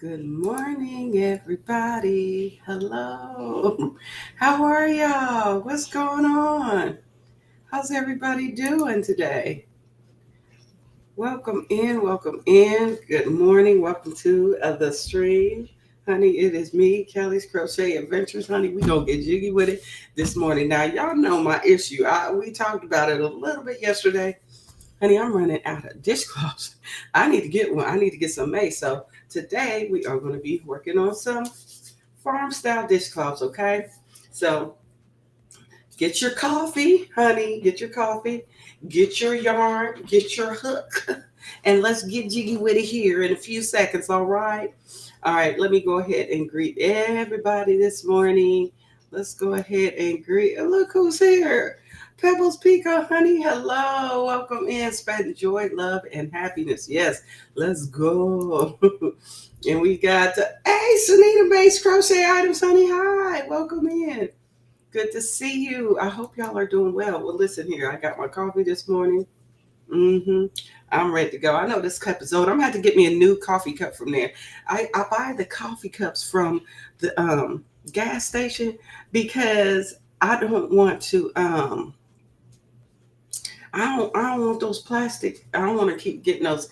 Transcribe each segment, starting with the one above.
Good morning, everybody. Hello. How are y'all? What's going on? How's everybody doing today? Welcome in, welcome in. Good morning. Welcome to the stream. Honey, it is me, Kelly's Crochet Adventures. Honey, we gonna get jiggy with it this morning. Now, y'all know my issue. We talked about it a little bit yesterday. Honey, I'm running out of dishcloths. I need to get one. I need to get some made. So today we are going to be working on some farm style dishcloths, okay? So get your coffee, honey. Get your coffee. Get your yarn. Get your hook. And let's get jiggy with it here in a few seconds, all right? All right, let me go ahead and greet everybody this morning. Let's go ahead and greet. Look who's here. Pebbles Pico, honey. Hello. Welcome in. Spreading joy, love, and happiness. Yes, let's go. And we got, hey, Sunita Base Crochet Items, honey. Hi. Welcome in. Good to see you. I hope y'all are doing well. Well, listen here. I got my coffee this morning. Mm-hmm. I'm ready to go. I know this cup is old. I'm gonna have to get me a new coffee cup from there. I buy the coffee cups from the gas station because I don't want to I don't want those plastic. I don't want to keep getting those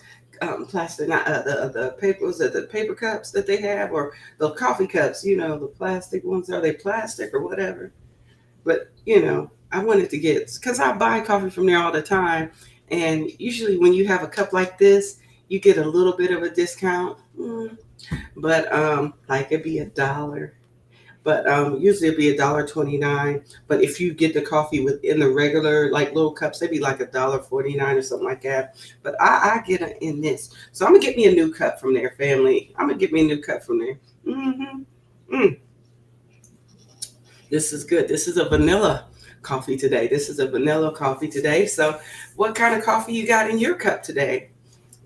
plastic, not the papers, the paper cups that they have, or the coffee cups. You know, the plastic ones. Are they plastic or whatever? But I wanted to get, because I buy coffee from there all the time, and usually when you have a cup like this, you get a little bit of a discount. But like it'd be $1. But usually it'd be $1.29. But if you get the coffee within the regular like little cups, they'd be like $1.49 or something like that. But I get it in this, so I'm gonna get me a new cup from there, family. I'm gonna get me a new cup from there. Mm-hmm. This is good. This is a vanilla coffee today. So, what kind of coffee you got in your cup today?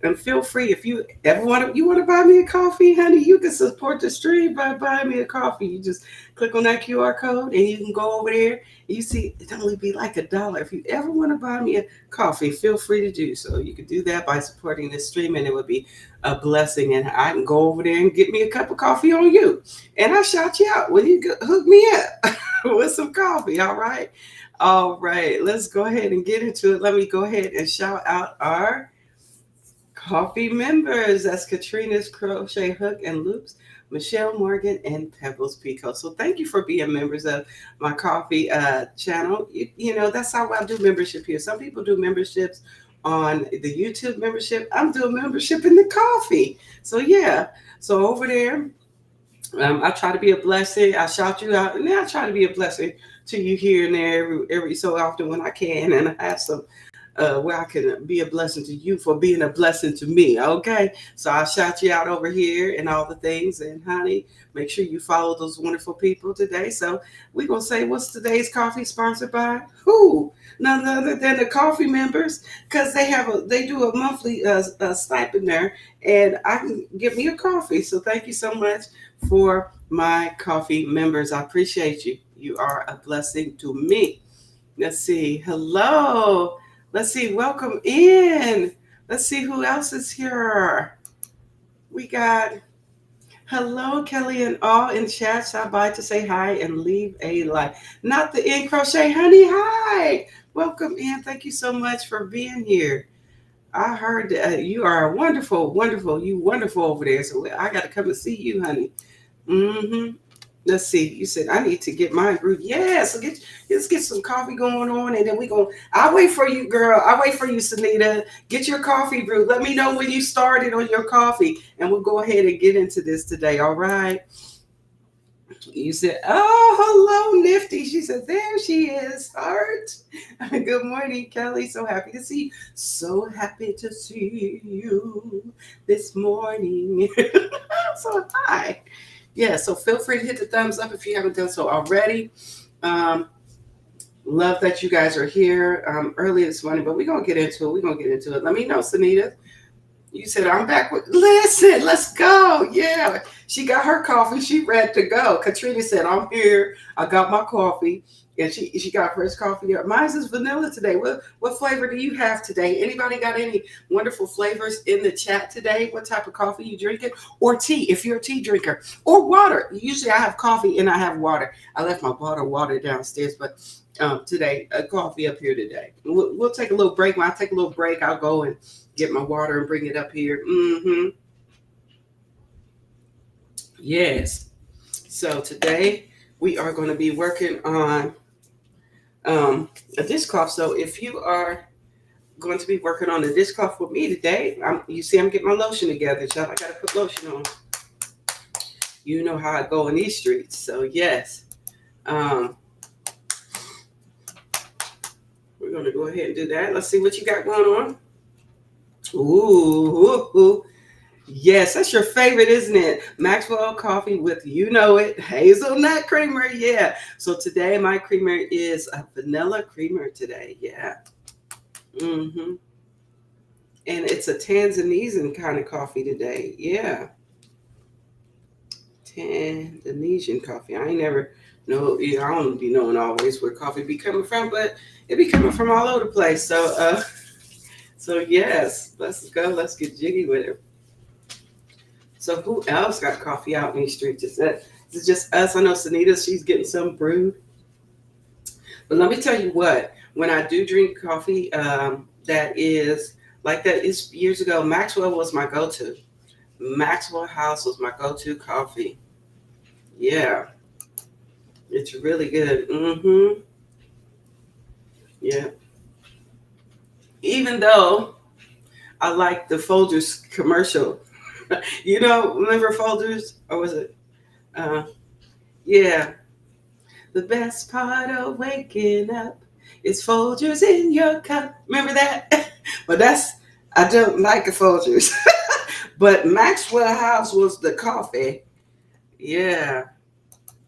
And feel free, if you ever want to buy me a coffee, honey, you can support the stream by buying me a coffee. You just click on that QR code and you can go over there. You see, it only be like $1. If you ever want to buy me a coffee, feel free to do so. You can do that by supporting this stream, and it would be a blessing. And I can go over there and get me a cup of coffee on you, and I shout you out when you hook me up with some coffee. All right, all right. Let's go ahead and get into it. Let me go ahead and shout out our coffee members. That's Katrina's Crochet Hook and Loops, Michelle Morgan, and Pebbles Pico. So thank you for being members of my coffee channel. That's how I do membership here. Some people do memberships on the YouTube membership. I'm doing membership in the coffee. So yeah. So over there, I try to be a blessing. I shout you out, and then I try to be a blessing to you here and there every so often when I can, and I have some where I can be a blessing to you for being a blessing to me. Okay, so I'll shout you out over here and all the things. And honey, make sure you follow those wonderful people today. So we're gonna say, what's today's coffee sponsored by? Who? None other than the coffee members, because they do a monthly stipend there, and I can get me a coffee. So thank you so much for my coffee members. I appreciate you. You are a blessing to me. Let's see. Hello. Let's see. Welcome in. Let's see who else is here. We got hello, Kelly, and all in chat. Stop by to say hi and leave a like. Not the in crochet, honey. Hi. Welcome in. Thank you so much for being here. I heard you are wonderful, wonderful. You wonderful over there. So I got to come and see you, honey. Mm-hmm. Let's see. You said I need to get my group. Yeah, so let's get some coffee going on, and then I'll wait for you, girl. I'll wait for you, Sunita. Get your coffee brewed. Let me know when you started on your coffee, and we'll go ahead and get into this today. All right. You said, oh, hello, Nifty. She said, there she is. Heart. Good morning, Kelly. So happy to see you. So happy to see you this morning. So hi. Yeah, so feel free to hit the thumbs up if you haven't done so already. Love that you guys are here early this morning, but we're going to get into it. Let me know, Sunita. You said, I'm back with, listen, let's go. Yeah, she got her coffee. She ready to go. Katrina said, I'm here. I got my coffee. And she got fresh coffee. Mine's is vanilla today. What flavor do you have today? Anybody got any wonderful flavors in the chat today? What type of coffee you drinking? Or tea, if you're a tea drinker. Or water. Usually I have coffee and I have water. I left my bottle of water downstairs, but today, a coffee up here today. We'll take a little break. When I take a little break, I'll go and get my water and bring it up here. Yes. So today we are going to be working on a dishcloth. So if you are going to be working on a dishcloth with me today, you see I'm getting my lotion together, child. I got to put lotion on. You know how I go in these streets. So yes, we're going to go ahead and do that. Let's see what you got going on. Ooh. Yes, that's your favorite, isn't it? Maxwell coffee with, you know it, hazelnut creamer. Yeah. So today my creamer is a vanilla creamer today. Yeah. And it's a Tanzanian kind of coffee today. Yeah. Tanzanian coffee. I ain't never know. I don't be knowing always where coffee be coming from, but it be coming from all over the place. So yes, let's go. Let's get jiggy with it. So who else got coffee out in these streets? Is it just us? I know Sanita, she's getting some brewed. But let me tell you what, when I do drink coffee that is like that, is years ago, Maxwell was my go-to. Maxwell House was my go-to coffee. Yeah. It's really good. Yeah. Even though I like the Folgers commercial. You know, remember Folgers? Or was it? Yeah. The best part of waking up is Folgers in your cup. Remember that? But I don't like the Folgers. But Maxwell House was the coffee. Yeah.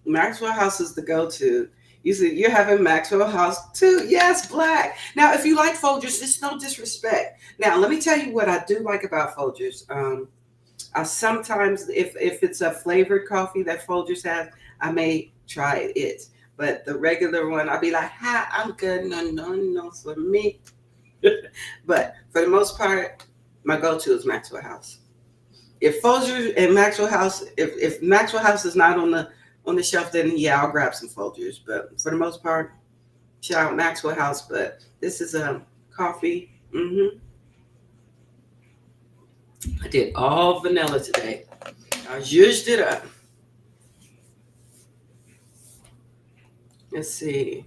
Maxwell House is the go-to. You see, you're having Maxwell House too. Yes, black. Now, if you like Folgers, it's no disrespect. Now, let me tell you what I do like about Folgers. I sometimes, if it's a flavored coffee that Folgers has, I may try it. But the regular one, I'll be like, hi, I'm good. No, for me. But for the most part, my go-to is Maxwell House. If Folgers and Maxwell House, if Maxwell House is not on the shelf, then yeah, I'll grab some Folgers. But for the most part, shout out Maxwell House. But this is a coffee. I did all vanilla today. I zhuzhed it up. Let's see.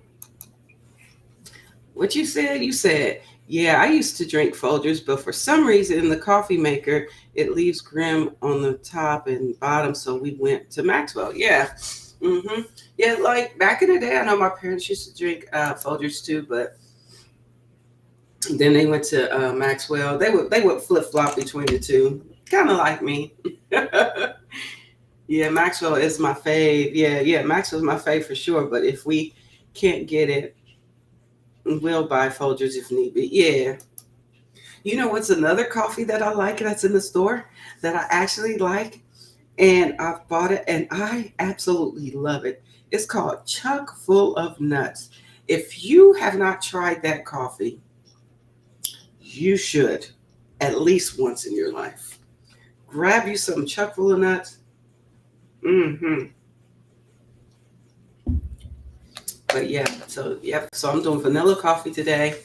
What you said? You said, yeah, I used to drink Folgers, but for some reason in the coffee maker, it leaves Grim on the top and bottom. So we went to Maxwell. Yeah. Yeah, like back in the day, I know my parents used to drink Folgers too, but then they went to Maxwell. They would flip-flop between the two. Kind of like me. Yeah, Maxwell is my fave. Yeah, Maxwell's my fave for sure. But if we can't get it, we'll buy Folgers if need be. Yeah. You know what's another coffee that I like that's in the store that I actually like? And I've bought it and I absolutely love it. It's called Chock Full of Nuts. If you have not tried that coffee, you should at least once in your life. Grab you some Chock Full of Nuts. But yeah, so I'm doing vanilla coffee today.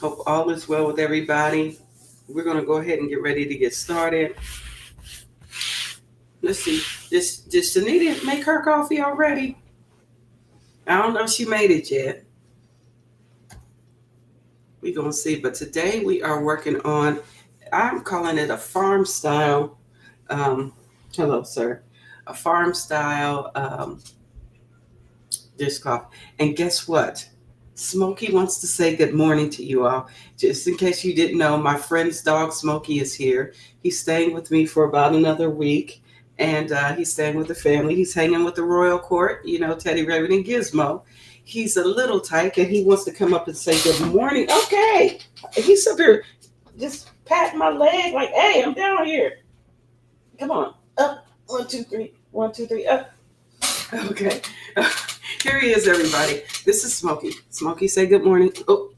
Hope all is well with everybody. We're gonna go ahead and get ready to get started. Let's see. Did Sunita make her coffee already? I don't know if she made it yet. We're gonna see. But today we are working on, I'm calling it a farm style. Hello, sir. A farm style dishcloth. And guess what? Smokey wants to say good morning to you all. Just in case you didn't know, my friend's dog Smokey is here. He's staying with me for about another week. And he's staying with the family. He's hanging with the royal court, Teddy Raven and Gizmo. He's a little tyke and he wants to come up and say good morning. Okay. He's up here just patting my leg like, hey, I'm down here. Come on. Up. 1, 2, 3. 1, 2, 3. Up. Okay. Here he is, everybody. This is Smokey. Smokey, say good morning. Oh,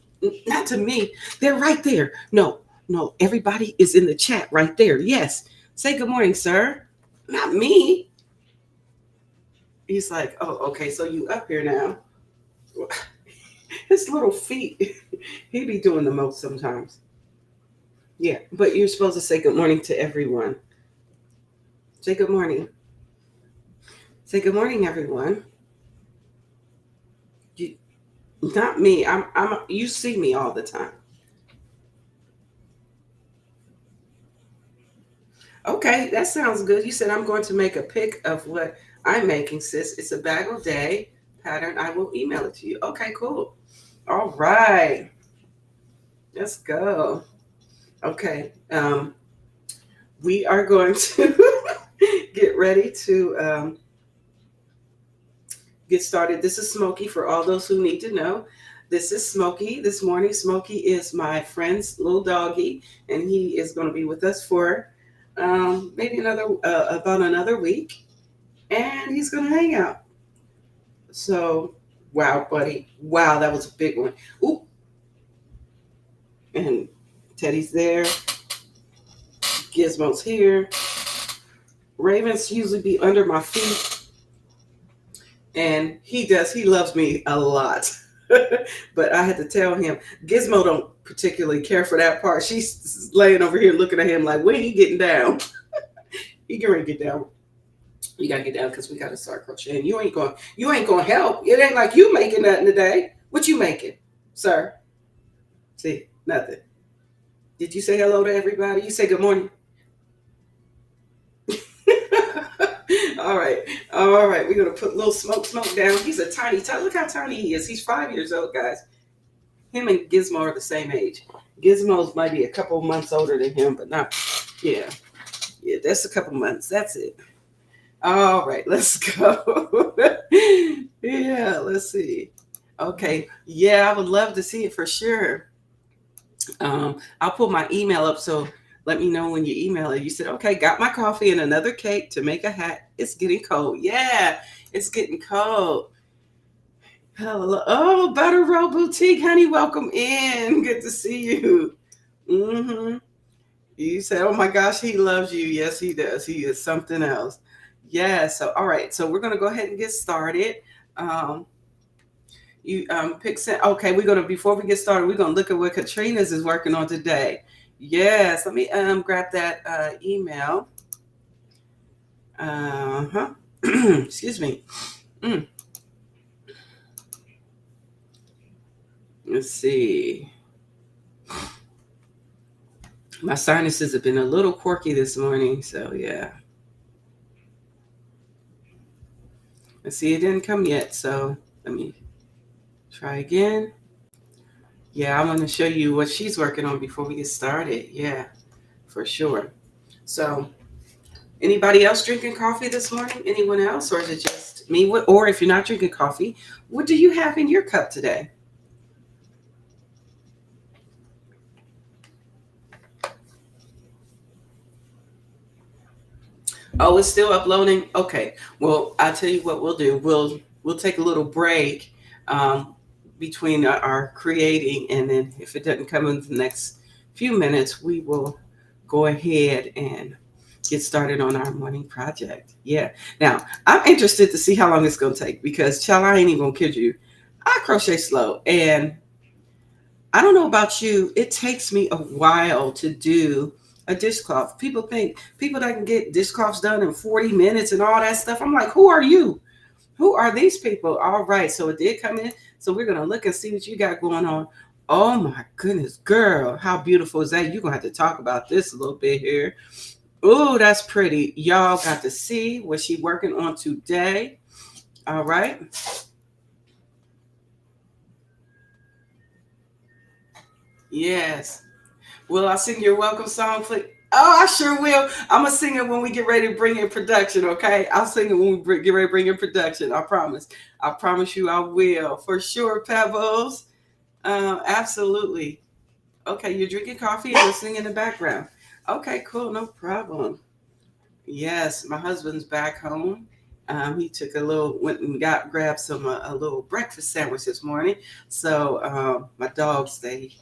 not to me. They're right there. No, no, everybody is in the chat right there. Yes. Say good morning, sir. Not me. He's like, oh, okay, so you up here now. His little feet. He be doing the most sometimes. Yeah, but you're supposed to say good morning to everyone. Say good morning. Say good morning, everyone. You, not me. I'm. You see me all the time. Okay, that sounds good. You said I'm going to make a pic of what I'm making, sis. It's a bagel day pattern. I will email it to you. Okay, cool. All right, let's go. Okay, we are going to get ready to get started. This is Smokey for all those who need to know. This is Smokey. This morning, Smokey is my friend's little doggy, and he is going to be with us for maybe about another week, and he's going to hang out. So, wow, buddy. Wow, that was a big one. Ooh. And Teddy's there. Gizmo's here. Ravens usually be under my feet. And he loves me a lot. But I had to tell him, Gizmo don't particularly care for that part. She's laying over here looking at him like, when he getting down? He can ready to get down. You gotta get down because we gotta start crocheting. You ain't gonna help. It ain't like you making nothing today. What you making, sir? See, nothing. Did you say hello to everybody? You say good morning. All right. We're gonna put little smoke down. He's a tiny. Look how tiny he is. He's 5 years old, guys. Him and Gizmo are the same age. Gizmo's might be a couple months older than him, but not. Yeah, that's a couple months. That's it. All right, let's go. Yeah, let's see. Okay, yeah, I would love to see it for sure. I'll put my email up, so let me know when you email it. You said, okay, got my coffee and another cake to make a hat. It's getting cold. Yeah, it's getting cold. Hello. Oh, Butter Roll Boutique, honey, welcome in. Good to see you. Mm-hmm. You said, oh my gosh, he loves you. Yes, he does. He is something else. Yeah, so all right. So we're gonna go ahead and get started. You pick okay, we're gonna before we get started, we're gonna look at what Katrina's is working on today. Yes, let me grab that email. Excuse me. Let's see. My sinuses have been a little quirky this morning, so yeah. Let's see, it didn't come yet, so let me try again. Yeah, I want to show you what she's working on before we get started. Yeah, for sure. So, anybody else drinking coffee this morning? Anyone else? Or is it just me? Or if you're not drinking coffee, what do you have in your cup today? Oh, it's still uploading? Okay. Well, I'll tell you what we'll do. We'll take a little break between our creating, and then if it doesn't come in the next few minutes, we will go ahead and get started on our morning project. Yeah. Now, I'm interested to see how long it's going to take because, child, I ain't even going to kid you. I crochet slow, and I don't know about you. It takes me a while to do a dishcloth. People that can get dishcloths done in 40 minutes and all that stuff. I'm like, who are you? Who are these people? All right. So it did come in. So we're going to look and see what you got going on. Oh my goodness, girl. How beautiful is that? You're going to have to talk about this a little bit here. Oh, that's pretty. Y'all got to see what she's working on today. All right. Yes. Will I sing your welcome song, please? Oh, I sure will. I'm going to sing it when we get ready to bring in production, okay? I'll sing it when we get ready to bring in production. I promise. I promise you I will. For sure, Pebbles. Absolutely. Okay, you're drinking coffee and listening in the background. Okay, cool. No problem. Yes, my husband's back home. He took went and grabbed some a little breakfast sandwich this morning. So my dogs, they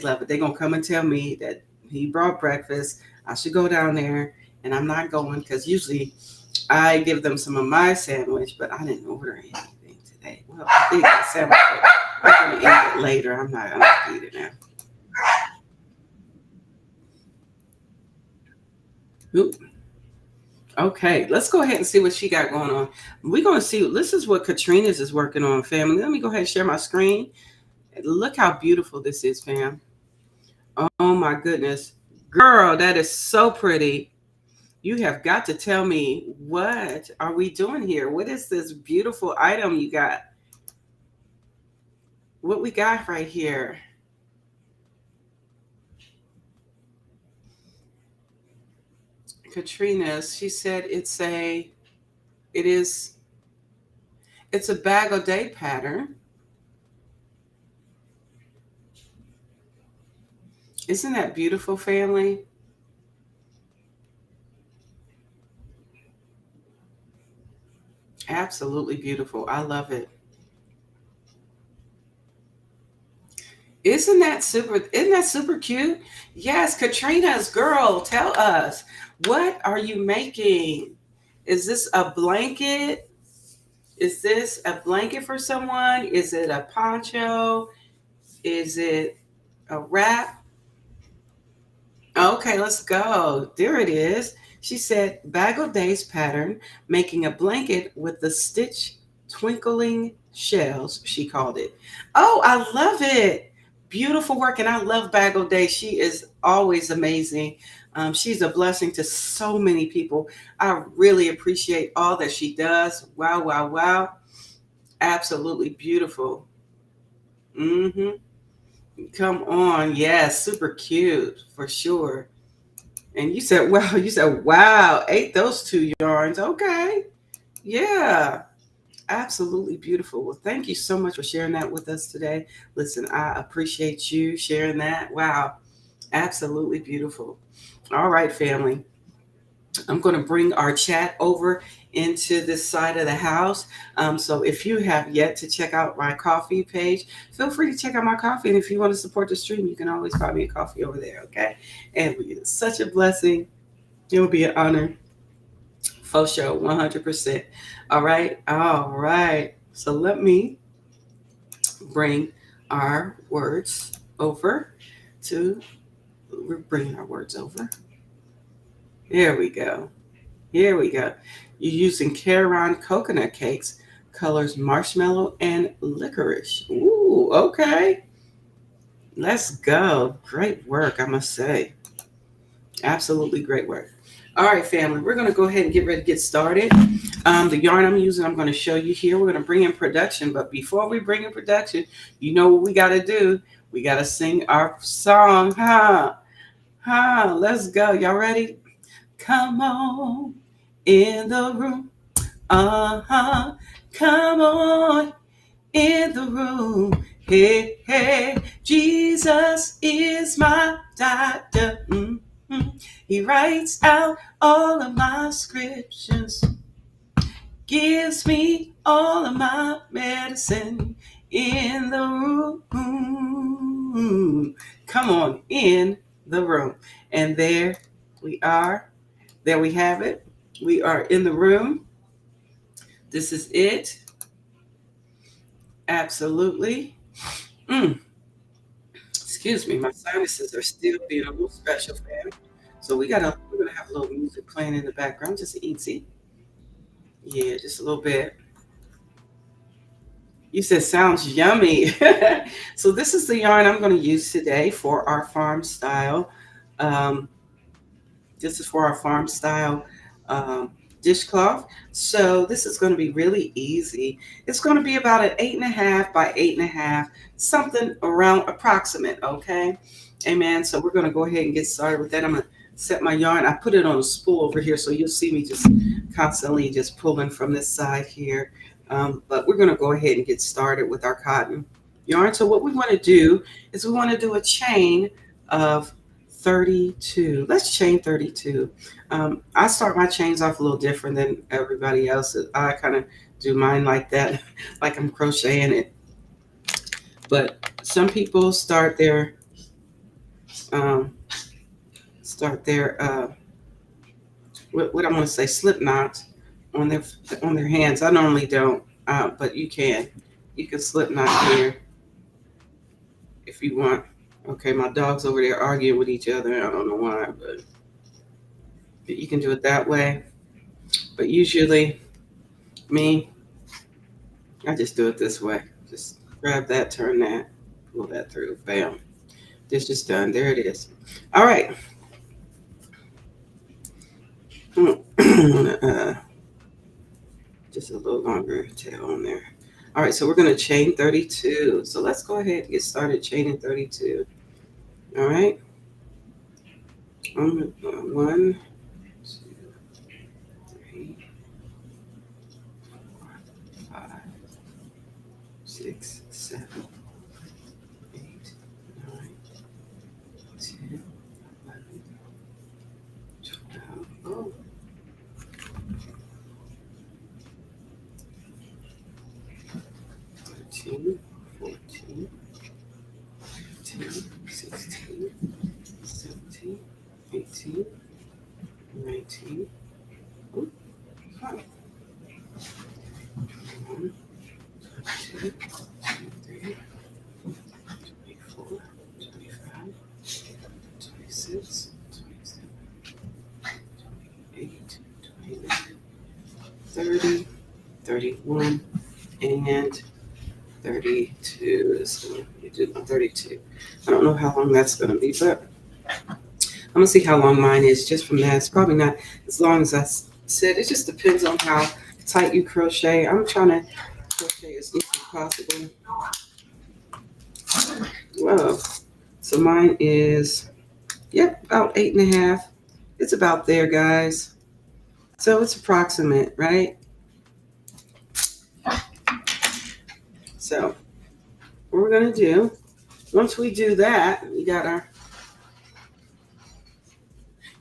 love it. They're gonna come and tell me that he brought breakfast. I should go down there, and I'm not going because usually I give them some of my sandwich, but I didn't order anything today. Well, I did get a sandwich, but I'm gonna eat it later. I'm not gonna eat it now. Oop. Okay, let's go ahead and see what she got going on. We're going to see. This is what Katrina's is working on, family. Let me go ahead and share my screen. Look how beautiful this is, fam. Oh my goodness. Girl, that is so pretty. You have got to tell me, what are we doing here? What is this beautiful item you got? What we got right here? Katrina's, she said it's a bag o' day pattern. Isn't that beautiful, family? Absolutely beautiful. I love it. Isn't that super cute? Yes, Katrina's girl, tell us. What are you making? Is this a blanket? Is this a blanket for someone? Is it a poncho? Is it a wrap? Okay, let's go. There it is. She said, bag of days pattern, making a blanket with the stitch twinkling shells, she called it. Oh, I love it. Beautiful work. And I love Bag of Day. She is always amazing. She's a blessing to so many people. I really appreciate all that she does. Wow, wow, wow. Absolutely beautiful. Mm-hmm. Come on. Yes, super cute for sure. And you said, wow, ate those two yarns. Okay. Yeah, absolutely beautiful. Well, thank you so much for sharing that with us today. Listen, I appreciate you sharing that. Wow, absolutely beautiful. All right, family. I'm going to bring our chat over into this side of the house. So if you have yet to check out my coffee page, feel free to check out my coffee. And if you want to support the stream, you can always buy me a coffee over there. Okay. And it's such a blessing. It will be an honor. Faux show, 100%. All right. All right. So let me bring our words over to, we're bringing our words over. There we go. Here we go. You're using Caron coconut cakes, colors marshmallow and licorice. Ooh, okay. Let's go. Great work, I must say. Absolutely great work. All right, family, we're going to go ahead and get ready to get started. The yarn I'm using, I'm going to show you here. We're going to bring in production. But before we bring in production, you know what we got to do? We got to sing our song. Let's go. Y'all ready? Come on in the room. Come on in the room. Hey, hey, Jesus is my doctor. Mm-hmm. He writes out all of my scriptures, gives me all of my medicine in the room. Come on in the room. And there we are. There we have it. We are in the room. This is it. Absolutely. Excuse me, my sinuses are still being a little special, fam. So we're gonna have a little music playing in the background, just easy. Yeah, just a little bit. You said sounds yummy. So this is the yarn I'm going to use today for our farm style. This is for our farm style dishcloth. So this is going to be really easy. It's going to be about an 8.5 by 8.5, something around approximate. Okay. Amen. So we're going to go ahead and get started with that. I'm going to set my yarn. I put it on a spool over here, so you'll see me just constantly just pulling from this side here. But we're going to go ahead and get started with our cotton yarn. So what we want to do is we want to do a chain of 32. Let's chain 32. I start my chains off a little different than everybody else. I kind of do mine like that, like I'm crocheting it. But some people start their um, what I want to say, slip knots on their hands. I normally don't, but you can. You can slip knot here if you want. Okay, my dog's over there arguing with each other. I don't know why, but you can do it that way. But usually, me, I just do it this way. Just grab that, turn that, pull that through. Bam. This is done. There it is. All right. Just a little longer tail on there. All right, so we're going to chain 32. So let's go ahead and get started chaining 32. All right. 1, 2, 3, 4, 5, 6, 7, 8, 9, 10, 11, 12. Oh. 13, 14, 15, 16, 17, 18, 19. Ooh, 5. 21, 22, 23, 24, 25, 26, 27, 28, 29, 30, 31, and 32. So you do 32. I don't know how long that's going to be, but I'm going to see how long mine is just from that. It's probably not as long as I said. It just depends on how tight you crochet. I'm trying to crochet as deep as possible. Whoa. So mine is, yep, about 8.5. It's about there, guys. So it's approximate, right? So what we're going to do, once we do that, we got our,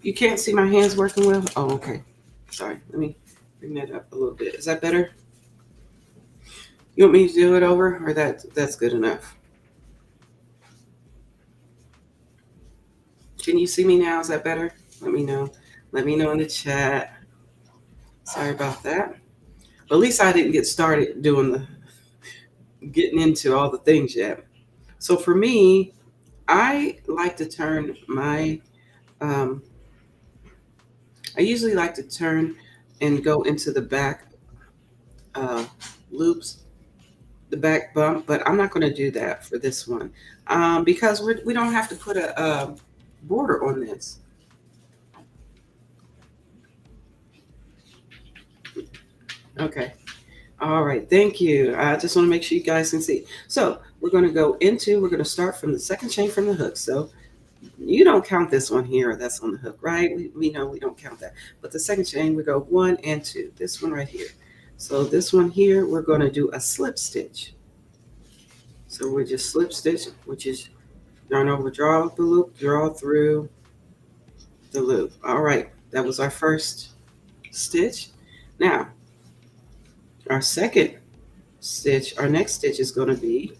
you can't see my hands working well? Oh, okay. Sorry. Let me bring that up a little bit. Is that better? You want me to do it over, or that's good enough? Can you see me now? Is that better? Let me know. Let me know in the chat. Sorry about that. But at least I didn't get started getting into all the things yet. So for me, I like to turn my, I usually like to turn and go into the back loops, the back bump, but I'm not going to do that for this one because we don't have to put a border on this. Okay. All right. Thank you. I just want to make sure you guys can see. So we're going to start from the second chain from the hook. So you don't count this one here. That's on the hook, right? We know we don't count that. But the second chain, we go 1 and 2. This one right here. So this one here, we're going to do a slip stitch. So we just slip stitch, which is yarn over, draw the loop, draw through the loop. All right. That was our first stitch. Now, our second stitch, our next stitch is going to be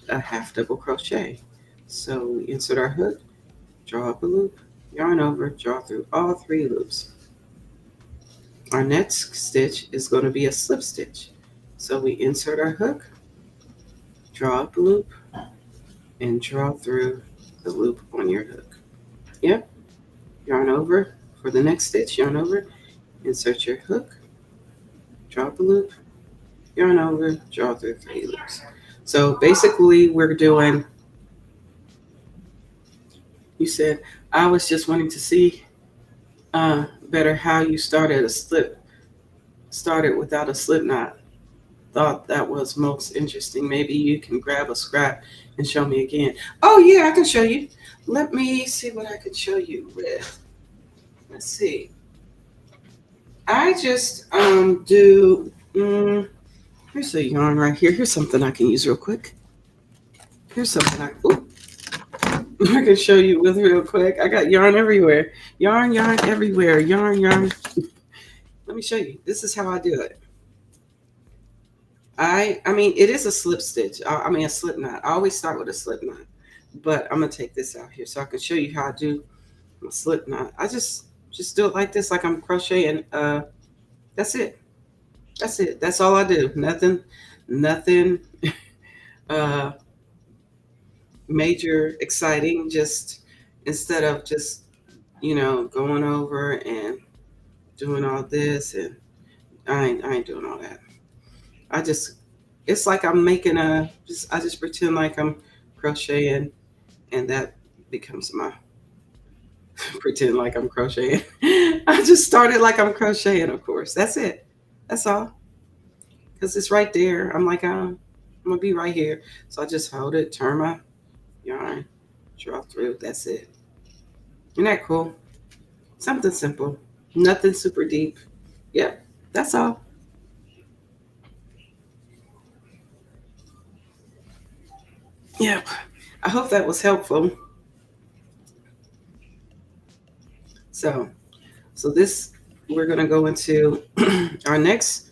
a half double crochet. So we insert our hook, draw up a loop, yarn over, draw through all 3 loops. Our next stitch is going to be a slip stitch. So we insert our hook, draw up a loop, and draw through the loop on your hook. Yep. Yarn over for the next stitch, yarn over, insert your hook, draw up a loop, yarn over, draw through 3 loops. So basically we're doing, you said, I was just wanting to see better how you started without a slip knot. Thought that was most interesting. Maybe you can grab a scrap and show me again. Oh yeah, I can show you. Let me see what I could show you with. Let's see. I just do, here's a yarn right here. Here's something I can use real quick. Here's something I can show you with real quick. I got yarn everywhere. Yarn, yarn everywhere. Yarn, yarn. Let me show you. This is how I do it. I mean, it is a slip stitch. I mean, a slip knot. I always start with a slip knot. But I'm going to take this out here so I can show you how I do my slip knot. I just do it like this, like I'm crocheting. That's it. That's it. That's all I do. Nothing uh, major exciting. Just instead of just, going over and doing all this, and I ain't doing all that. I just, it's like I'm making I just pretend like I'm crocheting, and that becomes my pretend like I'm crocheting. I just started like I'm crocheting, of course. That's it. That's all. Because it's right there. I'm like, I'm going to be right here. So I just hold it, turn my yarn, draw through. That's it. Isn't that cool? Something simple. Nothing super deep. Yep. That's all. Yep. I hope that was helpful. So, this, we're going to go into our next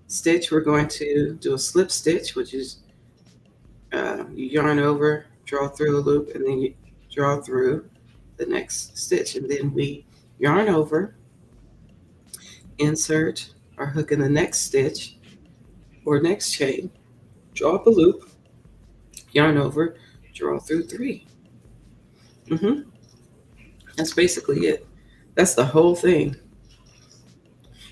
stitch. We're going to do a slip stitch, which is you yarn over, draw through a loop, and then you draw through the next stitch, and then we yarn over, insert our hook in the next stitch or next chain, draw up a loop, yarn over, draw through 3. That's basically it. That's the whole thing.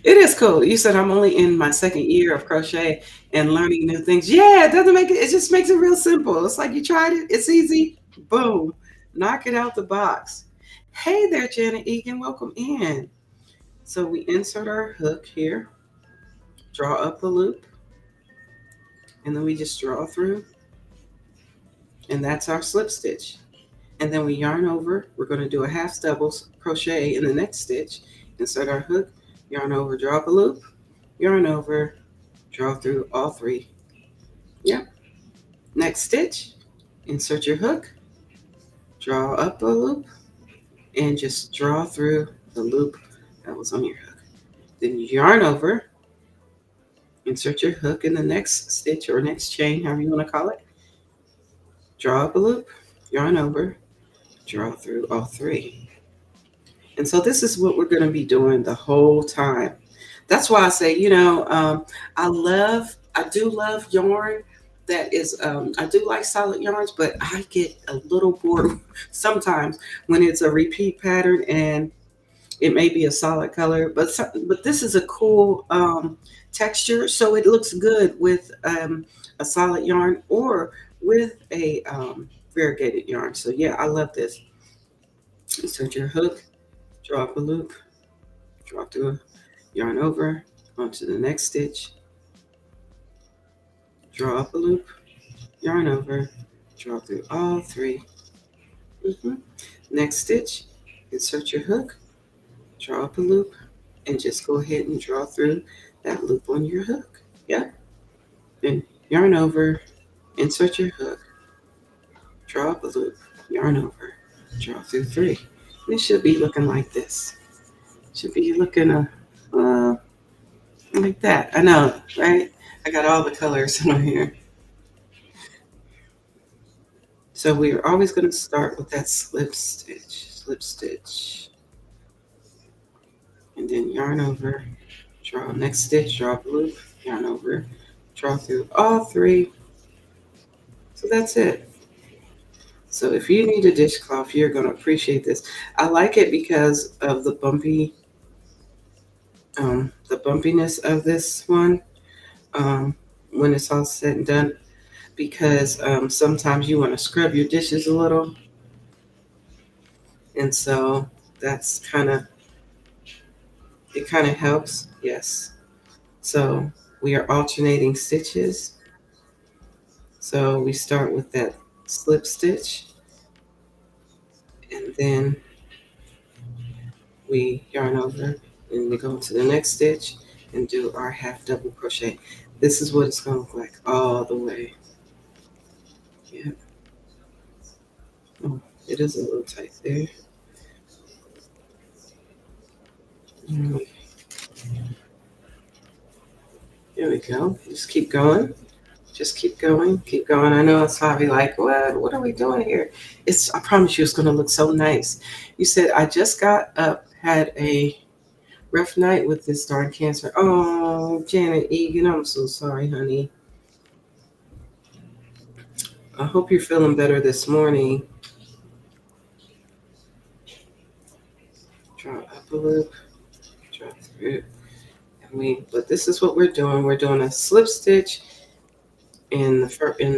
It is cool. You said I'm only in my second year of crochet and learning new things. Yeah, it doesn't make it, it just makes it real simple. It's like you tried it, it's easy, boom, knock it out the box. Hey there, Janet Egan, welcome in. So we insert our hook here, draw up the loop, and then we just draw through, and that's our slip stitch. And then we yarn over. We're going to do a half double crochet in the next stitch, insert our hook, yarn over, draw up a loop, yarn over, draw through all 3. Yep. Next stitch, insert your hook, draw up a loop, and just draw through the loop that was on your hook. Then you yarn over, insert your hook in the next stitch or next chain, however you want to call it, draw up a loop, yarn over, draw through all 3. And so this is what we're going to be doing the whole time. That's why I say, I do love yarn that is, I do like solid yarns, but I get a little bored sometimes when it's a repeat pattern and it may be a solid color, but this is a cool texture, so it looks good with a solid yarn or with a variegated yarn. So yeah, I love this. Insert your hook, draw up a loop, draw through, yarn over, onto the next stitch, draw up a loop, yarn over, draw through all 3. Next stitch, insert your hook, draw up a loop, and just go ahead and draw through that loop on your hook. Yeah. Then yarn over, insert your hook, draw up a loop, yarn over, draw through 3. It should be looking like this. Should be looking like that. I know, right? I got all the colors on here. So we're always going to start with that slip stitch, and then yarn over, draw next stitch, draw up a loop, yarn over, draw through all 3. So that's it. So if you need a dishcloth, you're going to appreciate this. I like it because of the bumpiness of this one when it's all said and done, because sometimes you want to scrub your dishes a little, and so that's it kind of helps. Yes. So we are alternating stitches. So we start with that slip stitch, and then we yarn over, and we go to the next stitch and do our half double crochet. This is what it's going to look like all the way. Yeah. Oh, It is a little tight there. Here we go. Just keep going. Just keep going. Keep going. I know it's probably like, what are we doing here? I promise you it's gonna look so nice. You said I just got up, had a rough night with this darn cancer. Oh, Janet Egan, I'm so sorry, honey. I hope you're feeling better this morning. Draw up a loop, draw through. But this is what we're doing. We're doing a slip stitch in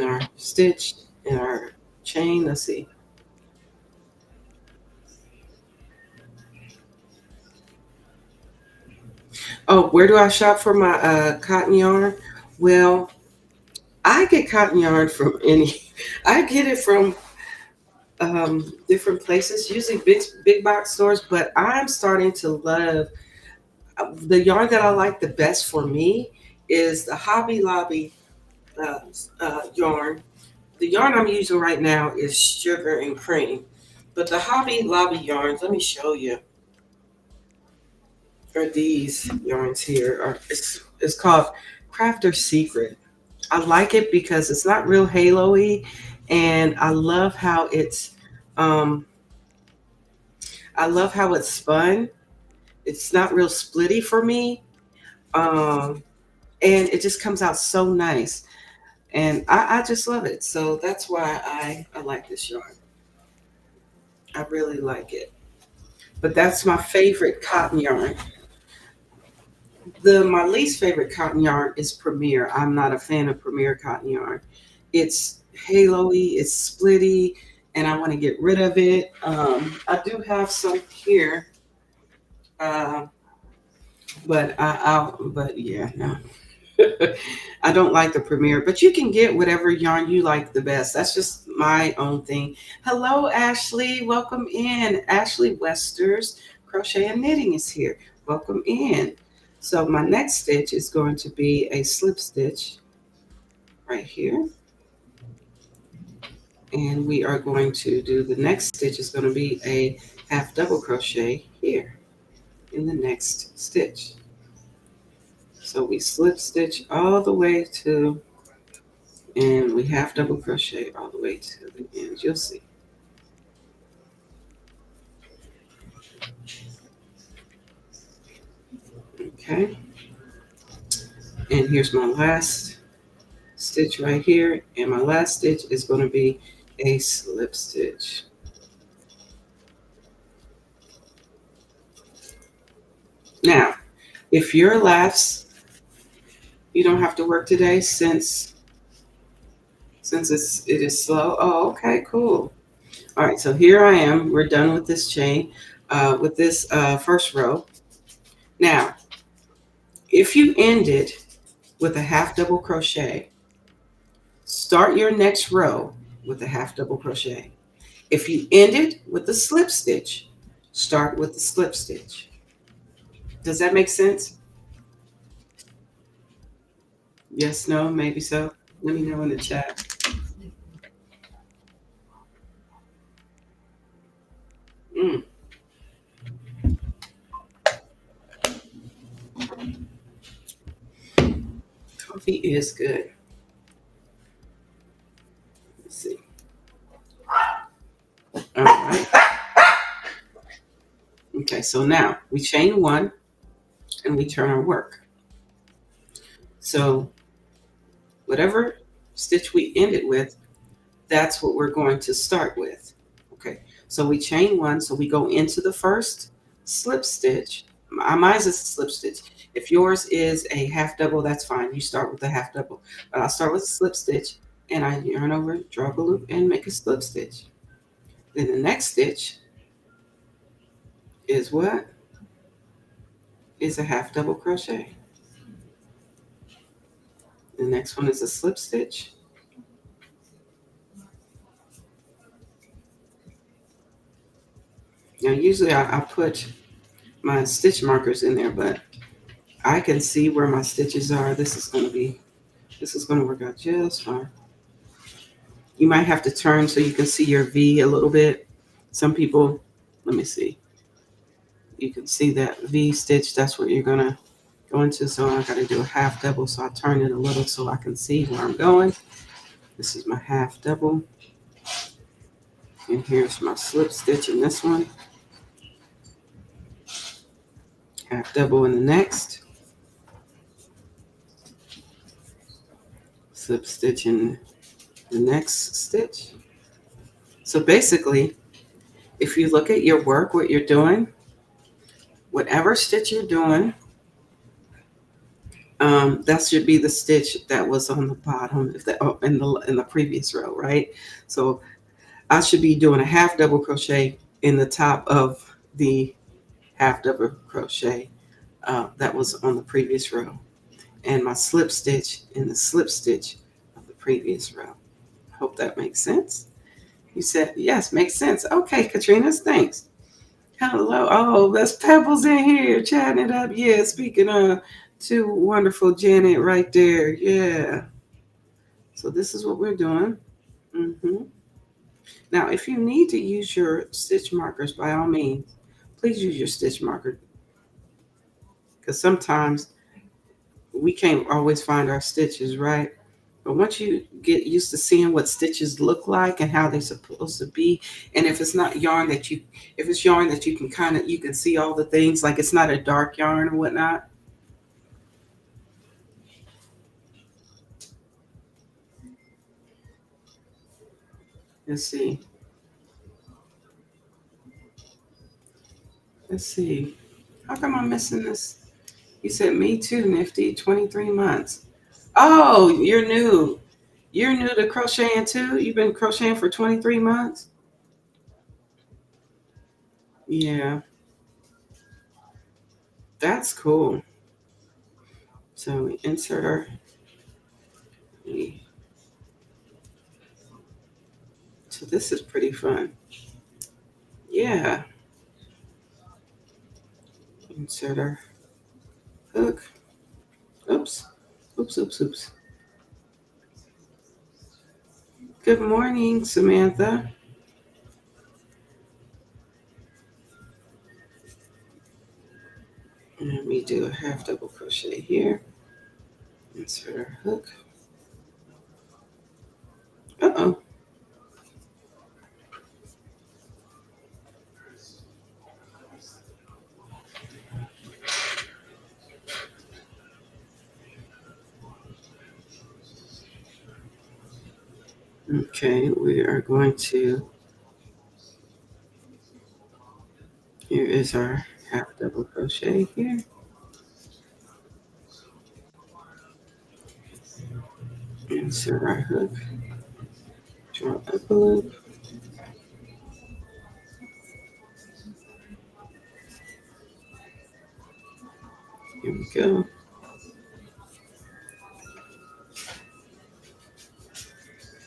our stitch in our chain. Let's see. Oh, where do I shop for my cotton yarn? Well, I get cotton yarn from I get it from different places, usually big box stores. But I'm starting to love the yarn that I like the best for me is the Hobby Lobby yarn. The yarn I'm using right now is sugar and cream, but the Hobby Lobby yarns, let me show you, are these yarns here. It's called Crafter Secret. I like it because it's not real halo-y, and um, I love how it's spun. It's not real splitty for me, um, and it just comes out so nice. And I just love it. So that's why I like this yarn. I really like it. But that's my favorite cotton yarn. My least favorite cotton yarn is Premier. I'm not a fan of Premier cotton yarn. It's halo-y, it's splitty, and I want to get rid of it. I do have some here, uh, but yeah, no. I don't like the Premier, but you can get whatever yarn you like the best. That's just my own thing. Hello, Ashley. Welcome in. Ashley Wester's Crochet and Knitting is here. Welcome in. So my next stitch is going to be a slip stitch right here. And we are going to do the next stitch is going to be a half double crochet here in the next stitch. So we slip stitch all the way to, and we half double crochet all the way to the end. You'll see. Okay. And here's my last stitch right here. And my last stitch is going to be a slip stitch. Now, if your laughs, you don't have to work today since it is slow. Oh, okay, cool. All right, so here I am. We're done with this chain, with this first row. Now, if you ended with a half double crochet, start your next row with a half double crochet. If you ended with the slip stitch, start with the slip stitch. Does that make sense? Yes, no, maybe so. Let me know in the chat. Coffee is good. Let's see. All right. Okay, so now we chain one and we turn our work. So whatever stitch we ended with, that's what we're going to start with. Okay, so we chain one, so we go into the first slip stitch. Mine's is a slip stitch. If yours is a half double, that's fine. You start with the half double. But I'll start with a slip stitch, and I yarn over, draw a loop, and make a slip stitch. Then the next stitch is what? Is a half double crochet. The next one is a slip stitch. Now, usually I put my stitch markers in there, but I can see where my stitches are. This is going to work out just fine. You might have to turn so you can see your V a little bit. Some people, let me see, you can see that V stitch, that's what you're gonna go into. So I gotta do a half double, so I turn it a little so I can see where I'm going. This is my half double, and here's my slip stitch in this one, half double in the next, slip stitch in the next stitch. So basically, if you look at your work, what you're doing, whatever stitch you're doing, that should be the stitch that was on the bottom in the previous row, right? So I should be doing a half double crochet in the top of the half double crochet that was on the previous row, and my slip stitch in the slip stitch of the previous row. Hope that makes sense. You said yes, makes sense. Okay, Katrina, thanks. Hello. Oh, that's Pebbles in here chatting it up. Yeah, speaking of, two wonderful Janet right there. Yeah. So this is what we're doing. hmm Now, if you need to use your stitch markers, by all means, please use your stitch marker, because sometimes we can't always find our stitches, right? But once you get used to seeing what stitches look like and how they're supposed to be, and if it's not yarn that you, if it's yarn that you can kind of, you can see all the things, like it's not a dark yarn or whatnot. Let's see. Let's see. How come I'm missing this? You said me too, Nifty. 23 months. Oh, you're new. You're new to crocheting too? You've been crocheting for 23 months? Yeah, that's cool. So we insert our. So this is pretty fun. Yeah. Insert our hook. Oops. Oops, oops, oops. Good morning, Samantha. And let me do a half double crochet here. Insert our hook. Uh-oh. Okay, we are going to, here is our half double crochet here. Insert our hook. Draw up a loop. Here we go.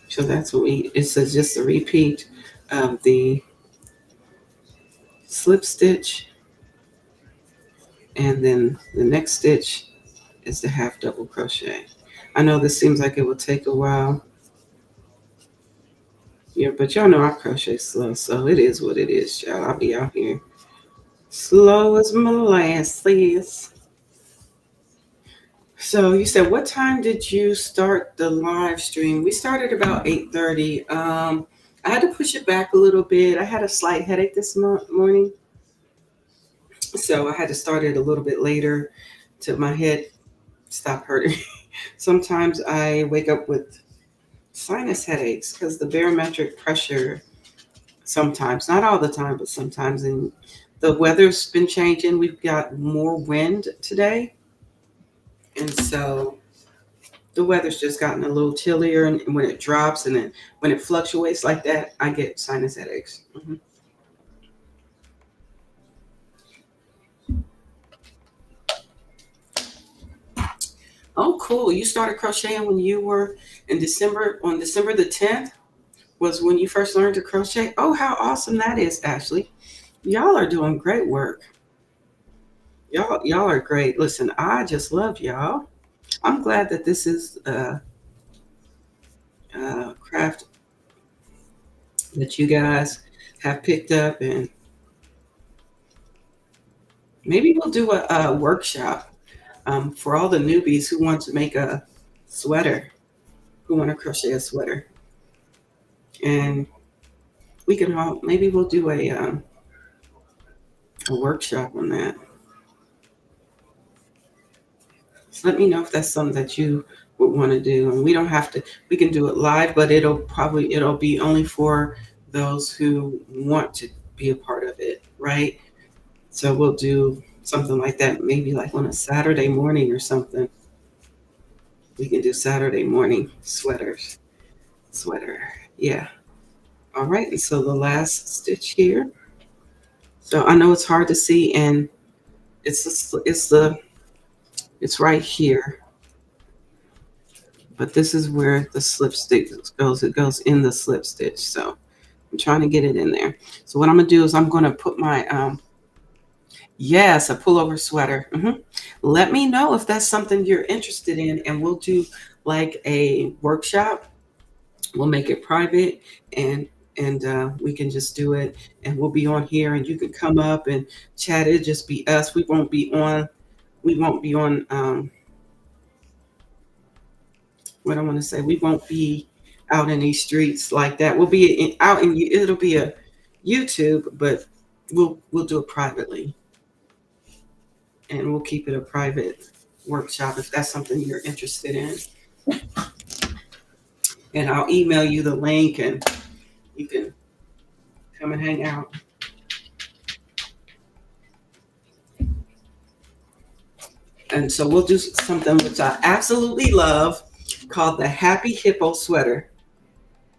So that's what it's just a repeat of the slip stitch, and then the next stitch is the half double crochet. I know this seems like it will take a while. Yeah, but y'all know I crochet slow, so it is what it is, y'all. I'll be out here slow as molasses. So you said, what time did you start the live stream? We started about 8:30. I had to push it back a little bit. I had a slight headache this morning, so I had to start it a little bit later till my head stopped hurting. Sometimes I wake up with sinus headaches because the barometric pressure, sometimes, not all the time, but sometimes, and the weather's been changing. We've got more wind today, and so the weather's just gotten a little chillier, and when it drops and then when it fluctuates like that, I get sinus headaches. Oh, cool. You started crocheting when you were in December, on December the 10th was when you first learned to crochet. Oh, how awesome that is, Ashley. Y'all are doing great work. Y'all are great. Listen, I just love y'all. I'm glad that this is a craft that you guys have picked up, and maybe we'll do a workshop for all the newbies who want to make a sweater, who want to crochet a sweater, and we can all maybe we'll do a workshop on that. So let me know if that's something that you would want to do, and we don't have to. We can do it live, but it'll be only for those who want to be a part of it, right? So we'll do something like that, maybe like on a Saturday morning or something. We can do Saturday morning sweater. Yeah. All right. And so the last stitch here. So I know it's hard to see, and it's right here, but this is where the slip stitch goes. It goes in the slip stitch. So I'm trying to get it in there. So what I'm gonna do is I'm gonna put my yes, a pullover sweater. Let me know if that's something you're interested in, and we'll do like a workshop. We'll make it private, and we can just do it, and we'll be on here, and you can come up and chat. It just be us. We won't be on. We won't be on. What I want to say. We won't be out in these streets like that. We'll be out in. It'll be a YouTube, but we'll do it privately, and we'll keep it a private workshop if that's something you're interested in. And I'll email you the link, and you can come and hang out. And so we'll do something which I absolutely love, called the Happy Hippo sweater.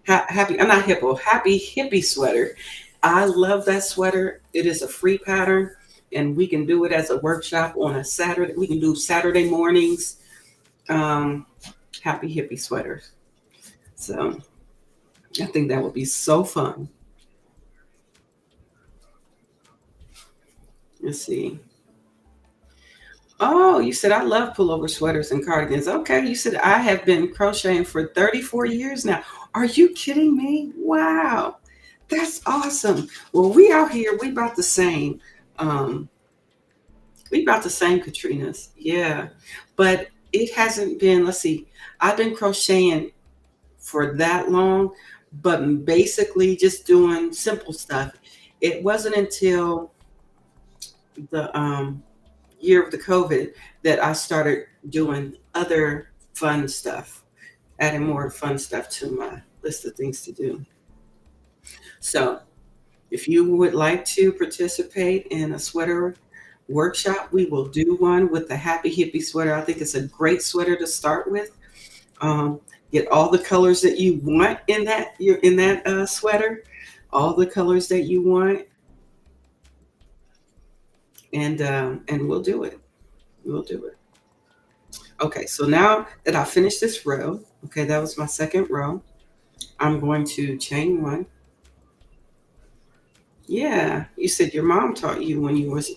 Happy, I'm not hippo, Happy Hippie sweater. I love that sweater. It is a free pattern, and we can do it as a workshop on a Saturday. We can do Saturday mornings. Happy Hippie sweaters. So I think that would be so fun. Let's see. Oh, you said I love pullover sweaters and cardigans. Okay, you said I have been crocheting for 34 years now. Are you kidding me? Wow, that's awesome. Well, we out here, we about the same. We about the same, Katrina's. Yeah, but it hasn't been. Let's see. I've been crocheting for that long, but basically just doing simple stuff. It wasn't until the year of the COVID that I started doing other fun stuff, adding more fun stuff to my list of things to do. So if you would like to participate in a sweater workshop, we will do one with the Happy Hippie sweater. I think it's a great sweater to start with. Get all the colors that you want in that sweater, all the colors that you want, and we'll do it. We'll do it. Okay, so now that I finished this row, okay, that was my second row. I'm going to chain one. Yeah, you said your mom taught you when you was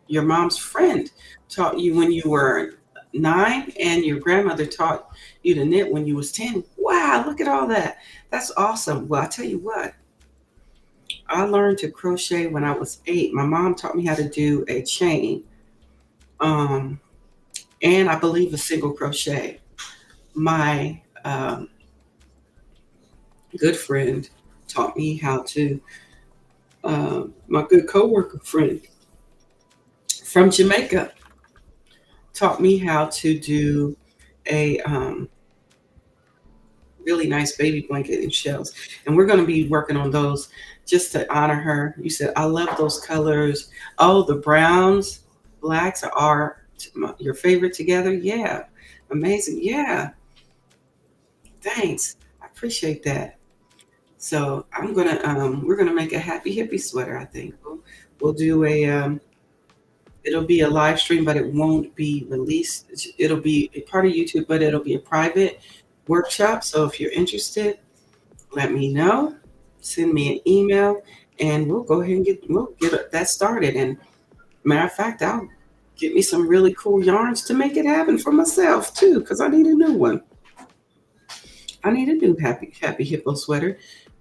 your mom's friend taught you when you were 9, and your grandmother taught you to knit when you was 10. Wow, look at all that. That's awesome. Well, I tell you what, I learned to crochet when I was 8. My mom taught me how to do a chain, and I believe a single crochet. My good friend taught me how to. My good coworker friend from Jamaica taught me how to do a really nice baby blanket and shells. And we're going to be working on those just to honor her. You said, I love those colors. Oh, the browns, blacks are your favorite together. Yeah. Amazing. Yeah. Thanks. I appreciate that. So we're gonna make a Happy Hippie sweater. I think we'll do it'll be a live stream, but it won't be released. It'll be a part of YouTube, but it'll be a private workshop. So if you're interested, let me know. Send me an email, and we'll go ahead and get that started. And matter of fact, I'll get me some really cool yarns to make it happen for myself too, because I need a new one. I need a new Happy Hippo sweater.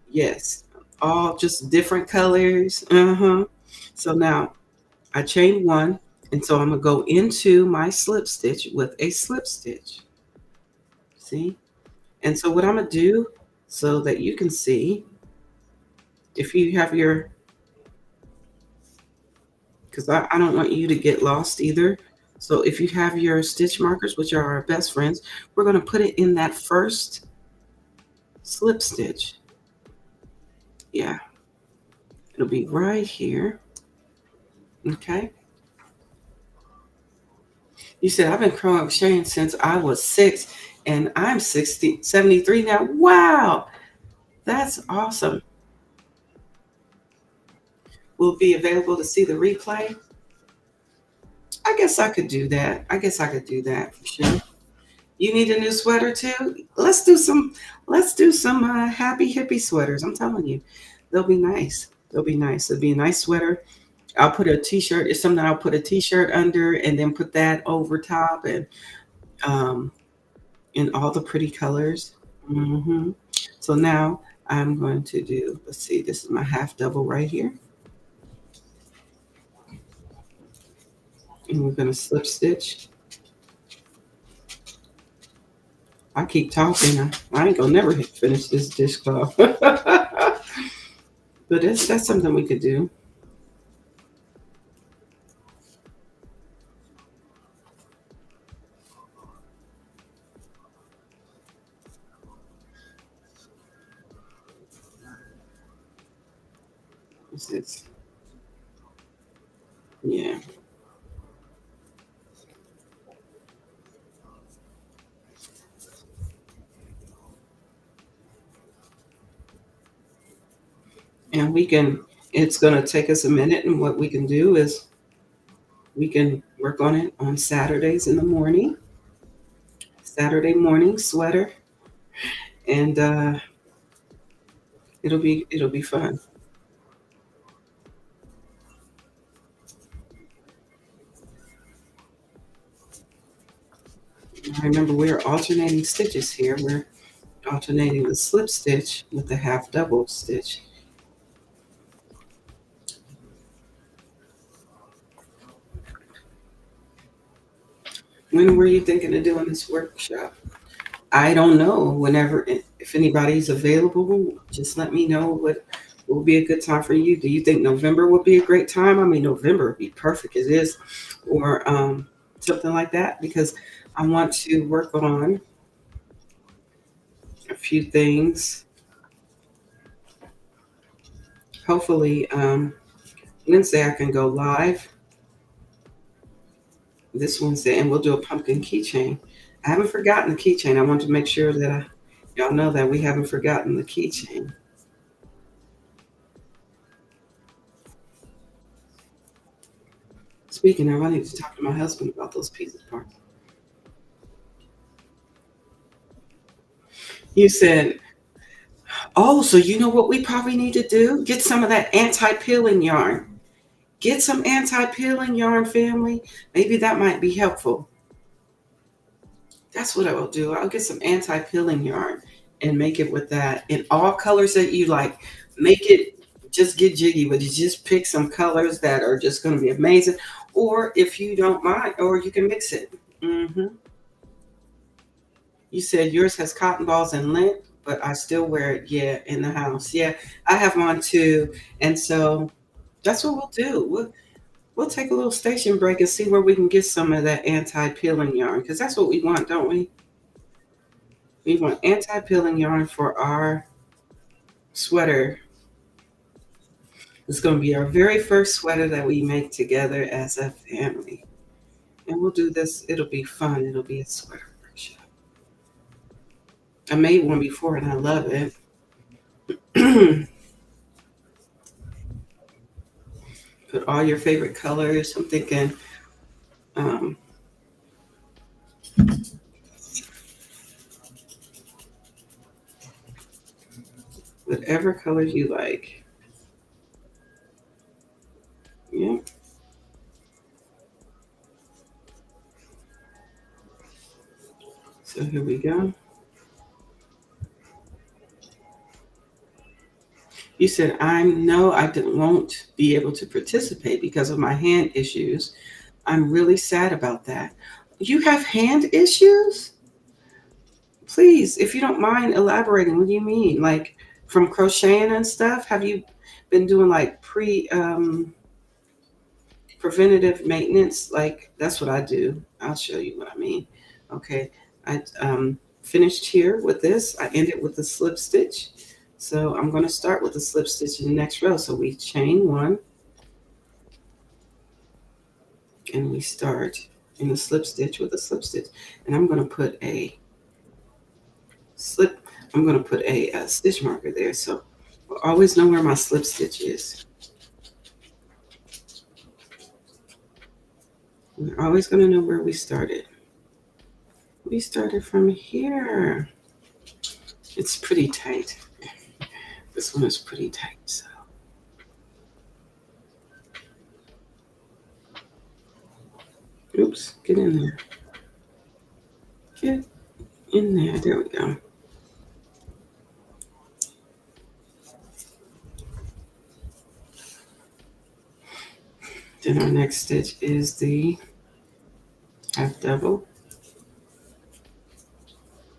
Yes. all just different colors. Uh-huh. So now I chain one, and so I'm gonna go into my slip stitch with a slip stitch. See? And so what I'm gonna do so that you can see, if you have your, because I don't want you to get lost either. So if you have your stitch markers, which are our best friends, we're gonna put it in that first slip stitch. Yeah, it'll be right here. Okay. You said I've been crocheting since I was 6 and I'm 73 now. Wow, that's awesome. Will be available to see the replay. I guess I could do that. I guess I could do that for sure. You need a new sweater too? Let's do some happy hippie sweaters. I'm telling you. They'll be nice. They'll be nice. It'll be a nice sweater. I'll put a t-shirt. It's something I'll put a t-shirt under and then put that over top and um in all the pretty colors. Hmm. So now I'm going to do, let's see, this is my half double right here. And we're going to slip stitch. I keep talking. I ain't gonna never finish this dishcloth. But that's something we could do. It's, yeah. And we can, it's gonna take us a minute, and what we can do is we can work on it on Saturdays in the morning, Saturday morning sweater, and it'll be fun. Remember, we're alternating stitches here. We're alternating the slip stitch with the half double stitch. When were you thinking of doing this workshop? I don't know. Whenever, if anybody's available, just let me know what will be a good time for you. Do you think November would be a great time? I mean, November would be perfect as is, or something like that, because I want to work on a few things. Hopefully, Wednesday I can go live this Wednesday, and we'll do a pumpkin keychain. I haven't forgotten the keychain. I want to make sure that y'all know that we haven't forgotten the keychain. Speaking of, I need to talk to my husband about those pizza parts. You said, oh, so you know what we probably need to do? Get some of that anti-peeling yarn. Get some anti-peeling yarn, family. Maybe that might be helpful. That's what I will do. I'll get some anti-peeling yarn and make it with that in all colors that you like. Make it, just get jiggy with it. Just pick some colors that are just going to be amazing. Or if you don't mind, or you can mix it. Hmm. You said yours has cotton balls and lint, but I still wear it, yeah, in the house. Yeah, I have one too. And so that's what we'll do. We'll take a little station break and see where we can get some of that anti-peeling yarn, because that's what we want, don't we? We want anti-peeling yarn for our sweater. It's going to be our very first sweater that we make together as a family. And we'll do this. It'll be fun. It'll be a sweater workshop. I made one before and I love it. Put all your favorite colors. I'm thinking um, whatever colors you like. Yeah. So here we go. You said, won't be able to participate because of my hand issues. I'm really sad about that. You have hand issues? Please, if you don't mind elaborating, what do you mean? Like from crocheting and stuff? Have you been doing like preventative maintenance? Like that's what I do. I'll show you what I mean. Okay. I finished here with this. I ended with a slip stitch. So I'm going to start with a slip stitch in the next row. So we chain one and we start in the slip stitch with a slip stitch. And I'm going to put a slip, I'm going to put a stitch marker there. So I always know where my slip stitch is. We're always going to know where we started. We started from here. It's pretty tight. This one is pretty tight. So. Oops, get in there. Get in there. There we go. Then our next stitch is the half double.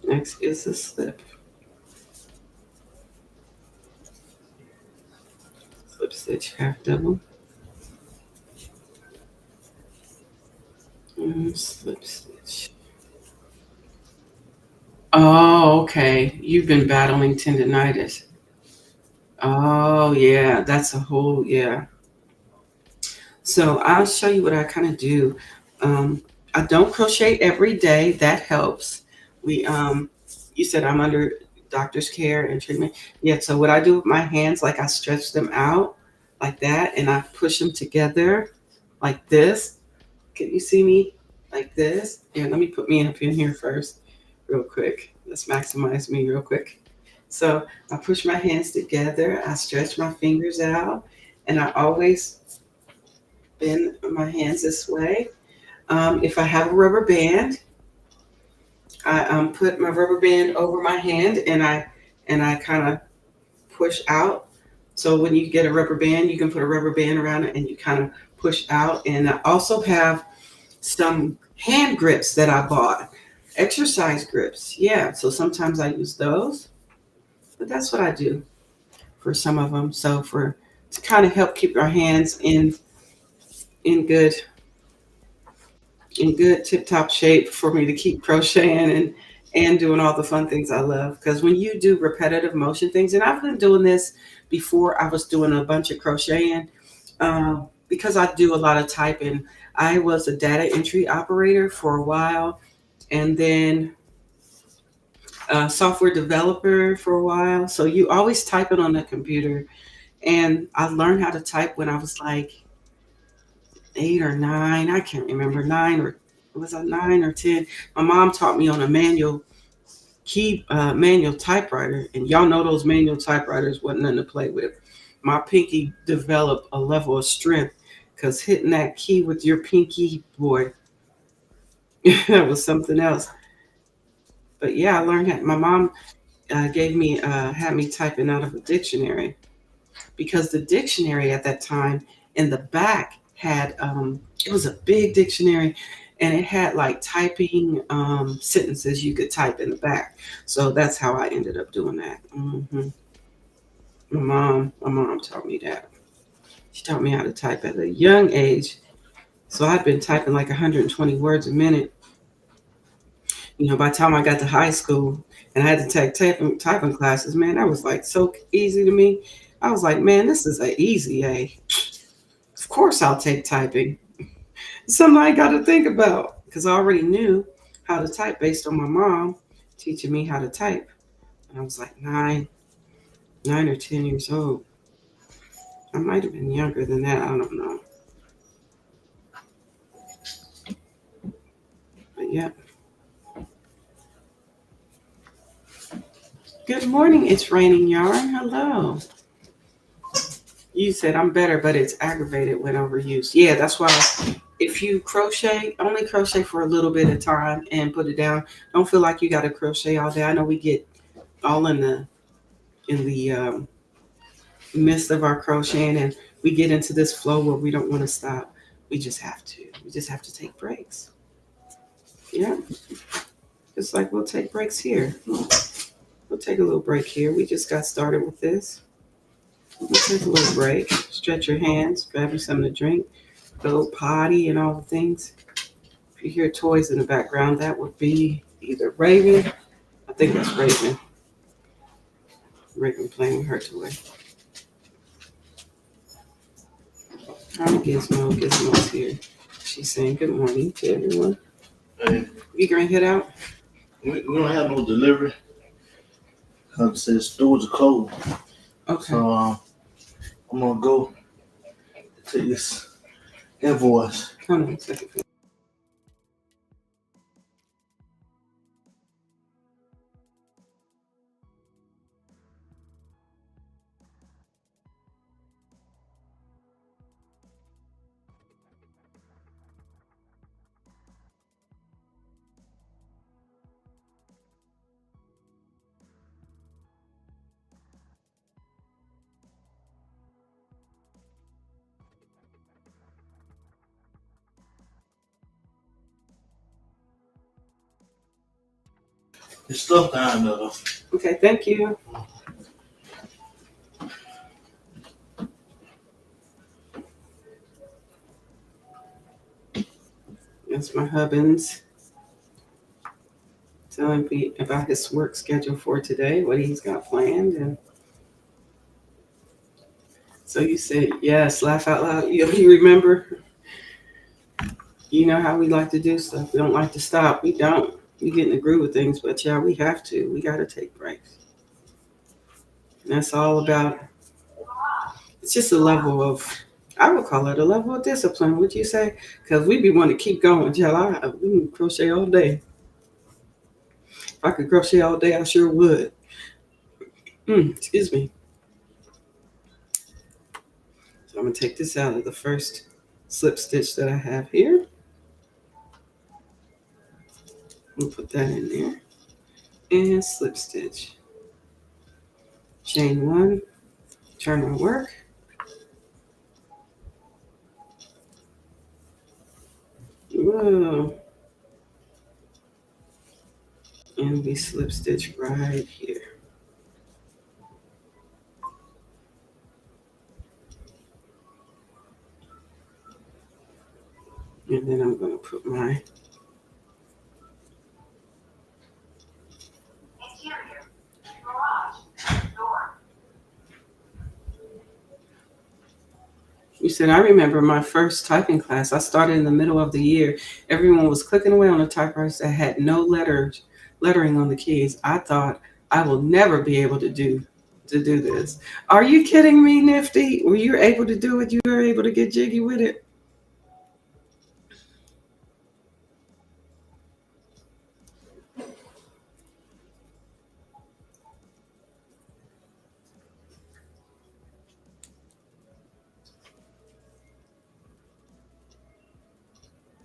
Next is the slip. Slip stitch, half double. And slip stitch. Oh, okay. You've been battling tendonitis. Oh, yeah. That's a whole, yeah. So I'll show you what I kind of do. I don't crochet every day. That helps. You said I'm under doctor's care and treatment. Yeah. So what I do with my hands, like I stretch them out like that, and I push them together like this. Can you see me like this? Yeah. Let me put me up in here first, real quick. Let's maximize me real quick. So I push my hands together. I stretch my fingers out, and I always bend my hands this way. If I have a rubber band, I put my rubber band over my hand and I kind of push out. So when you get a rubber band, you can put a rubber band around it and you kind of push out. And I also have some hand grips that I bought, exercise grips. Yeah, so sometimes I use those, but that's what I do for some of them. So to kind of help keep our hands in good tip top shape for me to keep crocheting and doing all the fun things I love. Because when you do repetitive motion things, and I've been doing this before I was doing a bunch of crocheting, because I do a lot of typing. I was a data entry operator for a while, and then a software developer for a while. So you always type it on the computer. And I learned how to type when I was like 8 or 9. I can't remember, 9 or was I 9 or 10? My mom taught me on a manual typewriter, and y'all know those manual typewriters wasn't nothing to play with. My pinky developed a level of strength because hitting that key with your pinky, boy, that was something else. But yeah, I learned how. My mom had me typing out of a dictionary, because the dictionary at that time in the back had it was a big dictionary, and it had like typing sentences you could type in the back. So that's how I ended up doing that. My mom taught me that. She taught me how to type at a young age. So I'd been typing like 120 words a minute. By the time I got to high school and I had to take typing classes, man, that was like so easy to me. I was like, man, this is an easy A. Of course I'll take typing. Something I got to think about, because I already knew how to type based on my mom teaching me how to type. And I was like 9 or 10 years old. I might have been younger than that. I don't know. But yeah. Good morning. It's raining yarn. Hello. You said I'm better, but it's aggravated when overused. Yeah, that's why if you crochet, only crochet for a little bit of time and put it down. Don't feel like you got to crochet all day. I know we get all in the midst of our crocheting and we get into this flow where we don't want to stop, we just have to. We just have to take breaks. Yeah. Just like we'll take breaks here. We'll take a little break here. We just got started with this. We'll take a little break. Stretch your hands, grab you something to drink, go potty and all the things. If you hear toys in the background, that would be either Raven. I think that's Raven. Raven playing with her toy. Hi, Gizmo. Gizmo's here. She's saying good morning to everyone. Hey, You gonna head out? we don't have no delivery because it says stores are closed. Okay. So I'm gonna go take this invoice. Hold on a second. There's stuff down there. Okay, thank you. That's my husband's telling me about his work schedule for today, what he's got planned. And so you said, yes, laugh out loud. You remember, you know how we like to do stuff. We don't like to stop. We don't. We get in the groove of things, but yeah, we have to. We got to take breaks. And that's all about, it's just a level of, I would call it a level of discipline, would you say? Because we be wanting to keep going. Yeah, we can crochet all day. If I could crochet all day, I sure would. Excuse me. So I'm going to take this out of the first slip stitch that I have here. We'll put that in there. And slip stitch. Chain one. Turn my work. Whoa. And we slip stitch right here. And then I'm going to put my You said, I remember my first typing class. I started in the middle of the year. Everyone was clicking away on the typewriters that had no lettering on the keys. I thought I will never be able to do this. Are you kidding me, Nifty? Were you able to do it? You were able to get jiggy with it?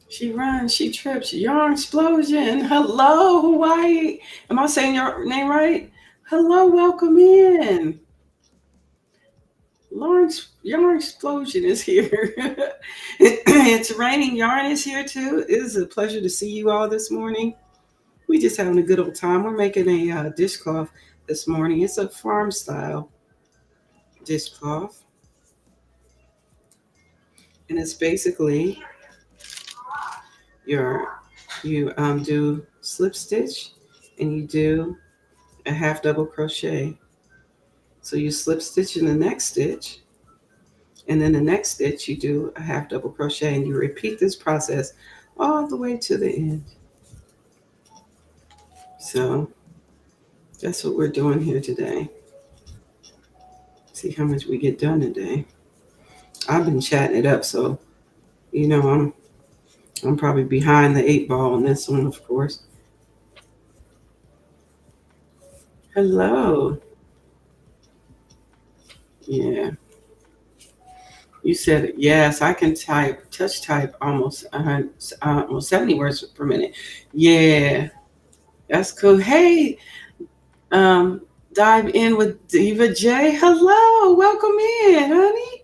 She runs, she trips, yarn explosion. Hello, Hawaii. Am I saying your name right? Hello, welcome in. Lawrence, Yarn Explosion is here. It's raining. Yarn is here too. It is a pleasure to see you all this morning. We just having a good old time. We're making a dishcloth this morning. It's a farm style dishcloth. And it's basically you do slip stitch and you do a half double crochet. So you slip stitch in the next stitch, and then the next stitch you do a half double crochet, and you repeat this process all the way to the end. So that's what we're doing here today. See how much we get done today. I've been chatting it up, so you know I'm probably behind the 8 ball on this one, of course. Hello. Yeah. You said, yes, I can touch type almost 70 words per minute. Yeah, that's cool. Hey, dive in with Diva J. Hello, welcome in, honey.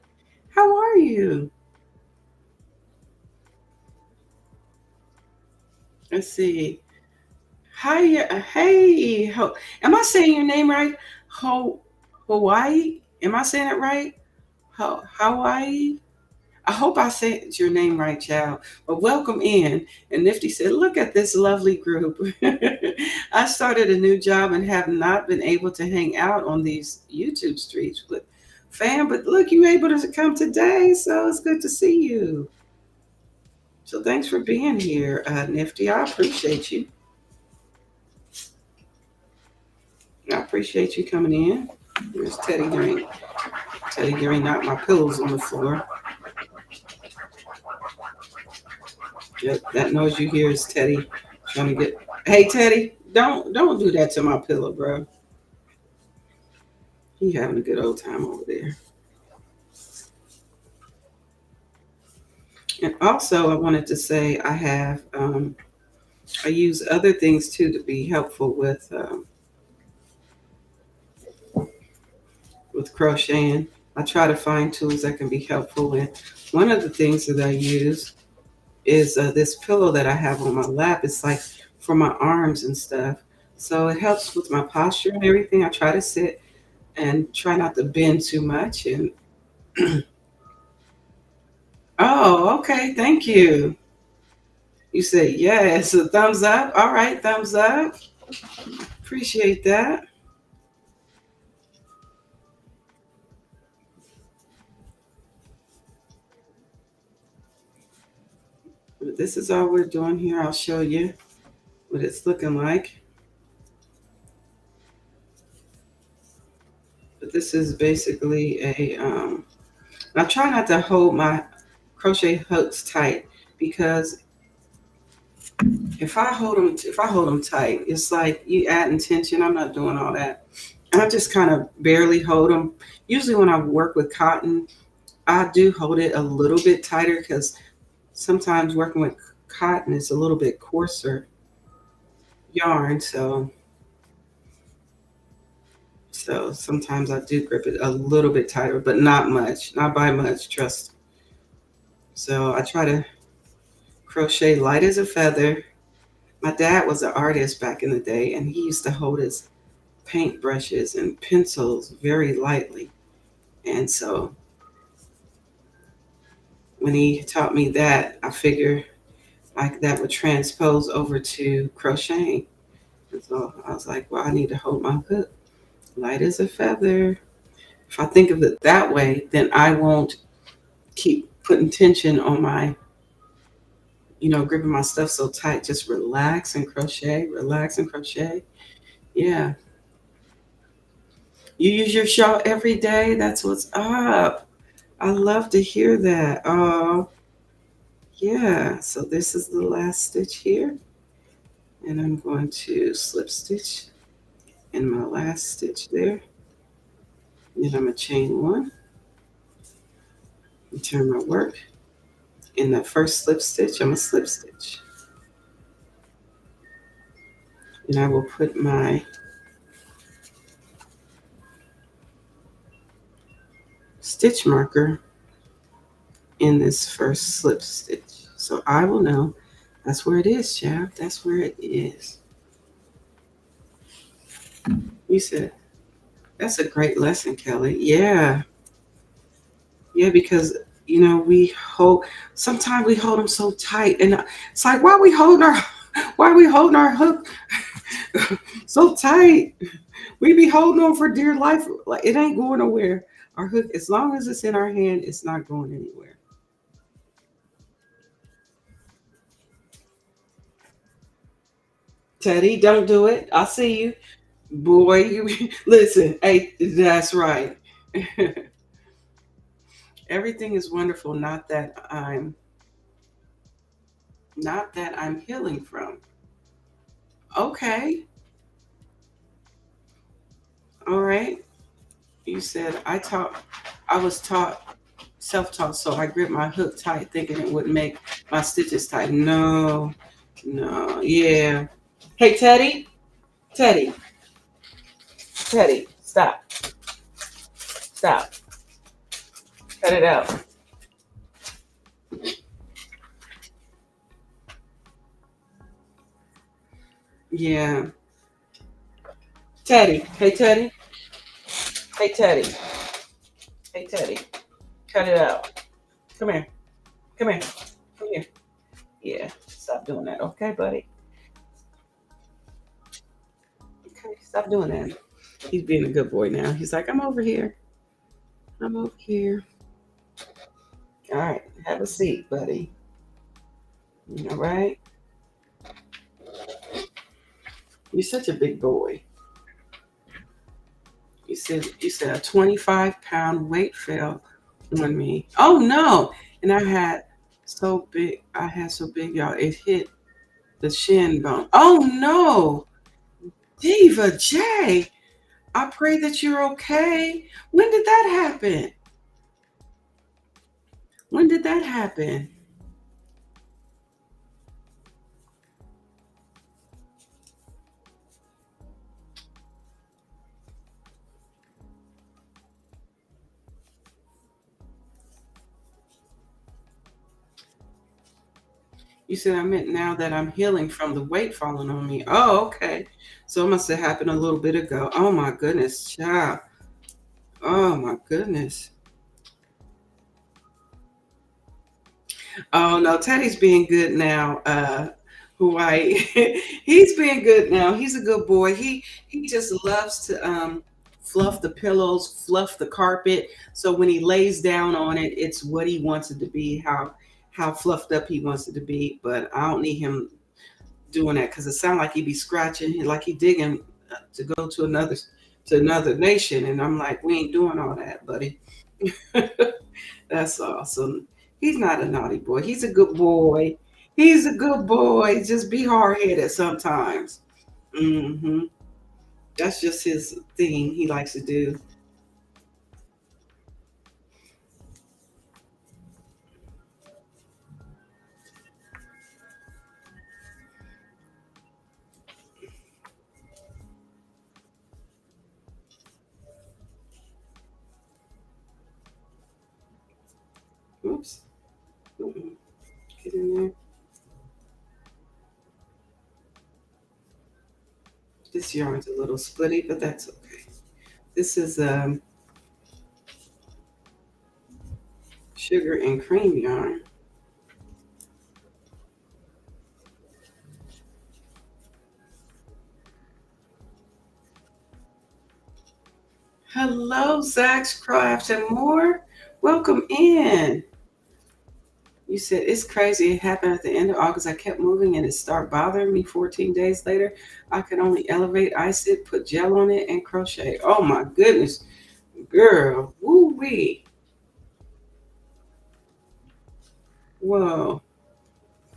How are you? Let's see. Hi, hey. Am I saying your name right? Ho, Hawaii? Am I saying it right? Hawaii? I hope I said your name right, child. But welcome in. And Nifty said, look at this lovely group. I started a new job and have not been able to hang out on these YouTube streets with fam. But look, you able to come today. So it's good to see you. So thanks for being here, Nifty. I appreciate you. I appreciate you coming in. There's Teddy Green. Teddy Green knocked my pillows on the floor. Yep, that noise you hear is Teddy trying to get. Hey Teddy, don't do that to my pillow, bro. He having a good old time over there. And also, I wanted to say I use other things too to be helpful with crocheting. I try to find tools that can be helpful. And one of the things that I use is this pillow that I have on my lap. It's like for my arms and stuff. So it helps with my posture and everything. I try to sit and try not to bend too much. And oh, okay, thank you. You said yes, a thumbs up. All right, thumbs up. Appreciate that. This is all we're doing here. I'll show you what it's looking like. But this is basically I try not to hold my crochet hooks tight because if I hold them tight, it's like you adding tension. I'm not doing all that. I just kind of barely hold them. Usually when I work with cotton, I do hold it a little bit tighter because sometimes working with cotton is a little bit coarser yarn. So sometimes I do grip it a little bit tighter, but not much, not by much, trust. So I try to crochet light as a feather. My dad was an artist back in the day, and he used to hold his paintbrushes and pencils very lightly. And so when he taught me that, I figured like that would transpose over to crocheting. And so I was like, well, I need to hold my hook light as a feather. If I think of it that way, then I won't keep putting tension on my, gripping my stuff so tight. Just relax and crochet, relax and crochet. Yeah. You use your shawl every day. That's what's up. I love to hear that. Oh, yeah. So this is the last stitch here. And I'm going to slip stitch in my last stitch there. Then I'm going to chain one and turn my work. In the first slip stitch, I'm going to slip stitch. And I will put my stitch marker in this first slip stitch. So I will know that's where it is, child. That's where it is. You said, that's a great lesson, Kelly. Yeah. Yeah, because sometimes we hold them so tight. And it's like, why are we holding our hook so tight? We be holding on for dear life. Like it ain't going nowhere. Our hook, as long as it's in our hand, it's not going anywhere. Teddy, don't do it. I see you. Boy, you listen. Hey, that's right. Everything is wonderful, not that I'm healing from. Okay. All right. You said I was taught self-taught, so I gripped my hook tight thinking it would make my stitches tight. No. No. Yeah. Hey Teddy. Teddy. Teddy, stop. Stop. Cut it out. Yeah. Teddy. Hey, Teddy. Hey, Teddy. Hey, Teddy. Cut it out. Come here. Come here. Come here. Yeah. Stop doing that. Okay, buddy. Okay. Stop doing that. He's being a good boy now. He's like, I'm over here. I'm over here. All right. Have a seat, buddy. All right. You're such a big boy. You said a 25-pound weight fell on me. Oh no. And I had so big, y'all, it hit the shin bone. Oh no. Diva J. I pray that you're okay. When did that happen? When did that happen? You said I meant now that I'm healing from the weight falling on me. Oh, okay. So it must have happened a little bit ago. Oh my goodness, child. Oh my goodness. Oh no, Teddy's being good now. Hawaii. He's being good now. He's a good boy. He just loves to fluff the pillows, fluff the carpet. So when he lays down on it, it's what he wants it to be, how fluffed up he wants it to be. But I don't need him doing that because it sounds like he be scratching, like he digging to go to another nation. And I'm like, we ain't doing all that, buddy. That's awesome. He's not a naughty boy. He's a good boy. He's a good boy. Just be hard headed sometimes. Hmm. That's just his thing. He likes to do. Oops. Mm-mm. Get in there. This yarn's a little splitty, but that's okay. This is sugar and cream yarn. Hello, Zach's Crafts and More. Welcome in. You said it's crazy. It happened at the end of August. I kept moving and it started bothering me 14 days later. I could only elevate, ice it, put gel on it, and crochet. Oh my goodness. Girl. Woo wee. Whoa.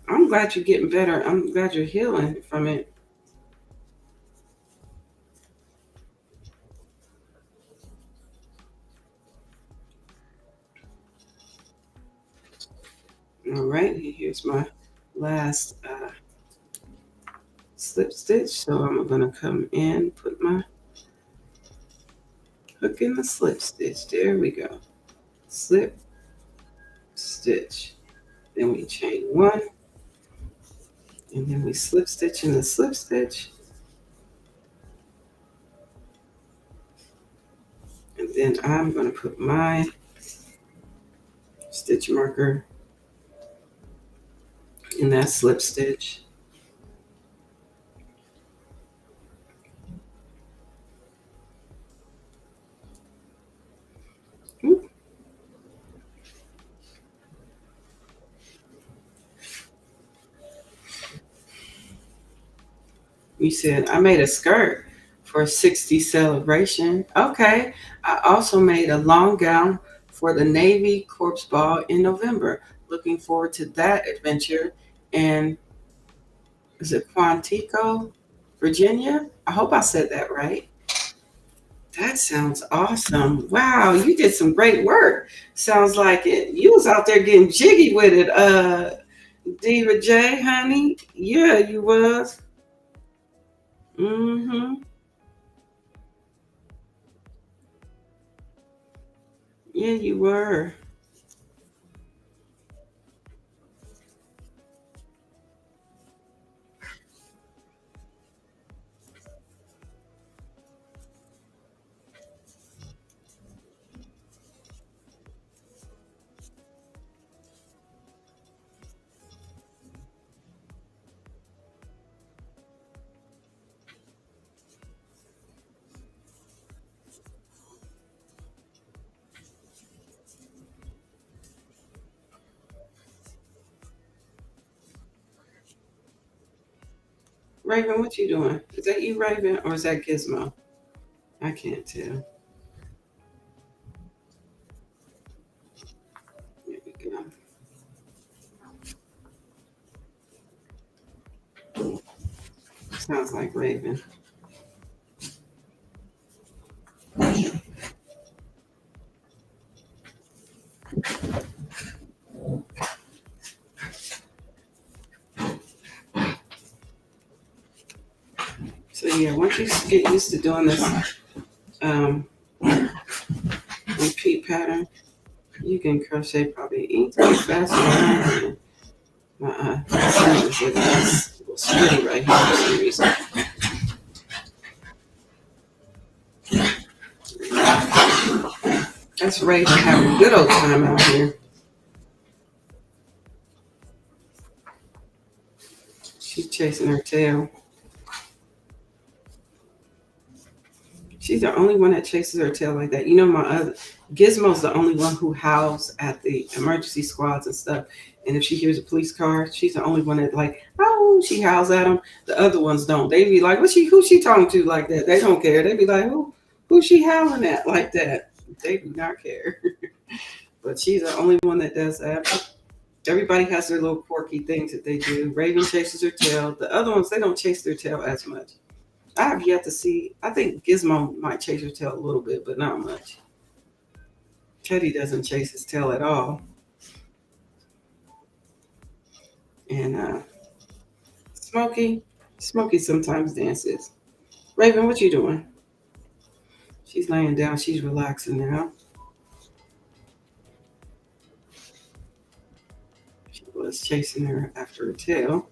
I'm glad you're getting better. I'm glad you're healing from it. All right. Here's my last slip stitch. So I'm going to come in, put my hook in the slip stitch. There we go. Slip stitch. Then we chain one. And then we slip stitch in the slip stitch. And then I'm going to put my stitch marker in that slip stitch. Ooh. You said I made a skirt for a 60 celebration. Okay. I also made a long gown for the Navy Corpse Ball in November. Looking forward to that adventure. And is it Quantico, Virginia? I hope I said that right. That sounds awesome. Wow, you did some great work. Sounds like it. You was out there getting jiggy with it, Diva J, honey. Yeah, you was. Mm-hmm. Yeah, you were. Raven, what you doing? Is that you, Raven, or is that Gizmo? I can't tell. There we go. Sounds like Raven. So yeah, once you get used to doing this repeat pattern, you can crochet probably anything faster than my scissors. Look at this little splitty right here for some reason. That's Raven having a good old time out here. She's chasing her tail. She's the only one that chases her tail like that. You know, my other Gizmo's the only one who howls at the emergency squads and stuff. And if she hears a police car, she's the only one that like, oh, she howls at them. The other ones don't. They be like, who's she talking to like that? They don't care. They be like, who's she howling at like that? They do not care. But she's the only one that does that. Everybody has their little quirky things that they do. Raven chases her tail. The other ones, they don't chase their tail as much. I have yet to see. I think Gizmo might chase her tail a little bit, but not much. Teddy doesn't chase his tail at all. And Smokey sometimes dances. Raven, what you doing? She's laying down. She's relaxing now. She was chasing her after her tail,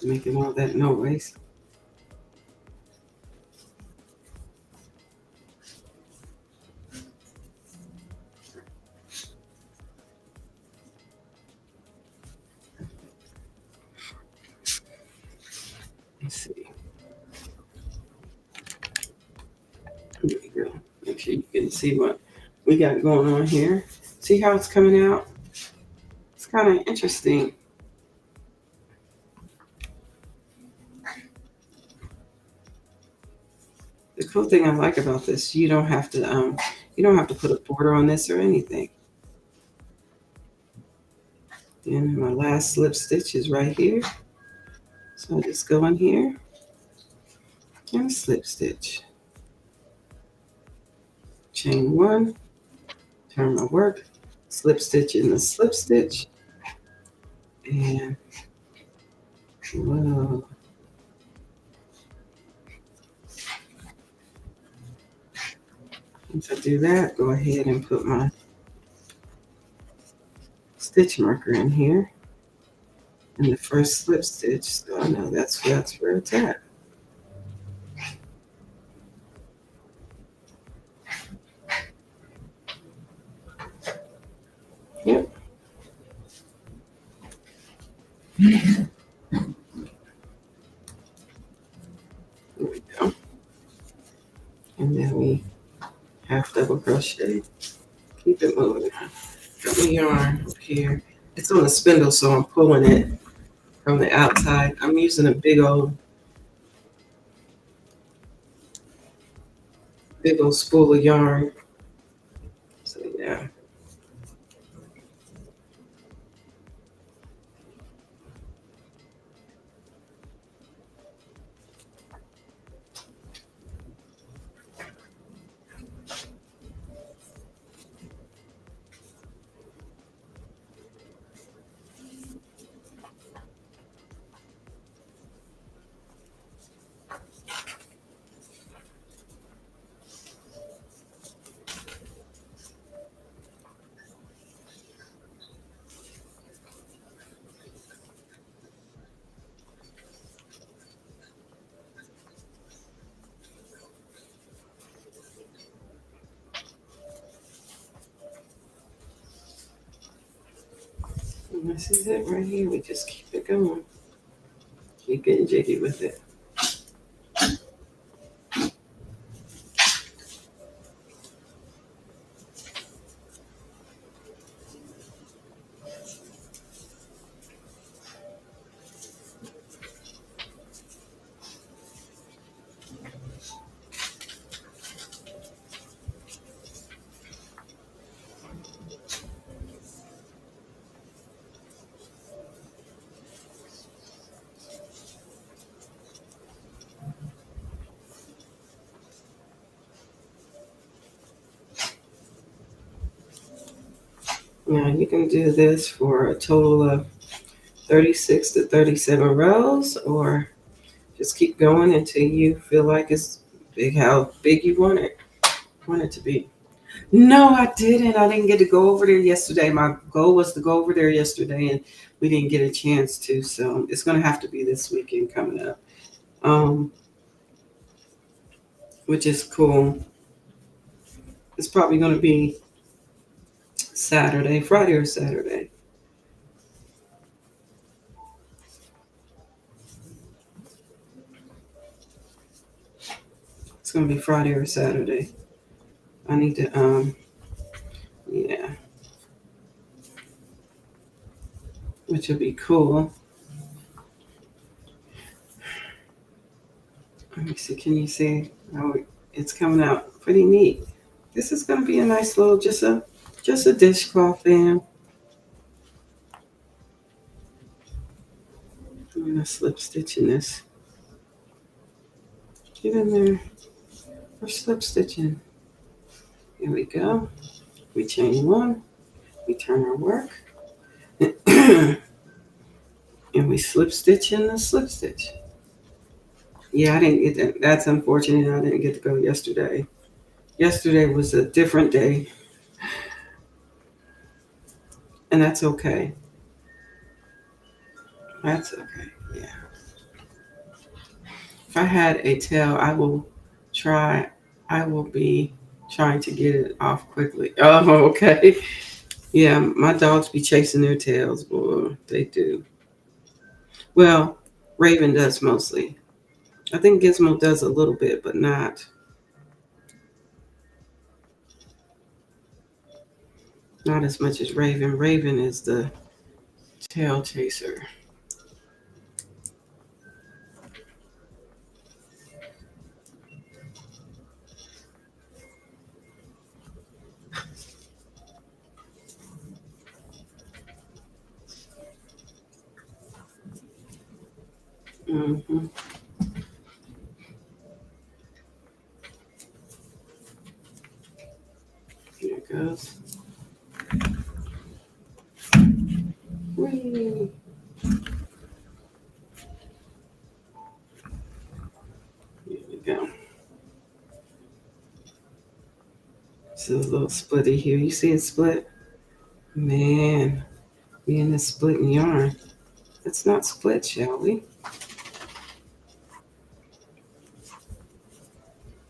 making all that noise. Let's see. There we go. Make sure you can see what we got going on here. See how it's coming out? It's kind of interesting. The cool thing I like about this, you don't have to put a border on this or anything. And my last slip stitch is right here. So I just go in here and slip stitch. Chain one, turn my work, slip stitch in the slip stitch, and whoa. Once I do that, go ahead and put my stitch marker in here in the first slip stitch, so I know that's where it's at. Yep. There we go. And then we half double crochet. Keep it moving. Got my yarn up here. It's on a spindle, so I'm pulling it from the outside. I'm using a big old spool of yarn. So yeah. And this is it right here. We just keep it going. Keep getting jiggy with it. Now you can do this for a total of 36 to 37 rows, or just keep going until you feel like it's big, how big you want it to be. No, I didn't. I didn't get to go over there yesterday. My goal was to go over there yesterday, and we didn't get a chance to. So it's going to have to be this weekend coming up, which is cool. It's probably going to be Saturday, Friday or Saturday. It's going to be Friday or Saturday. I need to, yeah, which would be cool. Let me see. Can you see? Oh, it's coming out pretty neat. This is going to be a nice little, just a dishcloth fan. I'm going to slip stitch in this. Get in there. We're slip stitching. Here we go. We chain one. We turn our work. And we slip stitch in the slip stitch. Yeah, I didn't get that. That's unfortunate. I didn't get to go yesterday. Yesterday was a different day. And that's okay. That's okay. Yeah. If I had a tail, I will be trying to get it off quickly. Oh, okay. Yeah, my dogs be chasing their tails. Boy, they do. Well, Raven does mostly. I think Gizmo does a little bit, but not as much as Raven. Raven is the tail chaser. Mm-hmm. Here it goes. Whee! Here we go. So a little splitty here. You see it split? Man, we in this splitting yarn. Let's not split, shall we?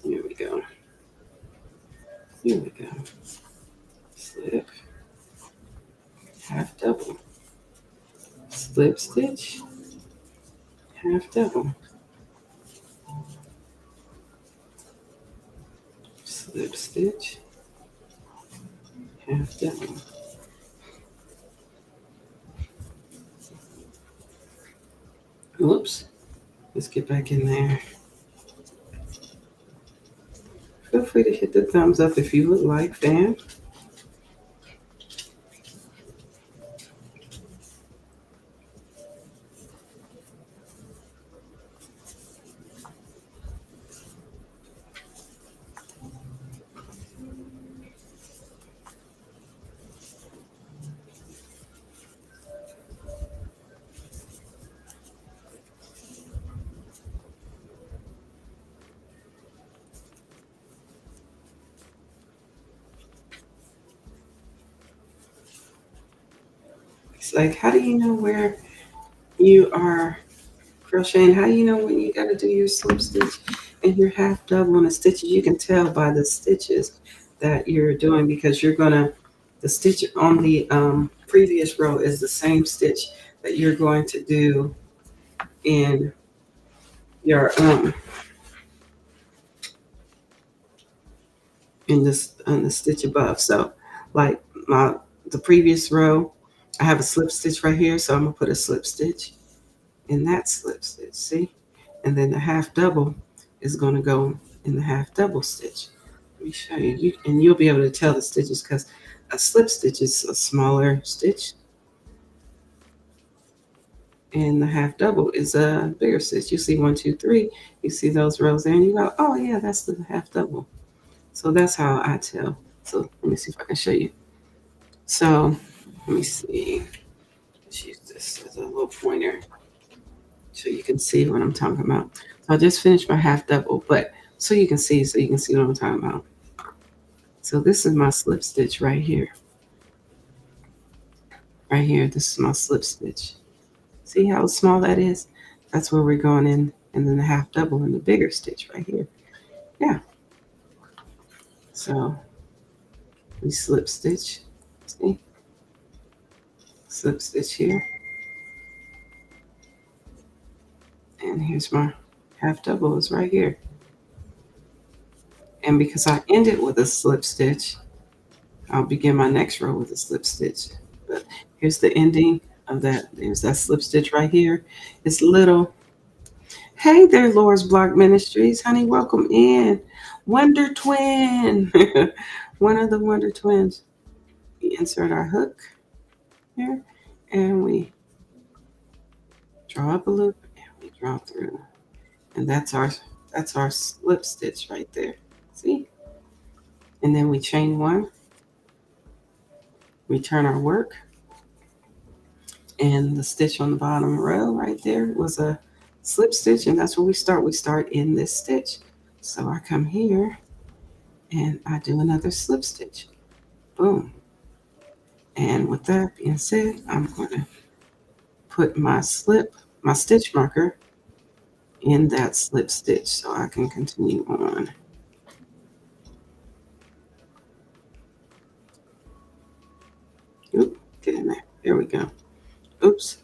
Here we go. Here we go. Slip. Half double. Slip stitch. Half double. Slip stitch. Half double. Oops. Let's get back in there. Feel free to hit the thumbs up if you would like, fam. It's like, how do you know where you are crocheting? How do you know when you got to do your slip stitch and your half double on the stitches? You can tell by the stitches that you're doing, because you're gonna, the stitch on the previous row is the same stitch that you're going to do in your in this on the stitch above. So like the previous row, I have a slip stitch right here, so I'm gonna put a slip stitch in that slip stitch, see? And then the half double is gonna go in the half double stitch. Let me show you, and you'll be able to tell the stitches because a slip stitch is a smaller stitch and the half double is a bigger stitch. You see 1, 2, 3, you see those rows there and you go, oh yeah, that's the half double. So that's how I tell. So let me see if I can show you. So let me see. Let's use this as a little pointer so you can see what I'm talking about. So I just finished my half double, but so you can see what I'm talking about. So this is my slip stitch right here. Right here, this is my slip stitch. See how small that is? That's where we're going in, and then the half double in the bigger stitch right here. Yeah. So we slip stitch. See? Slip stitch here. And here's my half double is right here. And because I ended with a slip stitch, I'll begin my next row with a slip stitch. But here's the ending of that. There's that slip stitch right here. It's little. Hey there, Laura's Block Ministries. Honey, welcome in. Wonder Twin. One of the Wonder Twins. We insert our hook here and we draw up a loop and we draw through. And that's our slip stitch right there. See? And then we chain one. Return our work. And the stitch on the bottom row right there was a slip stitch, and that's where we start. We start in this stitch. So I come here and I do another slip stitch. Boom. And with that being said, I'm going to put my stitch marker in that slip stitch so I can continue on. Oop, get in there. There we go. Oops.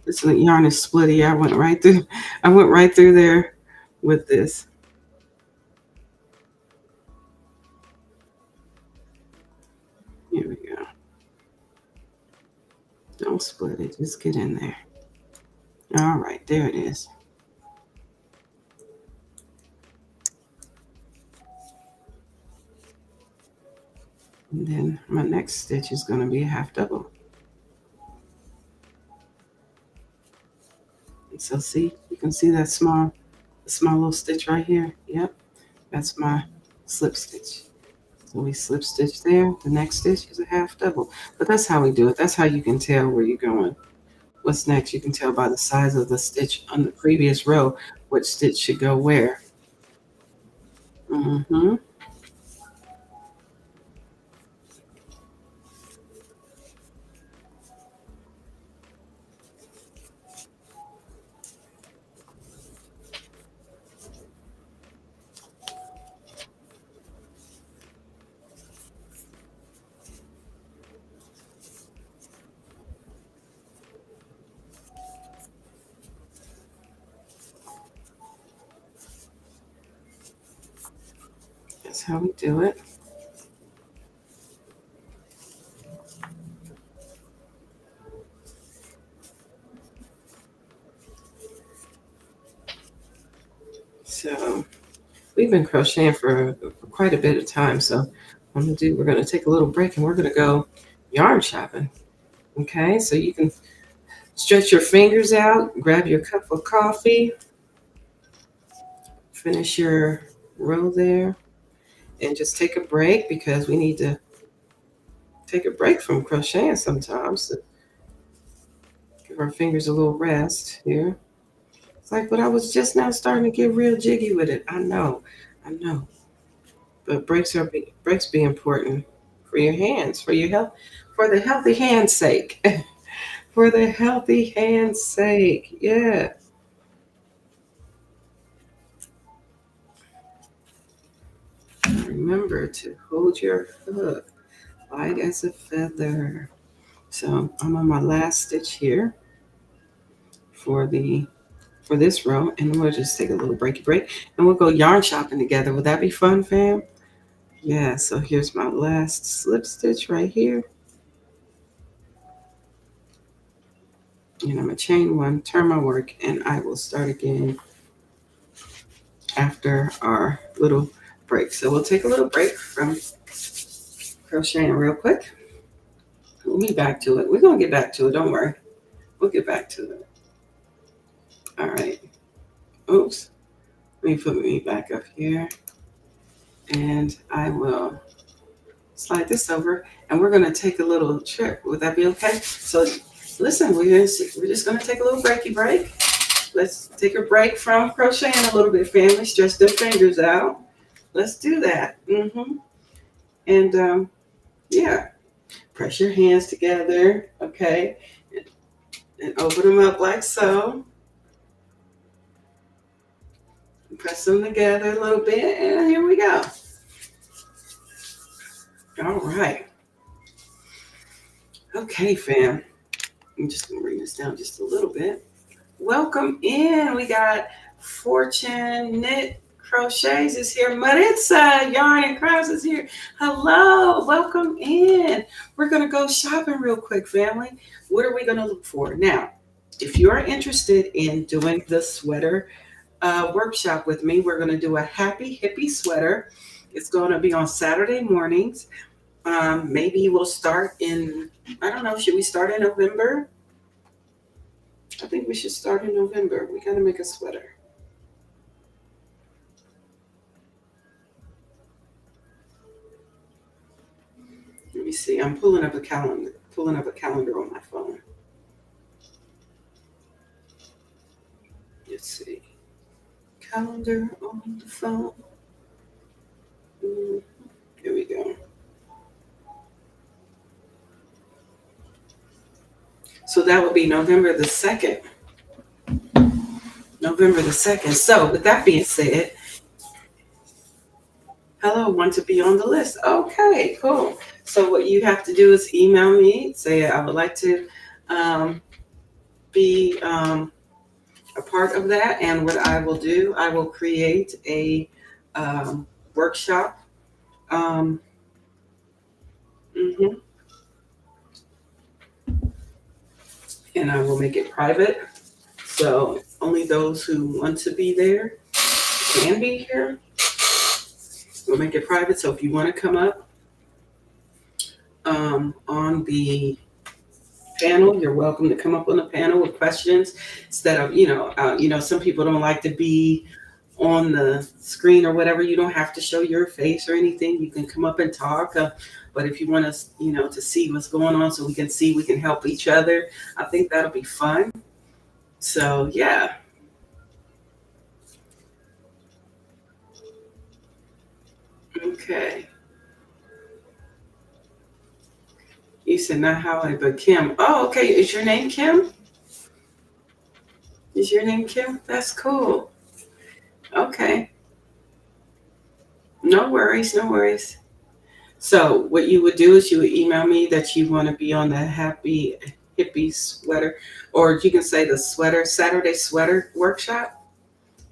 This yarn is splitty. I went right through there with this. Here we go. Don't split it. Just get in there. All right, there it is. And then my next stitch is going to be a half double. And so see, you can see that small little stitch right here. Yep, that's my slip stitch. So we slip stitch there. The next stitch is a half double. But that's how we do it. That's how you can tell where you're going. What's next? You can tell by the size of the stitch on the previous row which stitch should go where. Mm-hmm. That's how we do it. So we've been crocheting for quite a bit of time. So we're going to take a little break and we're going to go yarn shopping. Okay, so you can stretch your fingers out, grab your cup of coffee, finish your row there, and just take a break because we need to take a break from crocheting sometimes to give our fingers a little rest here. It's like, but I was just now starting to get real jiggy with it. I know. But breaks be important for your hands, for your health, for the healthy hand's sake. For the healthy hand's sake. Yeah. Remember to hold your hook light as a feather. So I'm on my last stitch here for this row, and we'll just take a little break, and we'll go yarn shopping together. Would that be fun, fam? Yeah, so here's my last slip stitch right here. And I'm gonna chain one, turn my work, and I will start again after our little break. So we'll take a little break from crocheting real quick. We'll be back to it. We're gonna get back to it, don't worry. We'll get back to it. All right. Oops. Let me put me back up here. And I will slide this over, and we're gonna take a little trip. Would that be okay? So listen, we're just gonna take a little break. Let's take a break from crocheting a little bit, family. Stretch their fingers out. Let's do that. And yeah, press your hands together, okay? And open them up like so. Press them together a little bit, and here we go. All right. Okay, fam. I'm just gonna bring this down just a little bit. Welcome in. We got Fortune Knit Crochets is here. Maritza Yarn and Crafts is here. Hello, welcome in. We're gonna go shopping real quick, family. What are we gonna look for? Now, if you are interested in doing the sweater workshop with me, we're gonna do a happy hippie sweater. It's gonna be on Saturday mornings. Maybe we'll start in, I don't know, should we start in November? I think we should start in November. We gotta make a sweater. Let me see. I'm pulling up a calendar on my phone. Let's see. Calendar on the phone. Here we go. So that would be November the 2nd. November the 2nd. So with that being said, hello, want to be on the list. Okay, cool. So what you have to do is email me, say I would like to be a part of that. And what I will do, I will create a workshop. And I will make it private. So only those who want to be there can be here. We'll make it private. So if you want to come up on the panel, you're welcome to come up on the panel with questions instead of, some people don't like to be on the screen or whatever. You don't have to show your face or anything. You can come up and talk. But if you want us, to see what's going on so we can help each other, I think that'll be fun. So, yeah. Okay. You said not Howie, but Kim. Oh, okay. Is your name Kim? Is your name Kim? That's cool. Okay. No worries. So what you would do is you would email me that you want to be on the happy hippie sweater, or you can say the Saturday sweater workshop,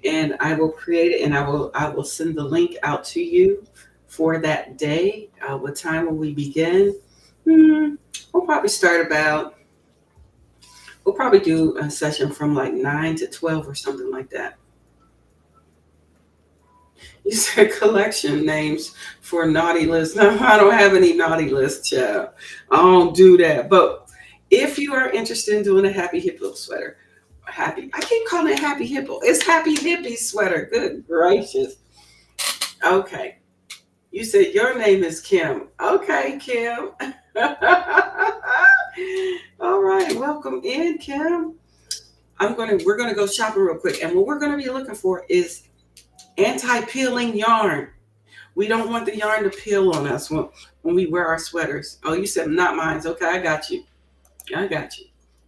and I will create it, and I will send the link out to you for that day. What time will we begin? We'll probably do a session from like 9 to 12 or something like that. You said collection names for naughty list. No, I don't have any naughty list, child. I don't do that. But if you are interested in doing a happy hippo sweater, I keep calling it happy hippo. It's happy hippie sweater. Good gracious. Okay. You said your name is Kim. Okay, Kim. All right. Welcome in, Kim. We're gonna go shopping real quick. And what we're gonna be looking for is anti-peeling yarn. We don't want the yarn to peel on us when we wear our sweaters. Oh, you said not mine. Okay, I got you.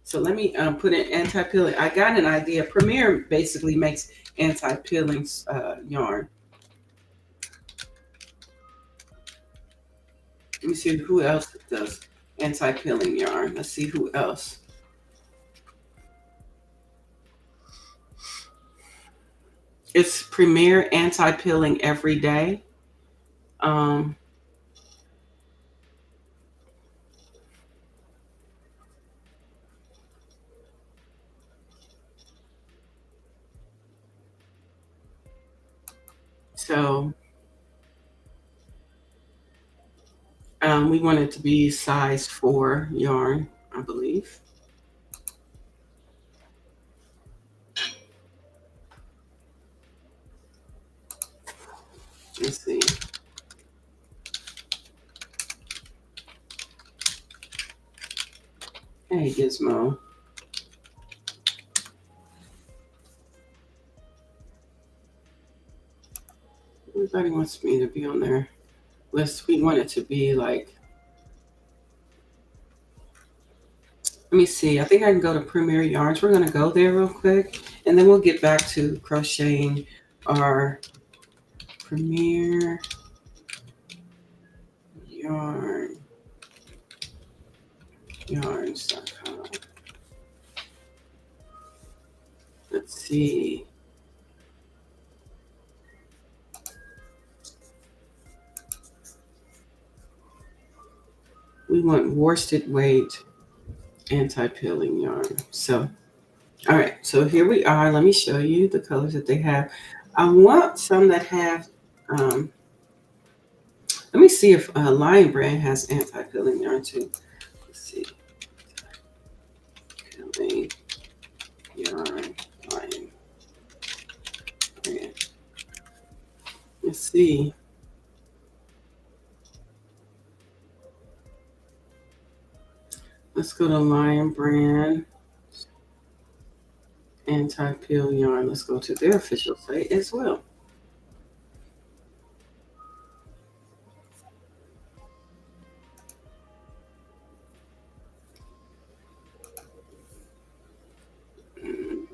So let me put in anti-peeling. I got an idea. Premier basically makes anti-peeling yarn. Let me see who else does. anti-peeling yarn. Let's see who else. It's Premier Anti-Peeling Every Day. Um, so we want it to be size 4 yarn, I believe. Let's see. Hey, Gizmo. Everybody wants me to be on their list. We want it to be like, let me see. I think I can go to Premier Yarns. We're going to go there real quick, and then we'll get back to crocheting our Premier yarns.com. Let's see. We want worsted weight anti-peeling yarn. So, all right. So here we are. Let me show you the colors that they have. I want some that have, let me see if Lion Brand has anti-peeling yarn too. Let's see. Peeling yarn, Lion Brand. Let's see. Let's go to Lion Brand anti-peel yarn. Let's go to their official site as well.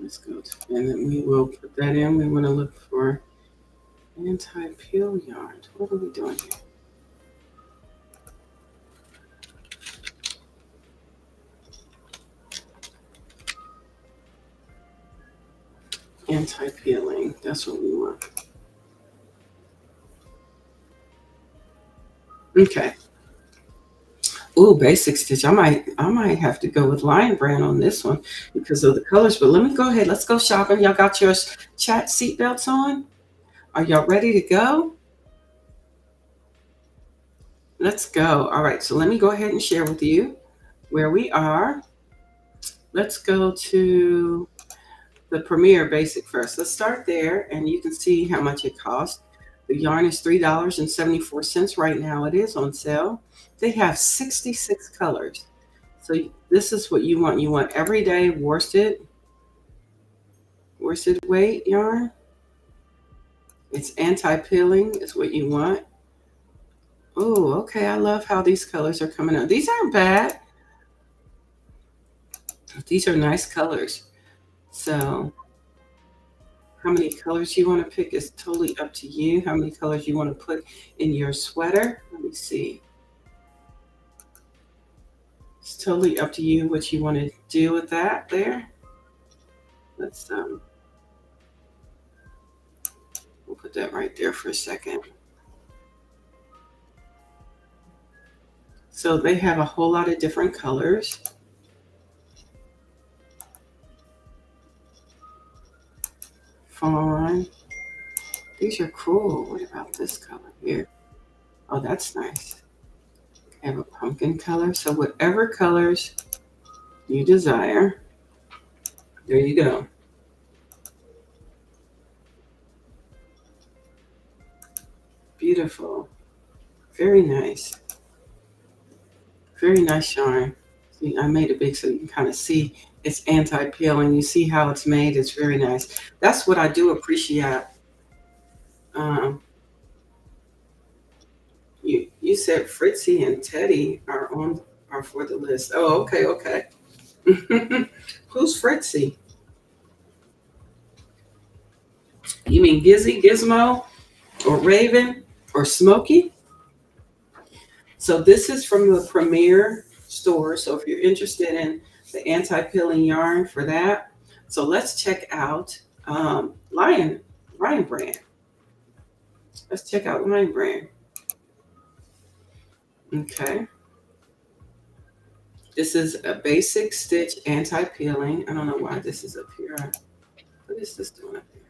Let's go to, and then we will put that in. We want to look for anti-peel yarn. What are we doing here? Anti-peeling. That's what we want. Okay. Ooh, basic stitch. I might have to go with Lion Brand on this one because of the colors. But let me go ahead. Let's go shopping. Y'all got your chat seatbelts on? Are y'all ready to go? Let's go. All right. So let me go ahead and share with you where we are. Let's go to the Premier Basic first. Let's start there, and you can see how much it costs. The yarn is $3.74 right now. It is on sale. They have 66 colors. So this is what you want. You want everyday worsted weight yarn. It's anti-peeling is what you want. Oh, okay. I love how these colors are coming out. These aren't bad. These are nice colors. So how many colors you want to pick is totally up to you. How many colors you want to put in your sweater. Let me see. It's totally up to you what you want to do with that there. Let's we'll put that right there for a second. So they have a whole lot of different colors. Fawn. These are cool. What about this color here? Oh, that's nice. I have a pumpkin color. So whatever colors you desire, there you go. Beautiful. Very nice. Very nice yarn. See, I made it big so you can kind of see it's anti-peeling. You see how it's made. It's very nice. That's what I do appreciate. You said Fritzy and Teddy are for the list. Oh, okay. Who's Fritzy? You mean Gizzy, Gizmo, or Raven, or Smokey? So this is from the Premier store. So if you're interested in the anti-peeling yarn for that, so let's check out Lion Brand. Let's check out Lion Brand. Okay. This is a basic stitch anti-peeling. I don't know why this is up here. What is this doing up here?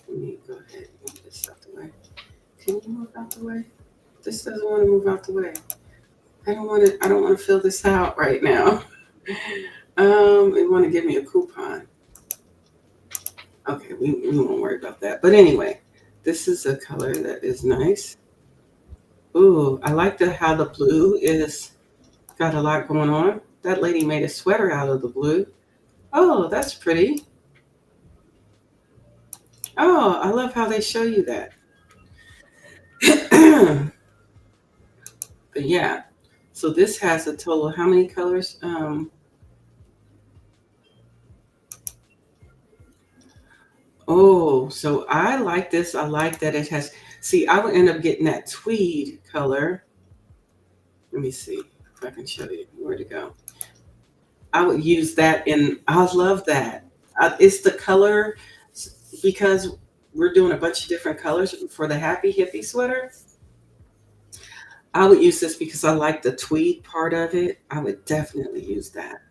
Let me go ahead and move this out the way. Can you move out the way? This doesn't want to move out the way. I don't want to fill this out right now. They want to give me a coupon. Okay, we won't worry about that. But anyway, this is a color that is nice. Ooh, I like how the blue is got a lot going on. That lady made a sweater out of the blue. Oh, that's pretty. Oh, I love how they show you that. But yeah, so this has a total of how many colors? Oh, so I like this. I like that it has, see, I would end up getting that tweed color. Let me see if I can show you where to go. I would use that I love that. It's the color, because we're doing a bunch of different colors for the Happy Hippie sweater. I would use this because I like the tweed part of it. I would definitely use that.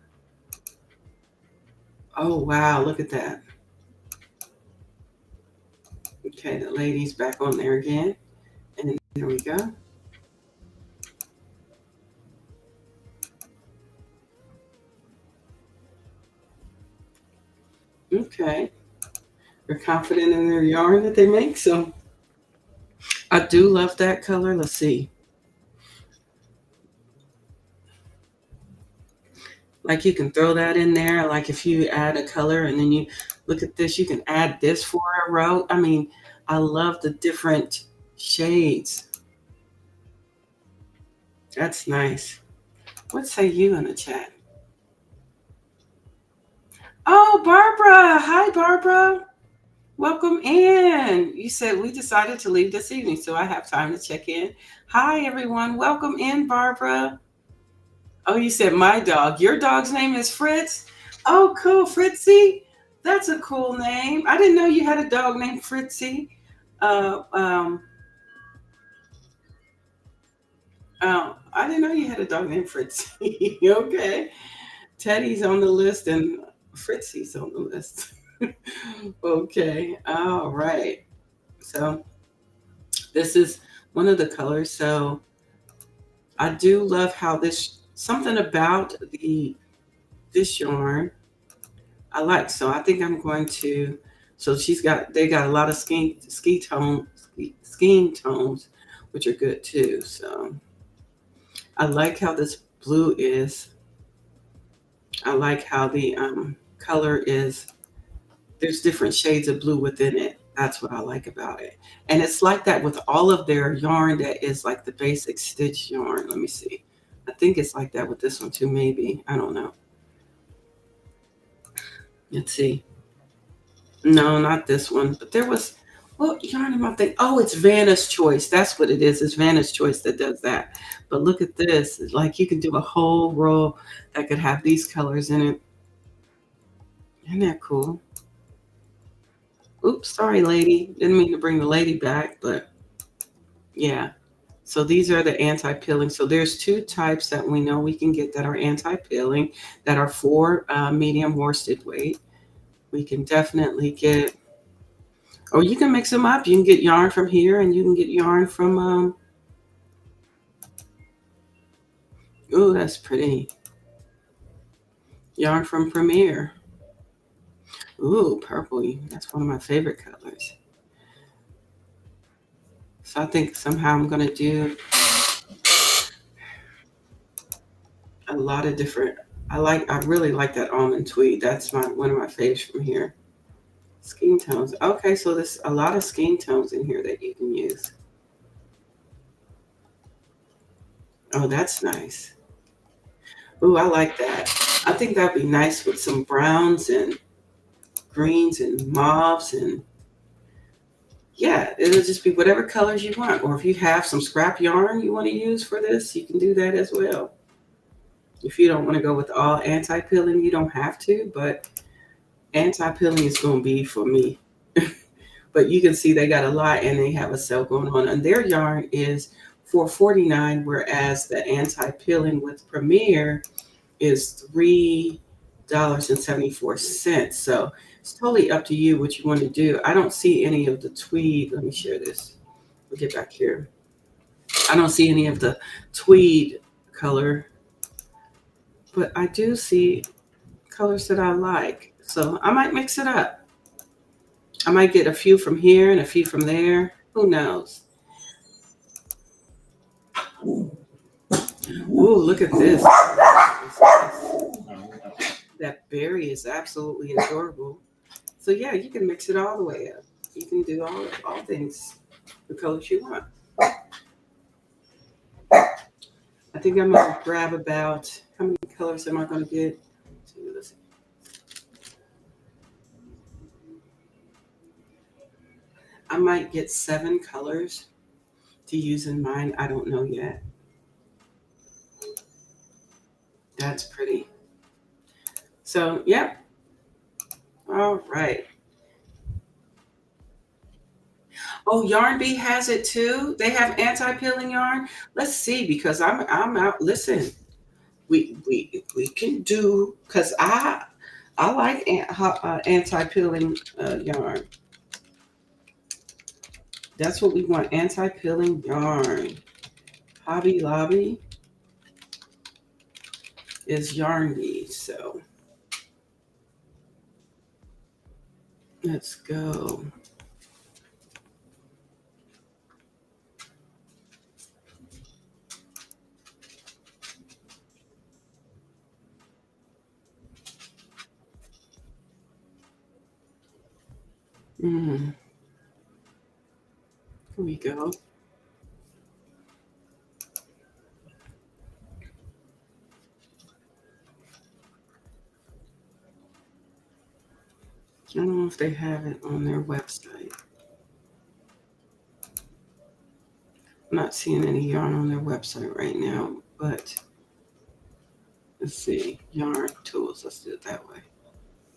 Oh, wow. Look at that. Okay, the lady's back on there again. And then there we go. Okay. They're confident in their yarn that they make. So I do love that color. Let's see. Like you can throw that in there. Like if you add a color and then you look at this, you can add this for a row. I mean, I love the different shades. That's nice. What say you in the chat? Oh, Barbara. Hi, Barbara. Welcome in. You said we decided to leave this evening, so I have time to check in. Hi, everyone. Welcome in, Barbara. Oh, you said my dog. Your dog's name is Fritz? Oh, cool. Fritzy. That's a cool name. I didn't know you had a dog named Fritzy. I didn't know you had a dog named Fritzy. Okay. Teddy's on the list and Fritzy's on the list. Okay. All right. So this is one of the colors. So I do love how something about this yarn I like. So I think I'm going to, so they got a lot of scheme tones, which are good too. So I like how this blue is. I like how the color is. There's different shades of blue within it. That's what I like about it. And it's like that with all of their yarn that is like the basic stitch yarn. Let me see. I think it's like that with this one too, maybe. I don't know. Let's see. No, not this one. But there was, what yarn am I thinking? Oh, it's Vanna's Choice. That's what it is. It's Vanna's Choice that does that. But look at this. Like you could do a whole row that could have these colors in it. Isn't that cool? Oops, sorry, lady. Didn't mean to bring the lady back, but yeah. So these are the anti-peeling. So there's two types that we know we can get that are anti-peeling, that are for medium worsted weight. We can definitely get, or you can mix them up. You can get yarn from here and you can get yarn from, oh, that's pretty. Yarn from Premier. Ooh, purple. That's one of my favorite colors. So I think somehow I'm going to do a lot of different, I really like that almond tweed. That's one of my faves from here. Skin tones. Okay, so there's a lot of skin tones in here that you can use. Oh, that's nice. Ooh, I like that. I think that'd be nice with some browns and greens and mauves, and yeah, it'll just be whatever colors you want. Or if you have some scrap yarn you want to use for this, you can do that as well. If you don't want to go with all anti-pilling, you don't have to, but anti-pilling is going to be for me. But you can see they got a lot and they have a sale going on. And their yarn is $4.49, whereas the anti-pilling with Premier is $3.74. So it's totally up to you what you want to do. I don't see any of the tweed. Let me share this. We'll get back here. I don't see any of the tweed color, but I do see colors that I like. So I might mix it up. I might get a few from here and a few from there. Who knows? Ooh, look at this. That berry is absolutely adorable. So yeah, you can mix it all the way up. You can do all things, the colors you want. I think I'm gonna grab about, how many colors am I gonna get? Let's see. I might get 7 colors to use in mine. I don't know yet. That's pretty. So, yep. All right. Oh, Yarn Bee has it too. They have anti-peeling yarn. Let's see, because I'm out. Listen, we can do, because I like anti-peeling yarn. That's what we want, anti-peeling yarn. Hobby Lobby is Yarn Bee, so let's go. Here we go. I don't know if they have it on their website. I'm not seeing any yarn on their website right now, but let's see. Yarn tools. Let's do it that way.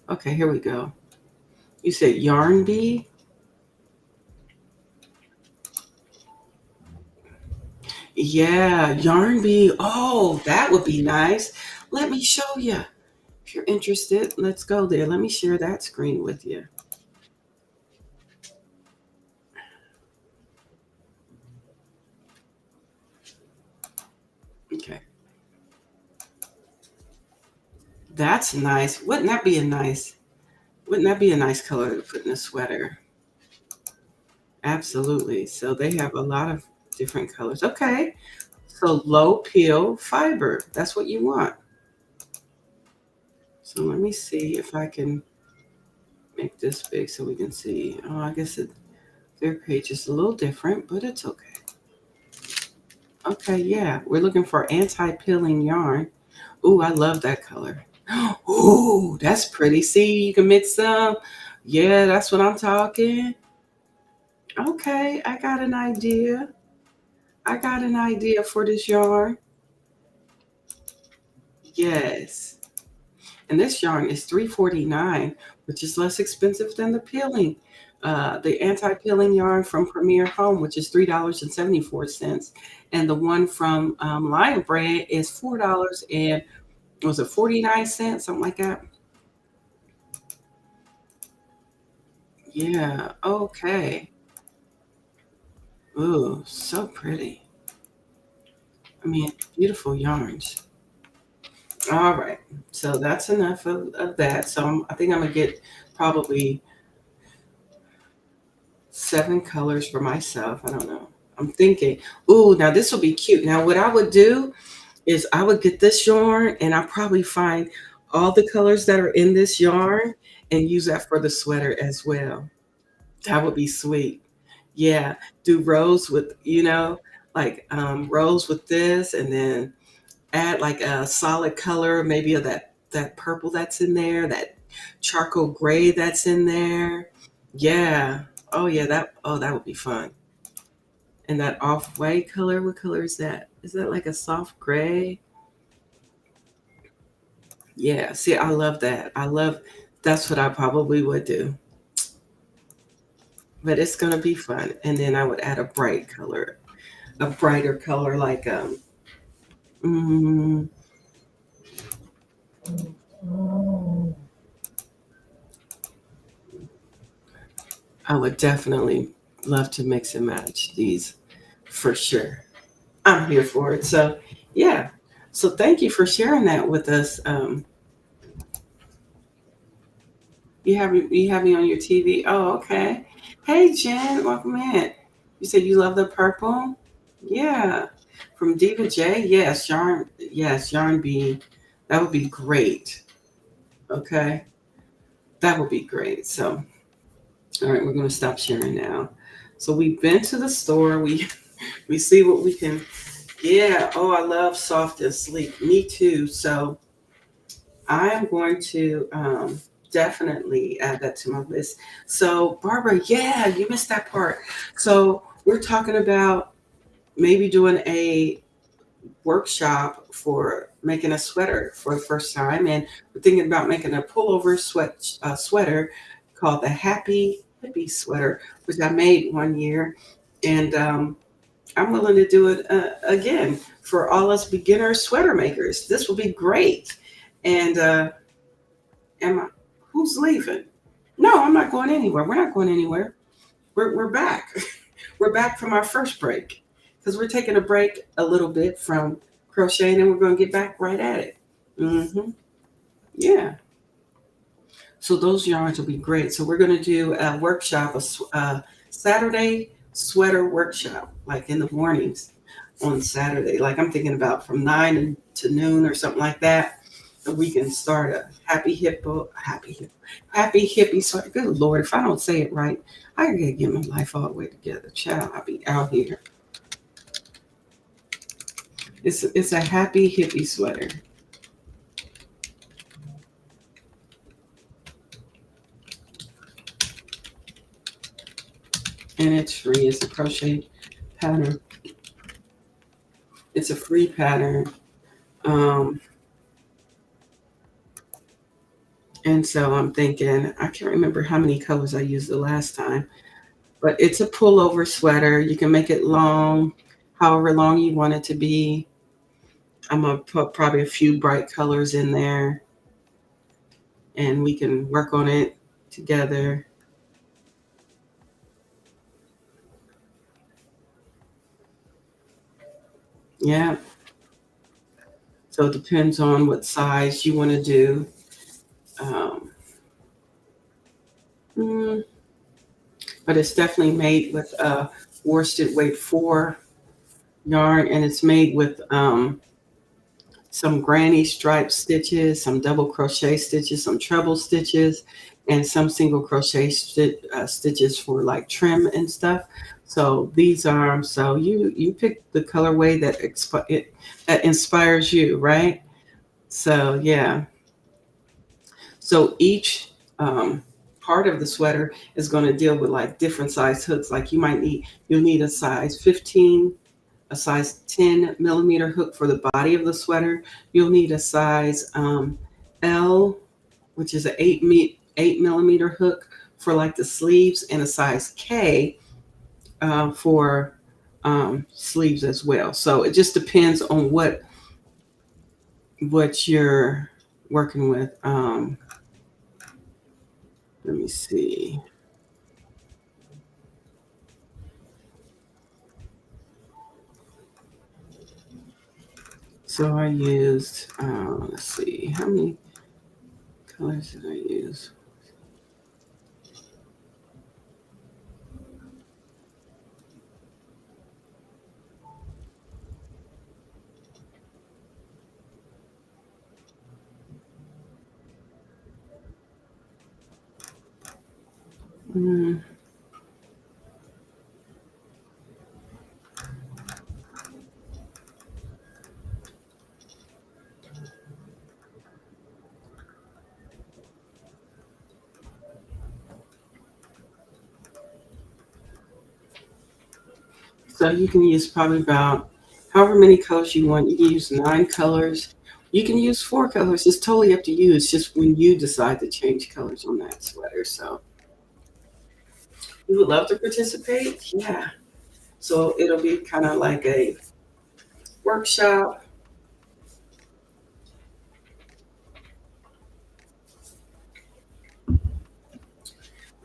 Okay, here we go. You said Yarn Bee? Yeah, Yarn Bee. Oh, that would be nice. Let me show you. If you're interested, let's go there. Let me share that screen with you. Okay. That's nice. Wouldn't that be a nice color to put in a sweater? Absolutely. So they have a lot of different colors. Okay. So low peel fiber. That's what you want. So let me see if I can make this big so we can see. Oh, I guess their page is a little different, but it's okay. Okay, yeah. We're looking for anti-peeling yarn. Ooh, I love that color. Ooh, that's pretty. See, you can mix them. Yeah, that's what I'm talking. Okay, I got an idea. I got an idea for this yarn. Yes. And this yarn is $3.49, which is less expensive than the peeling. The anti-peeling yarn from Premier Home, which is $3.74. And the one from Lion Brand is $4 and was it 49 cents, something like that. Yeah, okay. Ooh, so pretty. I mean, beautiful yarns. All right, so that's enough of that. So I think I'm gonna get probably 7 colors for myself. I don't know. I'm thinking, ooh, now this will be cute. Now what I would do is I would get this yarn and I probably find all the colors that are in this yarn and use that for the sweater as well. That would be sweet. Yeah, do rows with, like rows with this, and then add like a solid color, maybe of that purple that's in there, that charcoal gray that's in there. Yeah. Oh yeah, that would be fun. And that off-white color, what color is that? Is that like a soft gray? Yeah, see, I love that. That's what I probably would do. But it's gonna be fun. And then I would add a brighter color like mm, I would definitely love to mix and match these for sure. I'm here for it. So yeah. So thank you for sharing that with us. You have me on your TV. Oh, okay. Hey Jen, welcome in. You said you love the purple? Yeah. From Diva J. Yes, yarn bee. That would be great. Okay. That would be great. So all right, we're gonna stop sharing now. So we've been to the store. We see what we can. Yeah. Oh, I love soft and sleek. Me too. So I am going to definitely add that to my list. So, Barbara, yeah, you missed that part. So, we're talking about maybe doing a workshop for making a sweater for the first time. And we're thinking about making a pullover sweater called the Happy Hippie Sweater, which I made one year. And I'm willing to do it again for all us beginner sweater makers. This will be great. And am I? Who's leaving? No, I'm not going anywhere. We're not going anywhere. We're back. We're back from our first break because we're taking a break a little bit from crocheting and we're going to get back right at it. Hmm. Yeah. So those yarns will be great. So we're going to do a workshop, a Saturday sweater workshop, like in the mornings on Saturday. Like I'm thinking about from 9 to noon or something like that. And we can start a happy hippie sweater. Good Lord, if I don't say it right, I gotta get my life all the way together. Child, I'll be out here. It's a happy hippie sweater. And it's free. It's a crochet pattern. It's a free pattern. Um, and so I'm thinking, I can't remember how many colors I used the last time, but it's a pullover sweater. You can make it long, however long you want it to be. I'm gonna put probably a few bright colors in there and we can work on it together. Yeah. So it depends on what size you want to do. Um, mm, but it's definitely made with worsted weight 4 yarn, and it's made with some granny stripe stitches, some double crochet stitches, some treble stitches, and some single crochet stitches for like trim and stuff. So these are so you pick the colorway that inspires you, right? So yeah. So each um, part of the sweater is going to deal with like different size hooks. Like you'll need a size 15, a size 10 millimeter hook for the body of the sweater. You'll need a size L, which is an 8 millimeter hook for like the sleeves, and a size K for sleeves as well. So it just depends on what you're working with. Let me see. So I used, let's see, how many colors did I use? Mm, so you can use probably about however many colors you want. You can use 9 colors. You can use 4 colors. It's totally up to you. It's just when you decide to change colors on that sweater. So we would love to participate. Yeah. So it'll be kind of like a workshop.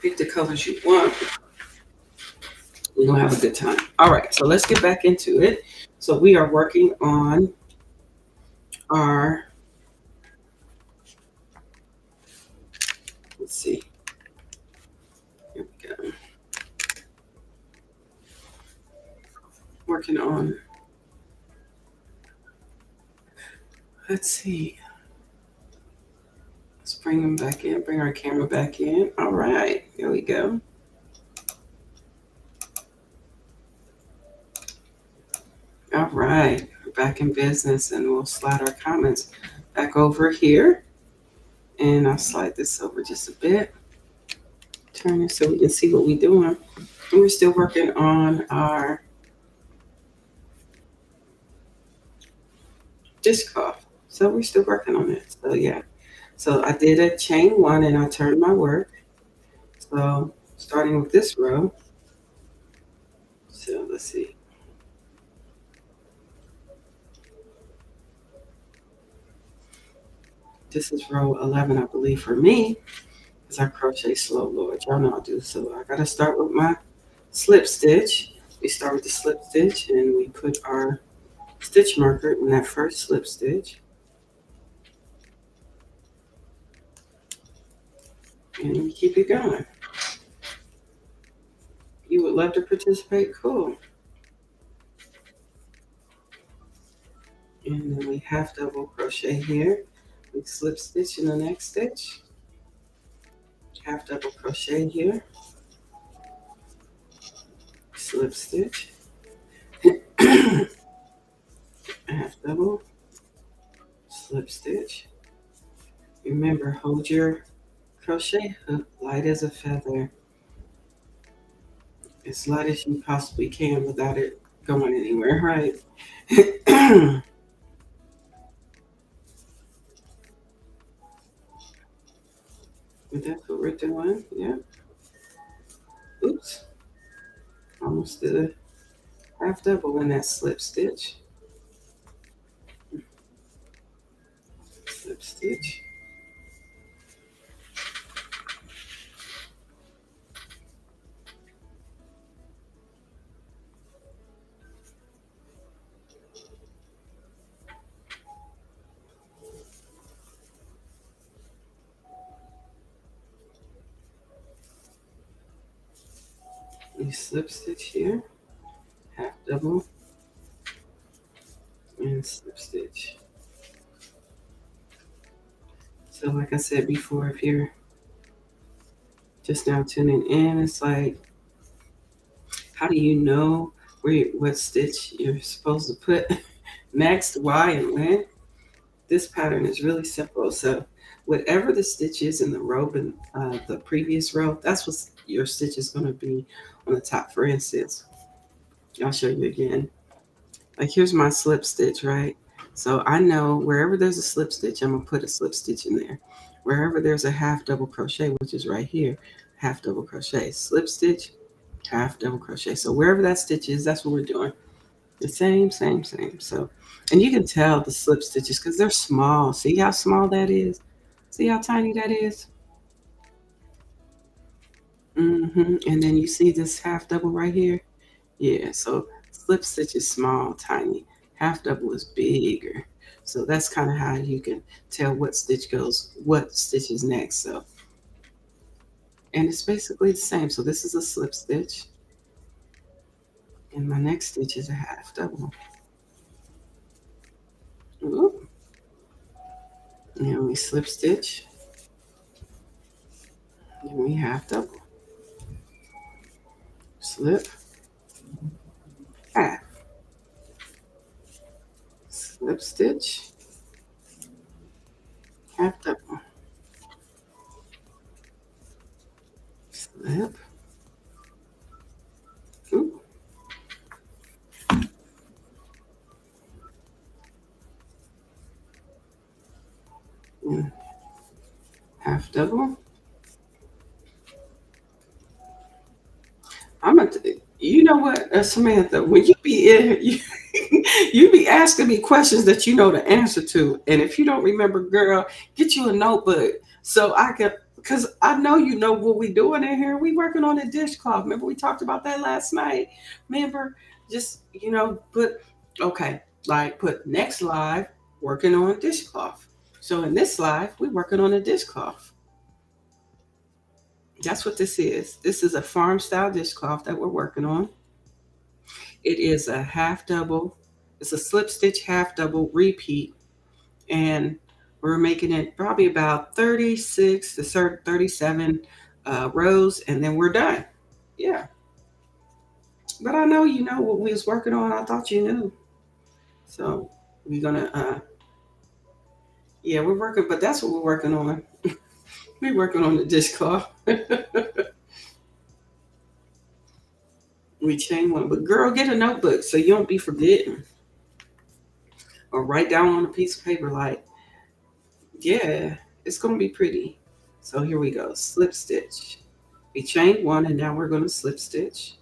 Pick the colors you want. We're going to have a good time. All right. So let's get back into it. So we are working on our, let's see. Here we go. Working on, let's see. Let's bring them back in. Bring our camera back in. All right. Here we go. All right. We're back in business, and we'll slide our comments back over here. And I'll slide this over just a bit. Turn it so we can see what we're doing. And we're still working on our dishcloth. So we're still working on it. So yeah. So I did a chain 1 and I turned my work. So starting with this row. So let's see. This is row 11, I believe, for me, because I crochet slow, Lord. Y'all know I do. So I got to start with my slip stitch. We start with the slip stitch and we put our stitch marker in that first slip stitch. And we keep it going. You would love to participate? Cool. And then we half double crochet here. We slip stitch in the next stitch. Half double crochet here. Slip stitch. Half double. Slip stitch. Remember, hold your crochet hook light as a feather. As light as you possibly can without it going anywhere, right? But that's what we're doing, yeah. Oops. Almost did a half double in that slip stitch. Slip stitch. We slip stitch here, half double, and slip stitch. So like I said before, if you're just now tuning in, it's like, how do you know what stitch you're supposed to put next, why, and when? This pattern is really simple. So whatever the stitch is in the row, in the previous row, that's what your stitch is going to be on the top. For instance, I'll show you again. Like here's my slip stitch, right? So I know wherever there's a slip stitch, I'm going to put a slip stitch in there. Wherever there's a half double crochet, which is right here, half double crochet, slip stitch, half double crochet. So wherever that stitch is, that's what we're doing. The same. So, and you can tell the slip stitches because they're small. See how small that is? See how tiny that is? And then you see this half double right here? Yeah, so slip stitch is small, tiny. Half double is bigger. So that's kind of how you can tell what stitch is next. So, and it's basically the same. So this is a slip stitch. And my next stitch is a half double. Ooh. And we slip stitch. And we half double. Slip. Half. Slip stitch. Half double. Slip. Ooh. half double. You know what, Samantha, when you be in, you be asking me questions that you know the answer to. And if you don't remember, girl, get you a notebook so I can, because I know you know what we doing in here. We working on a dishcloth. Remember we talked about that last night? Remember? Just, okay, like put next live, working on dishcloth. So in this live, we working on a dishcloth. That's what this is. This is a farm style dishcloth that we're working on. It is a half double. It's a slip stitch half double repeat, and we're making it probably about 36 to 37 rows, and then we're done. Yeah, but I know you know what we was working on. I thought you knew. So we're gonna, yeah, we're working, but that's what we're working on. We're working on the dishcloth. We chain one, but girl, get a notebook so you don't be forgetting, or write down on a piece of paper like, yeah, it's gonna be pretty. So here we go, slip stitch. We chained one and now we're gonna slip stitch.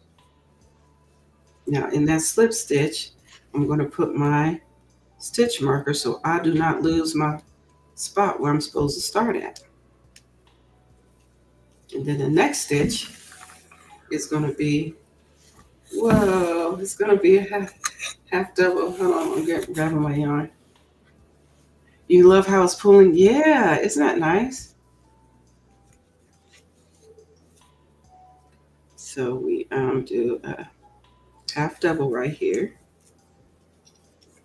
Now in that slip stitch, I'm gonna put my stitch marker so I do not lose my spot where I'm supposed to start at. And then the next stitch is gonna be, whoa, it's gonna be a half double. Hold on, I'm grabbing my yarn. You love how it's pulling? Yeah, isn't that nice? So we do a half double right here.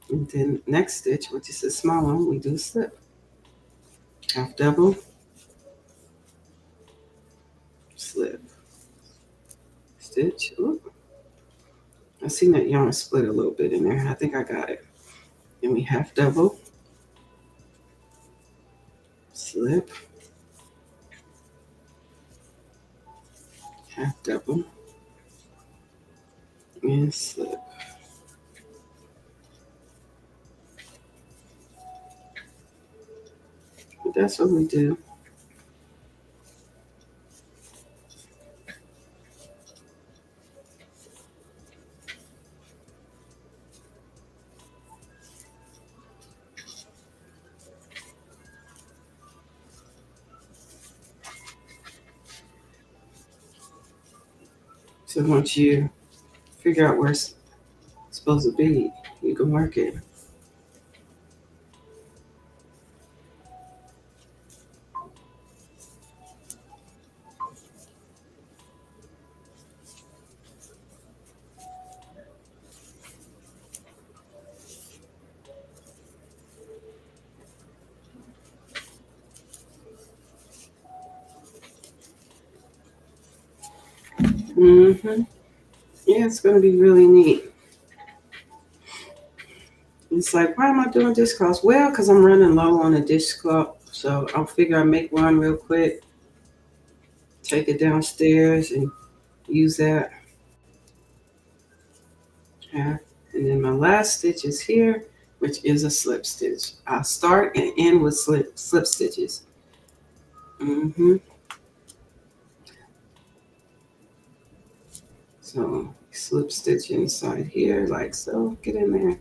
And then next stitch, which is a small one, we do slip. Half double, slip, stitch. Ooh. I seen that yarn split a little bit in there. I think I got it. And we half double, slip, half double, and slip. But that's what we do. So once you figure out where it's supposed to be, you can work it. Mm-hmm. Yeah, it's going to be really neat. It's like, why am I doing dishcloths? Well, because I'm running low on a dishcloth. So I'll figure I'll make one real quick, take it downstairs and use that. Half. And then my last stitch is here, which is a slip stitch. I'll start and end with slip stitches. Mm-hmm. So slip stitch inside here like so. Get in there.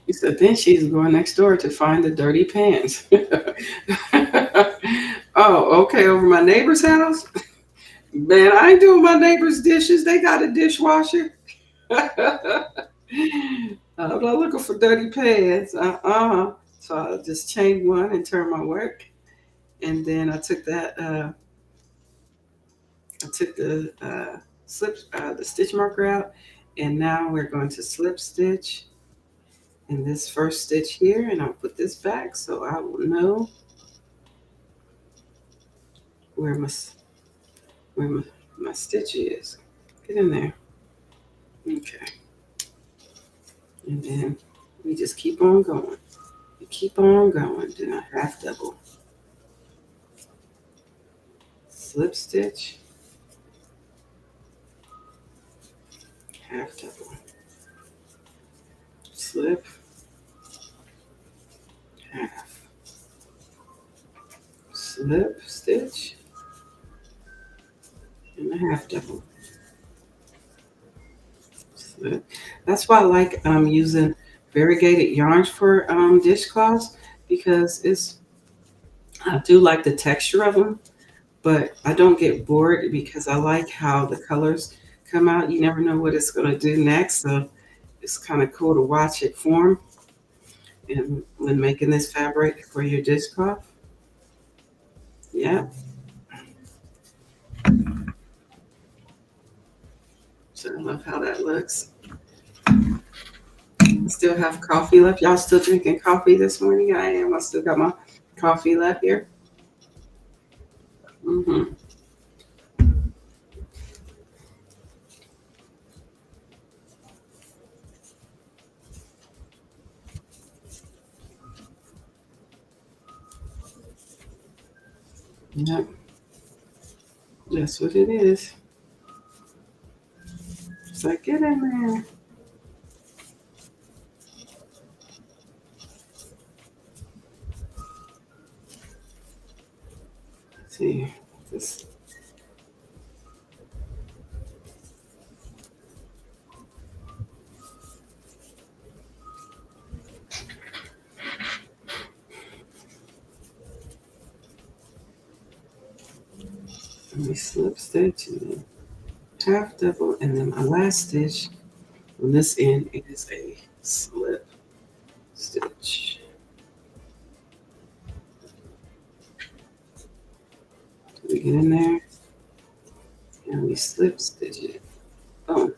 He said, then she's going next door to find the dirty pants. Oh, okay, over my neighbor's house? Man, I ain't doing my neighbor's dishes. They got a dishwasher. I'm not looking for dirty pants. So I just chained one and turned my work. And then I took that, I took the stitch marker out. And now we're going to slip stitch in this first stitch here, and I'll put this back so I will know where my stitch is. Get in there. Okay. And then we just keep on going. We keep on going. Then I half double. Slip stitch. Half double. slip, half, slip, stitch, and a half double. Slip. That's why I like using variegated yarns for dishcloths because I do like the texture of them, but I don't get bored because I like how the colors come out. You never know what it's going to do next, so it's kind of cool to watch it form. And when making this fabric for your dishcloth, yeah. So I love how that looks. Still have coffee left. Y'all still drinking coffee this morning? I am. I still got my coffee left here. Mm-hmm. Yep. That's what it is. It's like, get in there. Let's see. This. Let me slip stitch and then half double, and then my last stitch on this end is a slip stitch. We get in there and we slip stitch it. Boom.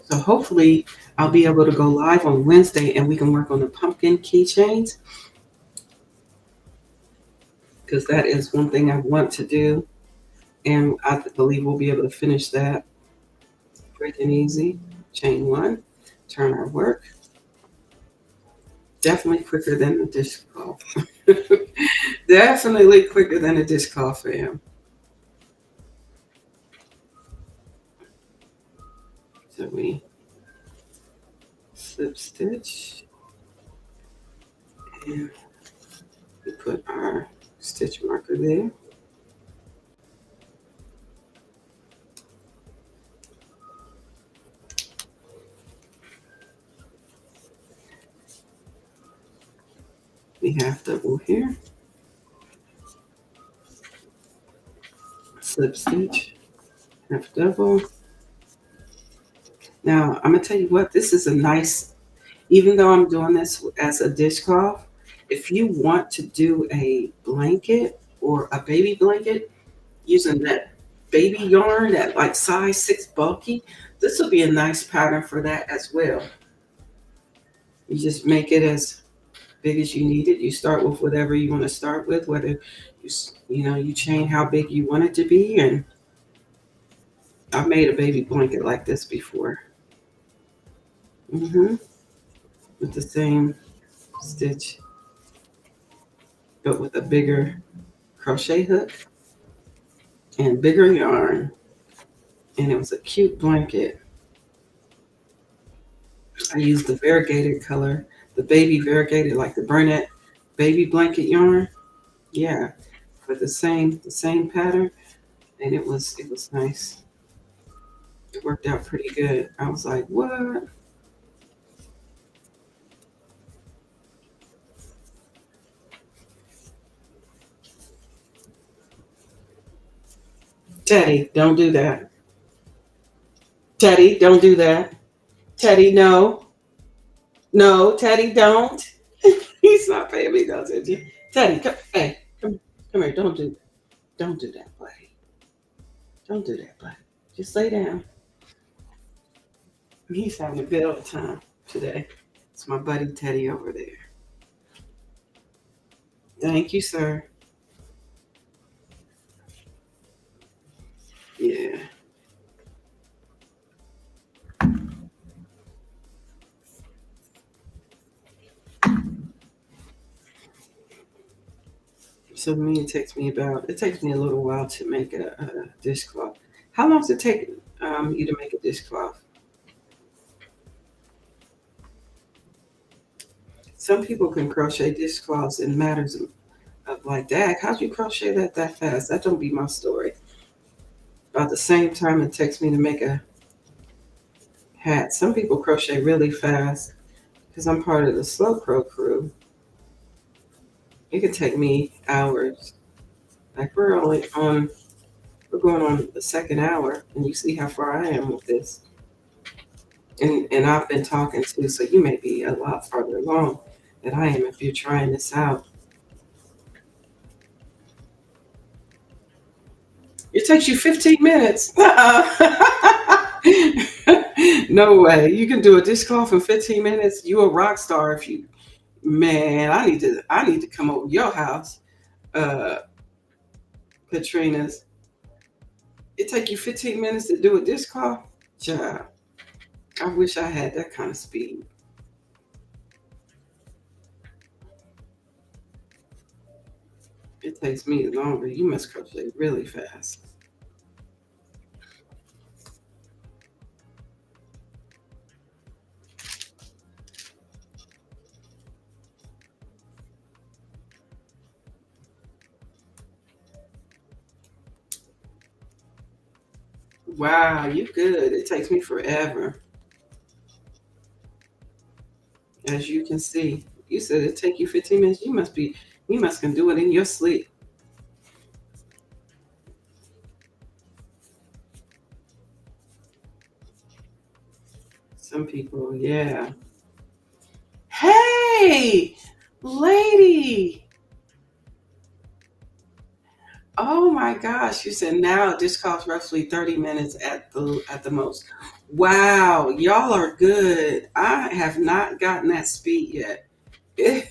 So hopefully I'll be able to go live on Wednesday and we can work on the pumpkin keychains because that is one thing I want to do. And I believe we'll be able to finish that quick and easy. Chain one, turn our work. Definitely quicker than the dishcloth. Definitely quicker than a dishcloth, fam. So we slip stitch and we put our stitch marker there. We half double here, slip stitch, half double. Now I'm gonna tell you what, this is a nice, even though I'm doing this as a dishcloth, if you want to do a blanket or a baby blanket using that baby yarn, that like size 6 bulky, this will be a nice pattern for that as well. You just make it as big as you need it. You start with whatever you want to start with, whether you chain how big you want it to be. And I've made a baby blanket like this before. With the same stitch, but with a bigger crochet hook and bigger yarn. And it was a cute blanket. I used the variegated color, the baby variegated, like the Burnett baby blanket yarn. Yeah, for the same pattern, and it was nice. It worked out pretty good. I was like, what? Teddy, don't do that. Teddy, don't do that. Teddy, no. No, Teddy, don't. He's not paying me no attention. Teddy, come, hey, come here. Don't do that, buddy. Don't do that, buddy. Just lay down. He's having a good old time today. It's my buddy Teddy over there. Thank you, sir. Yeah. So it takes me a little while to make a dishcloth. How long does it take you to make a dishcloth? Some people can crochet dishcloths in matters of like, Dad, how'd you crochet that fast? That don't be my story. About the same time it takes me to make a hat. Some people crochet really fast because I'm part of the slow crow crew. It can take me hours. Like we're going on the second hour, and you see how far I am with this. And I've been talking to, so you may be a lot farther along than I am if you're trying this out. It takes you 15 minutes. No way. You can do a dishcloth in 15 minutes. You a rock star if you man, I need to come over to your house, uh, Katrina's. It take you 15 minutes to do a dishcloth? Child, I wish I had that kind of speed. It takes me longer. You must crochet really fast. Wow, you good. It takes me forever. As you can see. You said it take you 15 minutes. You must can do it in your sleep. Some people, yeah. Hey, lady. Oh my gosh. You said now this costs roughly 30 minutes at the most. Wow, y'all are good. I have not gotten that speed yet. It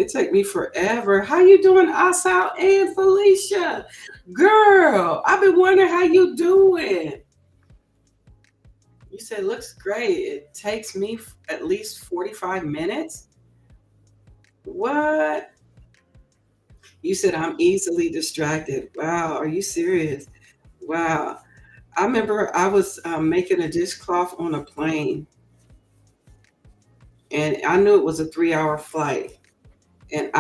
take me forever. How you doing, Asal and Felicia? Girl, I've been wondering how you doing. You said looks great. It takes me at least 45 minutes. What? You said I'm easily distracted. Wow, are you serious? Wow. I remember I was making a dishcloth on a plane, and I knew it was a 3-hour flight. And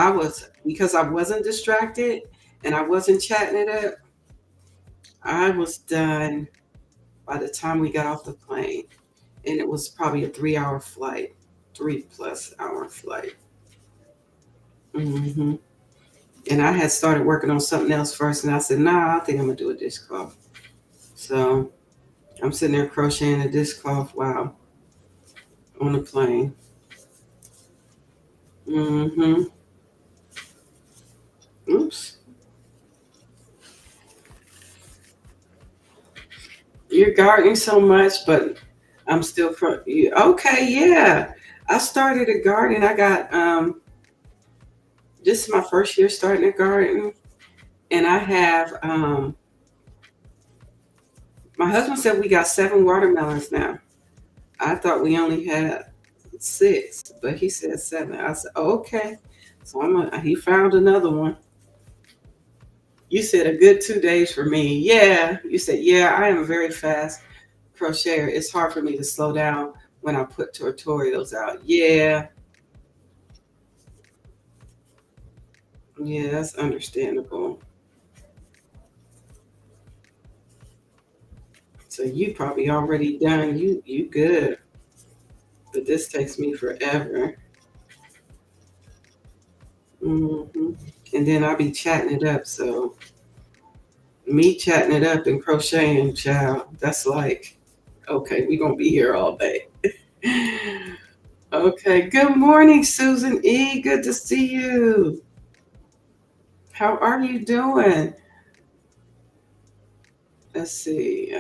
because I wasn't distracted and I wasn't chatting it up, I was done by the time we got off the plane. And it was probably a 3-hour flight, 3+ hour flight. hmm And I had started working on something else first, and I said, nah, I think I'm gonna do a dishcloth. So I'm sitting there crocheting a dishcloth while on the plane. hmm Oops. You're gardening so much, but I'm still okay. Yeah, I started a garden. I got this is my first year starting a garden, and I have my husband said we got 7 watermelons now. I thought we only had 6, but he said 7. I said, oh, okay. So he found another one. You said a good 2 days for me. Yeah. You said, yeah, I am a very fast crocheter. It's hard for me to slow down when I put tutorials out. Yeah. Yeah, that's understandable. So you probably already done. You good. But this takes me forever. hmm And then I'll be chatting it up. So me chatting it up and crocheting, child, that's like, okay, we're gonna be here all day. Okay, good morning, Susan E. Good to see you. How are you doing? Let's see.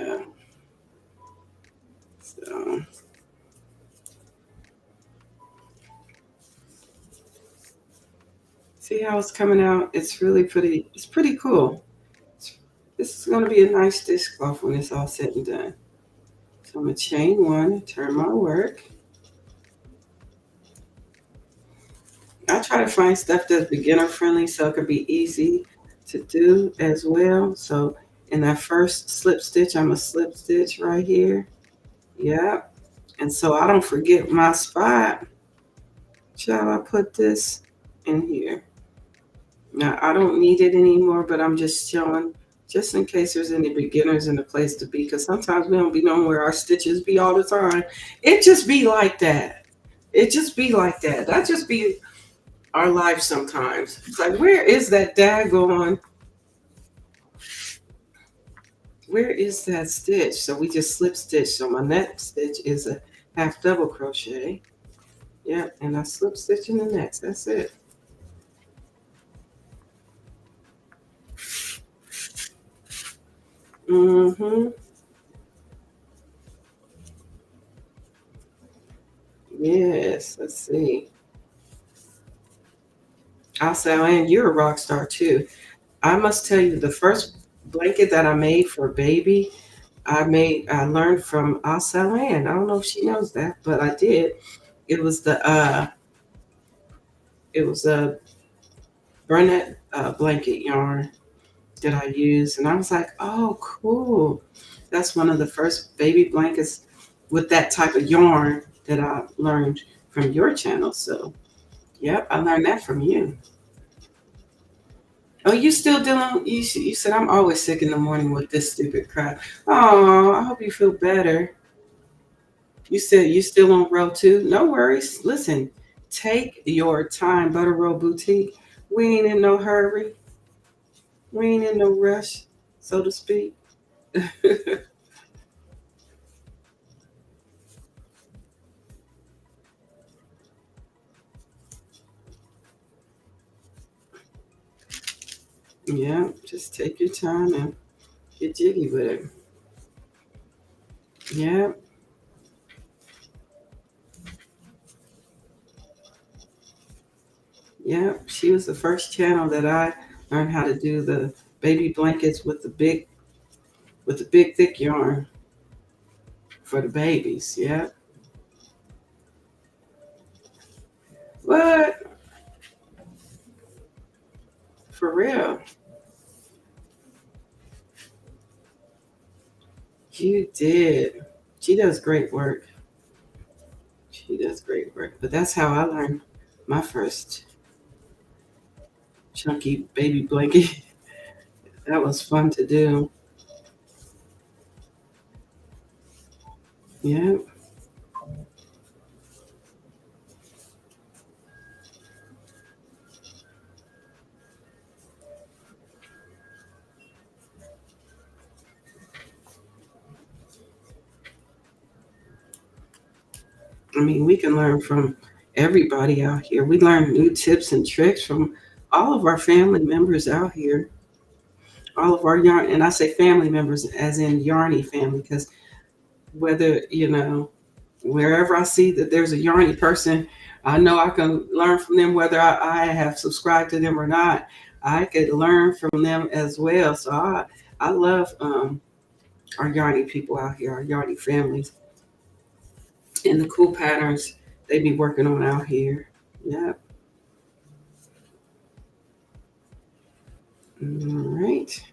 So see how it's coming out. It's really pretty. It's pretty cool. This is going to be a nice dishcloth when it's all said and done. So I'm gonna chain one, turn my work. I try to find stuff that's beginner friendly so it could be easy to do as well. So in that first slip stitch, I'm a slip stitch right here. Yeah. And so I don't forget my spot. Shall I put this in here? Now, I don't need it anymore, but I'm just showing, just in case there's any beginners in the place to be, because sometimes we don't be knowing where our stitches be all the time. It just be like that. It just be like that. That just be our life sometimes. It's like, where is that daggone, where is that stitch? So we just slip stitch. So my next stitch is a half double crochet. Yep, and I slip stitch in the next. That's it. Mm-hmm. Yes, let's see. I'll say, and you're a rock star too. I must tell you, the first blanket that I made for baby, I learned from Asa Ann. I don't know if she knows that, but I did. It was a Burnett blanket yarn that I used, and I was like, oh, cool. That's one of the first baby blankets with that type of yarn that I learned from your channel. So, yep, I learned that from you. Oh, you still dealing? You said I'm always sick in the morning with this stupid crap. Oh, I hope you feel better. You said you still on row two. No worries. Listen, take your time, Butter Roll Boutique. We ain't in no hurry. We ain't in no rush, so to speak. Yeah, just take your time and get jiggy with it. Yeah, yeah. She was the first channel that I learned how to do the baby blankets with the big thick yarn for the babies. Yeah. What? For real? You did. She does great work. She does great work. But that's how I learned my first chunky baby blanket. That was fun to do. Yeah. I mean, we can learn from everybody out here. We learn new tips and tricks from all of our family members out here. All of our yarn, and I say family members as in Yarny family, because whether, wherever I see that there's a Yarny person, I know I can learn from them whether I have subscribed to them or not. I could learn from them as well. So I love our Yarny people out here, our Yarny families, and the cool patterns they be working on out here. Yeah. All right.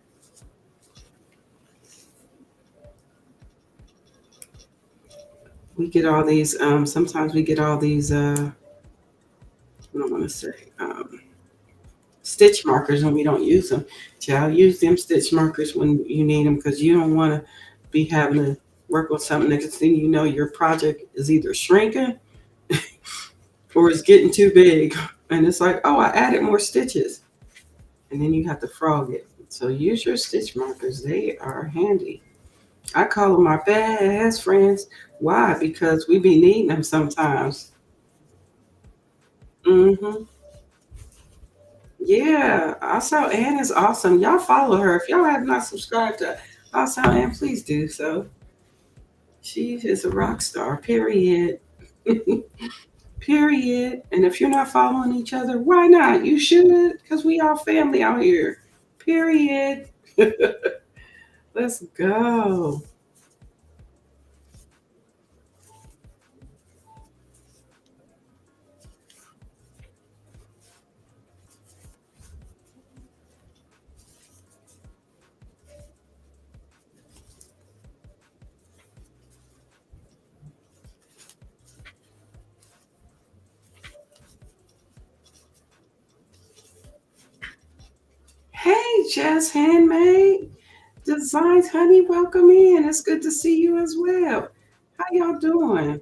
We get all these, sometimes we get all these, what I want to say, stitch markers and we don't use them. Child, use them stitch markers when you need them because you don't want to be having to work on something. Next thing you know, your project is either shrinking or it's getting too big. And it's like, oh, I added more stitches. And then you have to frog it. So use your stitch markers. They are handy. I call them my best friends. Why? Because we be needing them sometimes. Mm-hmm. Yeah, also Ann is awesome. Y'all follow her. If y'all have not subscribed to also Ann, please do so. She is a rock star. Period. Period. And if you're not following each other, why not? You should, because we all family out here. Period. Let's go. Jess Handmade Designs, honey. Welcome in. It's good to see you as well. How y'all doing?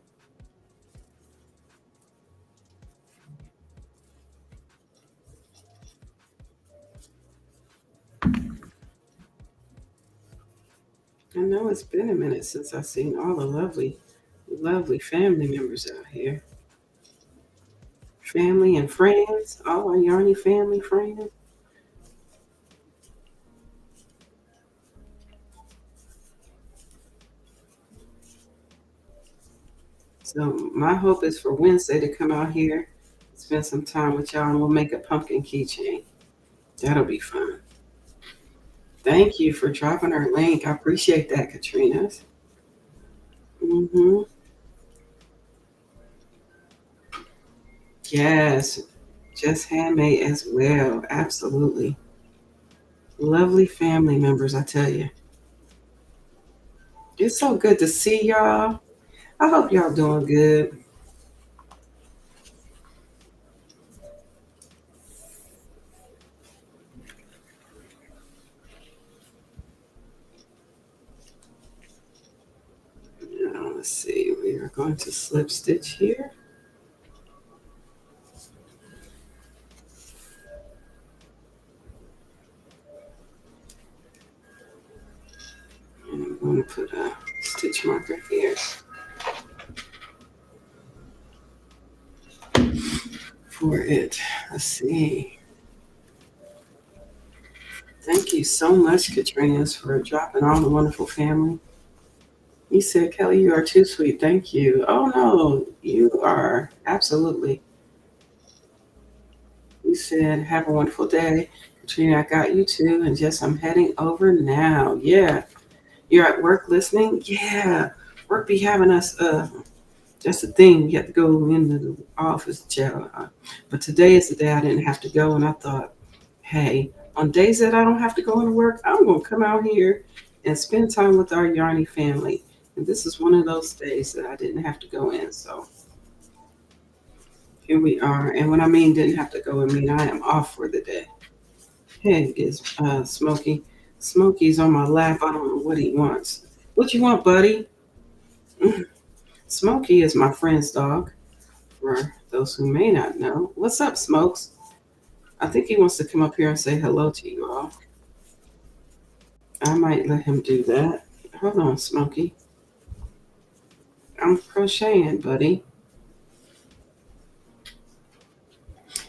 I know it's been a minute since I've seen all the lovely, lovely family members out here. Family and friends, all our Yarny family friends. So my hope is for Wednesday to come out here, spend some time with y'all, and we'll make a pumpkin keychain. That'll be fun. Thank you for dropping our link. I appreciate that, Katrina. Mm-hmm. Yes, just handmade as well. Absolutely. Lovely family members, I tell you. It's so good to see y'all. I hope y'all doing good. Now, let's see. We are going to slip stitch here. And I'm going to put a stitch marker here for it. Let's see. Thank you so much, Katrina, for dropping all the wonderful family. You said, Kelly, you are too sweet. Thank you. Oh, no, you are absolutely. You said, have a wonderful day. Katrina, I got you too. And Jess, I'm heading over now. Yeah. You're at work listening? Yeah. Work be having us, that's the thing. You have to go into the office, jail. But today is the day I didn't have to go. And I thought, hey, on days that I don't have to go into work, I'm going to come out here and spend time with our Yarny family. And this is one of those days that I didn't have to go in. So here we are. And when I mean didn't have to go, I mean I am off for the day. Hey, is Smokey. Smokey's on my lap. I don't know what he wants. What you want, buddy? Smokey is my friend's dog. For those who may not know. What's up, Smokes? I think he wants to come up here and say hello to you all. I might let him do that. Hold on, Smokey. I'm crocheting, buddy.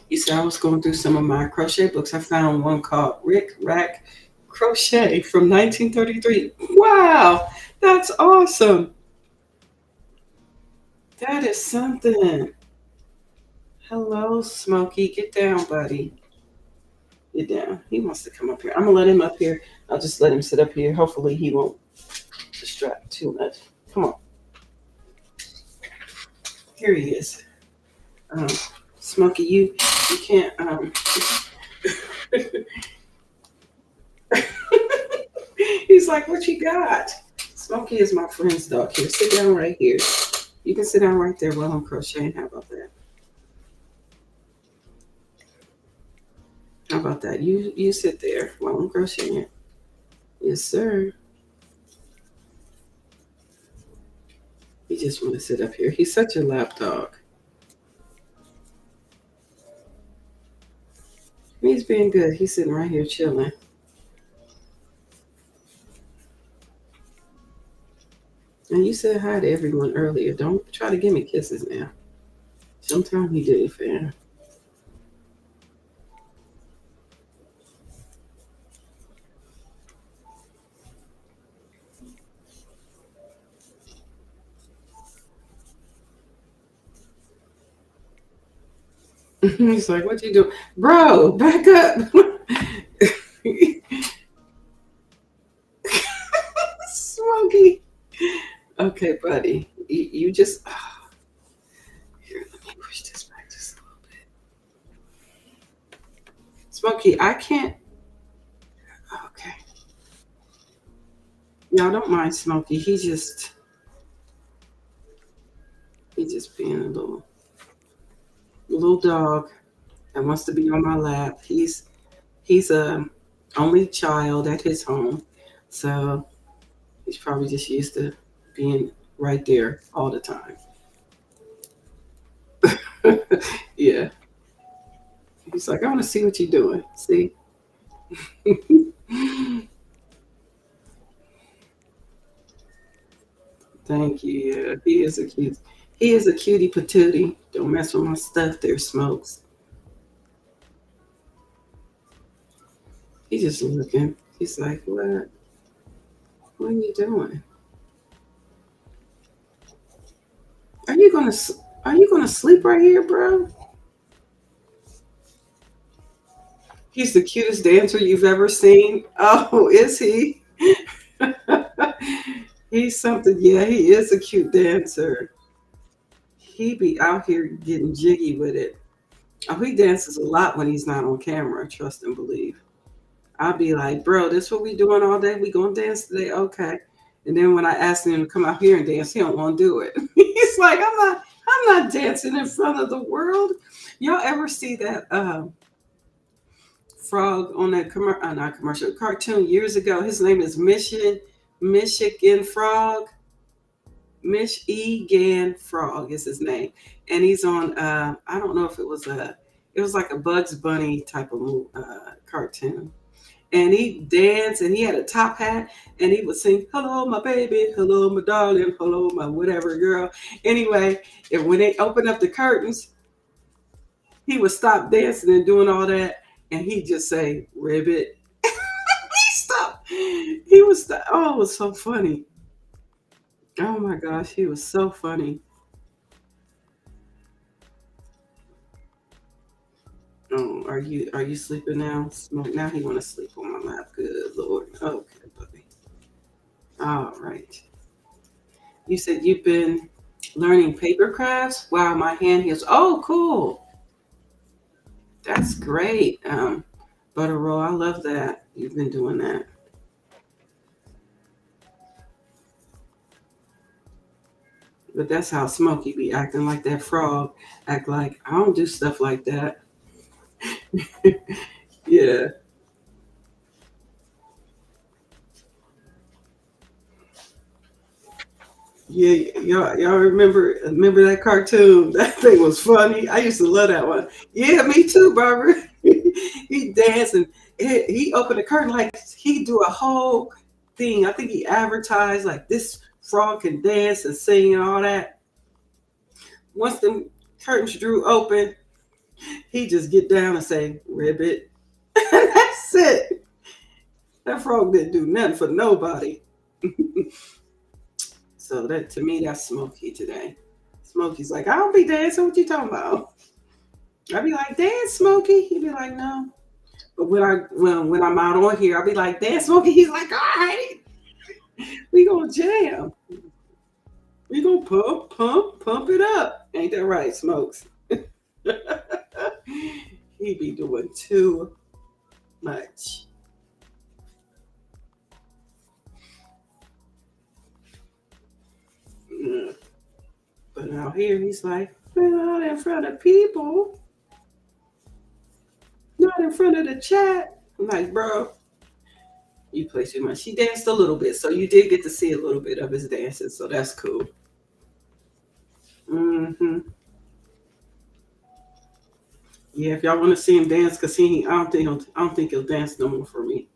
You said I was going through some of my crochet books. I found one called Rick Rack Crochet from 1933. Wow, that's awesome. That is something. Hello, Smokey. Get down, buddy. Get down. He wants to come up here. I'm going to let him up here. I'll just let him sit up here. Hopefully, he won't distract too much. Come on. Here he is. Smokey, you can't. He's like, what you got? Smokey is my friend's dog. Here, sit down right here. You can sit down right there while I'm crocheting. How about that? How about that? You sit there while I'm crocheting. Yes, sir. He just want to sit up here. He's such a lap dog. He's being good. He's sitting right here chilling. And you said hi to everyone earlier. Don't try to give me kisses now. Sometimes he do, fam. He's like, what you doing? Bro, back up. Smokey. Okay, buddy. You just. Oh, here, let me push this back just a little bit. Smokey, I can't. Okay. Y'all don't mind Smokey. He's just being a little dog that wants to be on my lap. He's only child at his home. So he's probably just used to being right there all the time. Yeah. He's like, I want to see what you're doing. See? Thank you. Yeah, he is a cute. He is a cutie patootie. Don't mess with my stuff there, Smokes. He's just looking. He's like, what? What are you doing? Are you gonna Are you gonna sleep right here, bro? He's the cutest dancer you've ever seen. Oh, is he? He's something. Yeah, he is a cute dancer. He be out here getting jiggy with it. Oh, he dances a lot when he's not on camera. Trust and believe. I'll be like, bro, this what we doing all day? We gonna dance today? Okay. And then when I ask him to come out here and dance, he don't want to do it. He's like, I'm not dancing in front of the world. Y'all ever see that frog on that not commercial cartoon years ago? His name is Michigan Frog. Michigan Frog is his name, and he's on. I don't know if it was like a Bugs Bunny type of cartoon, and he danced, and he had a top hat, and he would sing, "Hello, my baby, hello, my darling, hello, my whatever girl." Anyway, and when they opened up the curtains, he would stop dancing and doing all that, and he'd just say, "Ribbit." He stopped. He was. Oh, it was so funny. Oh my gosh, he was so funny. Oh, are you sleeping now? Smoke now he wanna sleep on my lap. Good Lord. Okay, buddy. All right. You said you've been learning paper crafts? Wow, my hand heals. Oh, cool. That's great. Butter roll, I love that. You've been doing that. But that's how Smokey be acting like that frog. Act like I don't do stuff like that. Yeah. Yeah, y'all remember that cartoon? That thing was funny. I used to love that one. Yeah, me too, Barbara. He danced and he opened the curtain like he do a whole thing. I think he advertised like this frog can dance and sing and all that. Once the curtains drew open, he just get down and say ribbit. That's it. That frog didn't do nothing for nobody. So that to me, that's Smokey today. Smokey's like, I don't be dancing. What you talking about? I be like, dance, Smokey. He be like, no. But when I'm out on here, I'll be like, dance, Smokey. He's like, all right, we gonna jam. We gonna pump it up. Ain't that right, Smokes? He be doing too much. Mm. But out here, he's like, not in front of people, not in front of the chat. I'm like, bro, you play too much. He danced a little bit, so you did get to see a little bit of his dancing, so that's cool. Hmm. Yeah, if y'all want to see him dance, cause I don't think he'll dance no more for me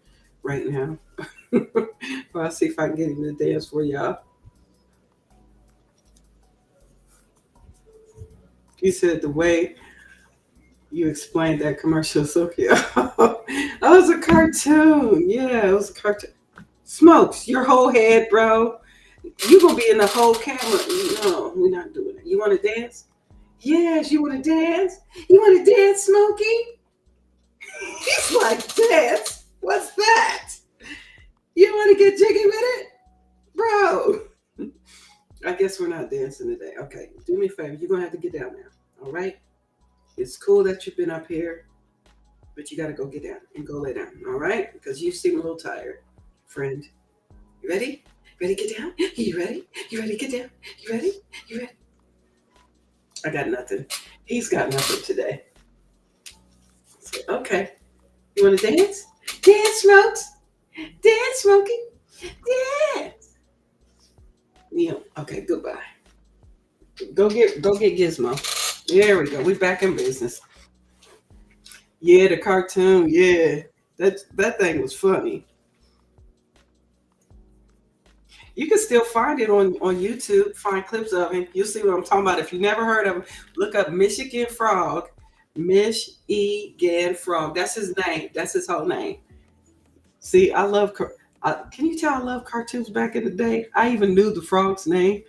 right now. But I'll see if I can get him to dance for y'all. He said the way you explained that commercial, so yeah, that was a cartoon. Yeah, it was a cartoon. Smokes your whole head, bro. You gonna be in the whole camera. No, we're not doing it. You want to dance? Yes, you want to dance? You want to dance, Smokey? He's like, dance? What's that? You want to get jiggy with it? Bro. I guess we're not dancing today. Okay, do me a favor. You're going to have to get down now. All right? It's cool that you've been up here, but you got to go get down and go lay down. All right? Because you seem a little tired, friend. You ready? Ready to get down? You ready? You ready to get down? You ready? You ready? I got nothing. He's got nothing today. So, okay. You want to dance? Dance, Smokes. Dance, Smokey. Dance. Yeah. Okay. Goodbye. Go get Gizmo. There we go. We back in business. Yeah, the cartoon. Yeah, that thing was funny. You can still find it on YouTube. Find clips of him. You'll see what I'm talking about. If you never heard of him, look up Michigan Frog. Michigan Frog. That's his name. That's his whole name. See, I love. Can you tell I love cartoons back in the day? I even knew the frog's name.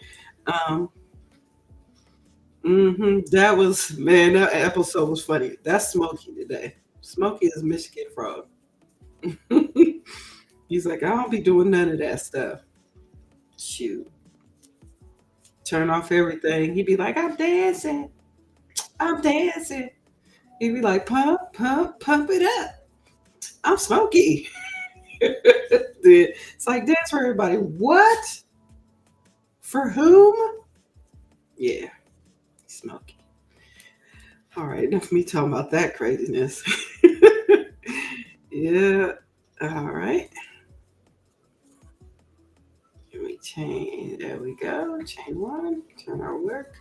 Um, that was man. That episode was funny. That's Smokey today. Smokey is Michigan Frog. He's like, I don't be doing none of that stuff. Shoot, turn off everything. He'd be like, I'm dancing. I'm dancing. He'd be like, pump, pump, pump it up. I'm Smokey. It's like dance for everybody. What? For whom? Yeah, Smokey. All right, enough of me talking about that craziness. Yeah. All right. Let me chain. There we go. Chain one. Turn our work.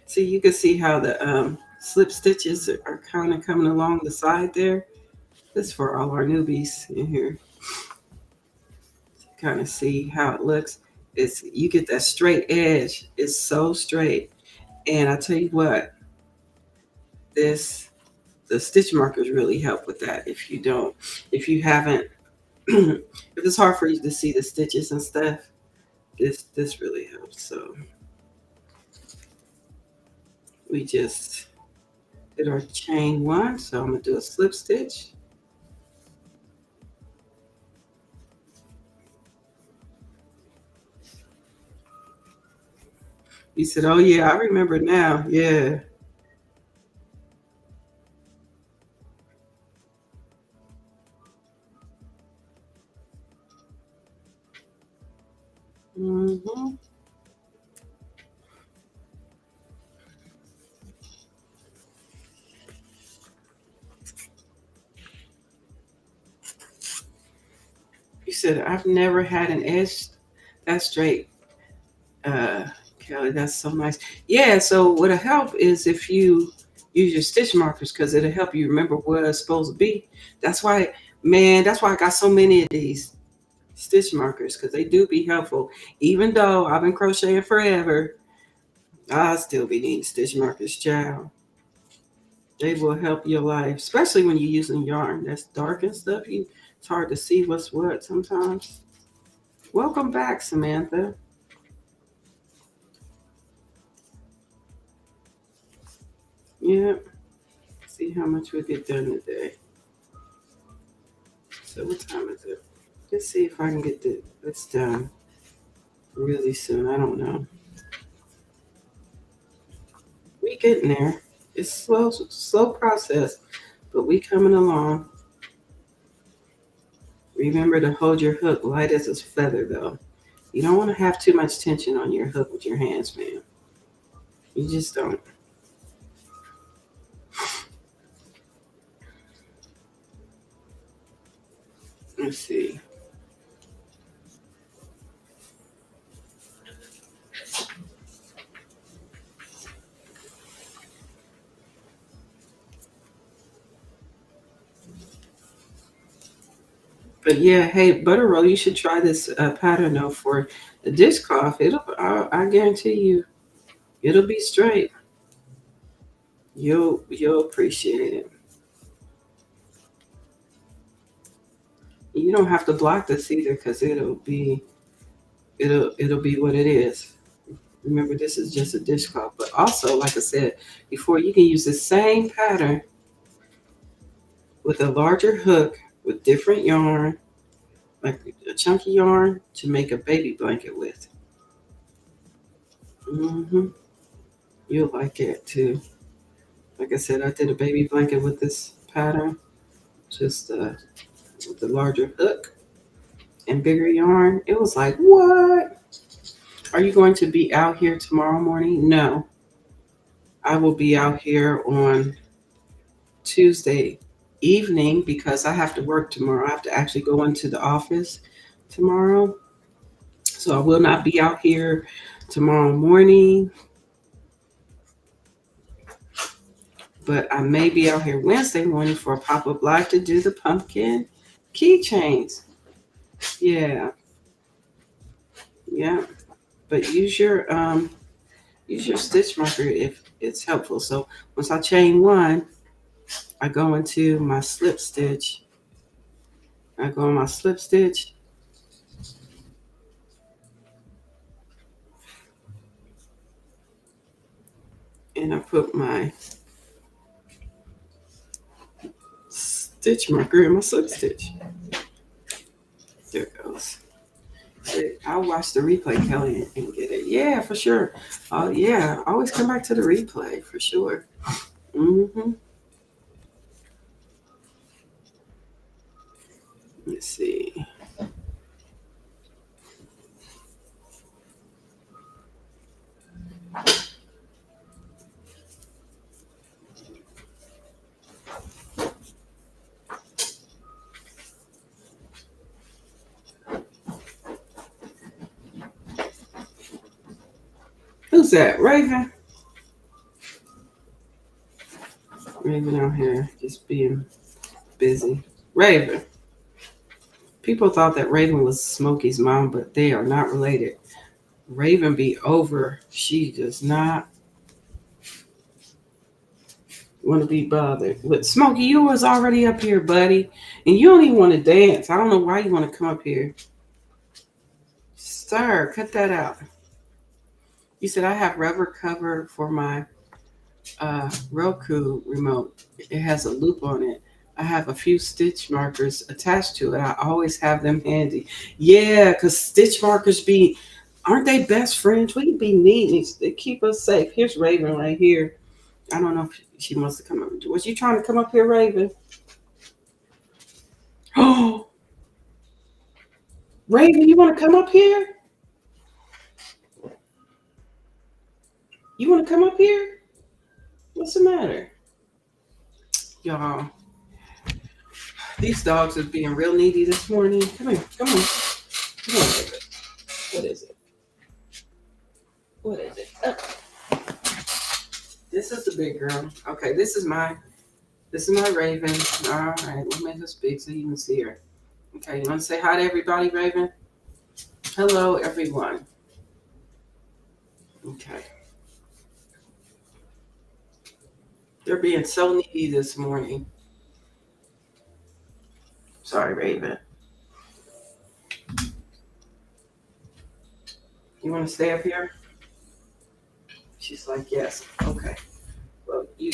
See, you can see how the slip stitches are kind of coming along the side there. This is for all our newbies in here. Kind of see how it looks. It's you get that straight edge. It's so straight. And I tell you what, this the stitch markers really help with that. If you haven't, if it's hard for you to see the stitches and stuff, this really helps. So we just did our chain one. So I'm gonna do a slip stitch. He said, "Oh yeah, I remember now. Yeah." Hmm. He said, "I've never had an edge that straight." Uh, Kelly, that's so nice. Yeah. So what'll help is if you use your stitch markers because it'll help you remember what it's supposed to be. That's why, man. That's why I got so many of these stitch markers because they do be helpful. Even though I've been crocheting forever, I still be needing stitch markers, child. They will help your life, especially when you're using yarn that's dark and stuff. It's hard to see what's what sometimes. Welcome back, Samantha. Yeah, see how much we get done today. So what time is it? Let's see if I can get this done really soon. I don't know. We getting there. It's slow process, but we coming along. Remember to hold your hook light as a feather, though. You don't want to have too much tension on your hook with your hands, man. You just don't. Let's see. But yeah, hey, Butter Roll, you should try this pattern though for the dishcloth. I guarantee you, it'll be straight. You'll appreciate it. You don't have to block this either because it'll be what it is. Remember, this is just a dishcloth. But also, like I said before, you can use the same pattern with a larger hook with different yarn, like a chunky yarn, to make a baby blanket with. Hmm. You'll like it too. Like I said, I did a baby blanket with this pattern, just with the larger hook and bigger yarn. It was like, what? Are you going to be out here tomorrow morning? No, I will be out here on Tuesday evening because I have to work tomorrow. I have to actually go into the office tomorrow. So I will not be out here tomorrow morning, but I may be out here Wednesday morning for a pop-up live to do the pumpkin keychains. Yeah, yeah. But use your stitch marker if it's helpful. So once I chain one, I go into my slip stitch. I go on my slip stitch, and I put my stitch marker in my slip stitch. There it goes. I'll watch the replay, Kelly, and get it. Yeah, for sure. Yeah, always come back to the replay for sure. Let's see. Who's that? Raven? Raven out here just being busy. Raven. People thought that Raven was Smokey's mom, but they are not related. Raven be over. She does not want to be bothered. But Smokey, you was already up here, buddy. And you don't even want to dance. I don't know why you want to come up here. Sir, cut that out. You said I have rubber cover for my Roku remote. It has a loop on it. I have a few stitch markers attached to it. I always have them handy. Yeah, because stitch markers aren't they best friends? We be neat. They keep us safe. Here's Raven right here. I don't know if she wants to come up. Was you trying to come up here, Raven? Oh, Raven, you want to come up here? You want to come up here? What's the matter? Y'all, these dogs are being real needy this morning. Come here, come on. Come on, Raven. What is it? What is it? This is the big girl. Okay, this is my Raven. All right, we'll make her speak so you can see her. Okay, you want to say hi to everybody, Raven? Hello, everyone. Okay. They're being so needy this morning. Sorry, Raven. You want to stay up here? She's like, yes. Okay. Well, you're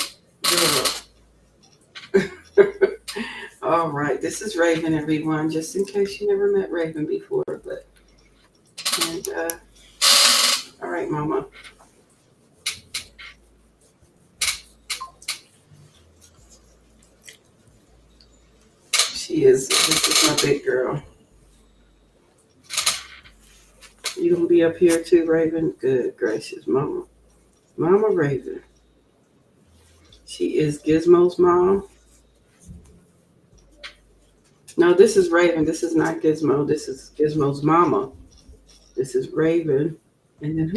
all right. This is Raven, everyone. Just in case you never met Raven before, but all right, Mama. This is my big girl. You gonna be up here too, Raven? Good gracious, Mama. Mama Raven. She is Gizmo's mom. No, this is Raven. This is not Gizmo. This is Gizmo's mama. This is Raven. And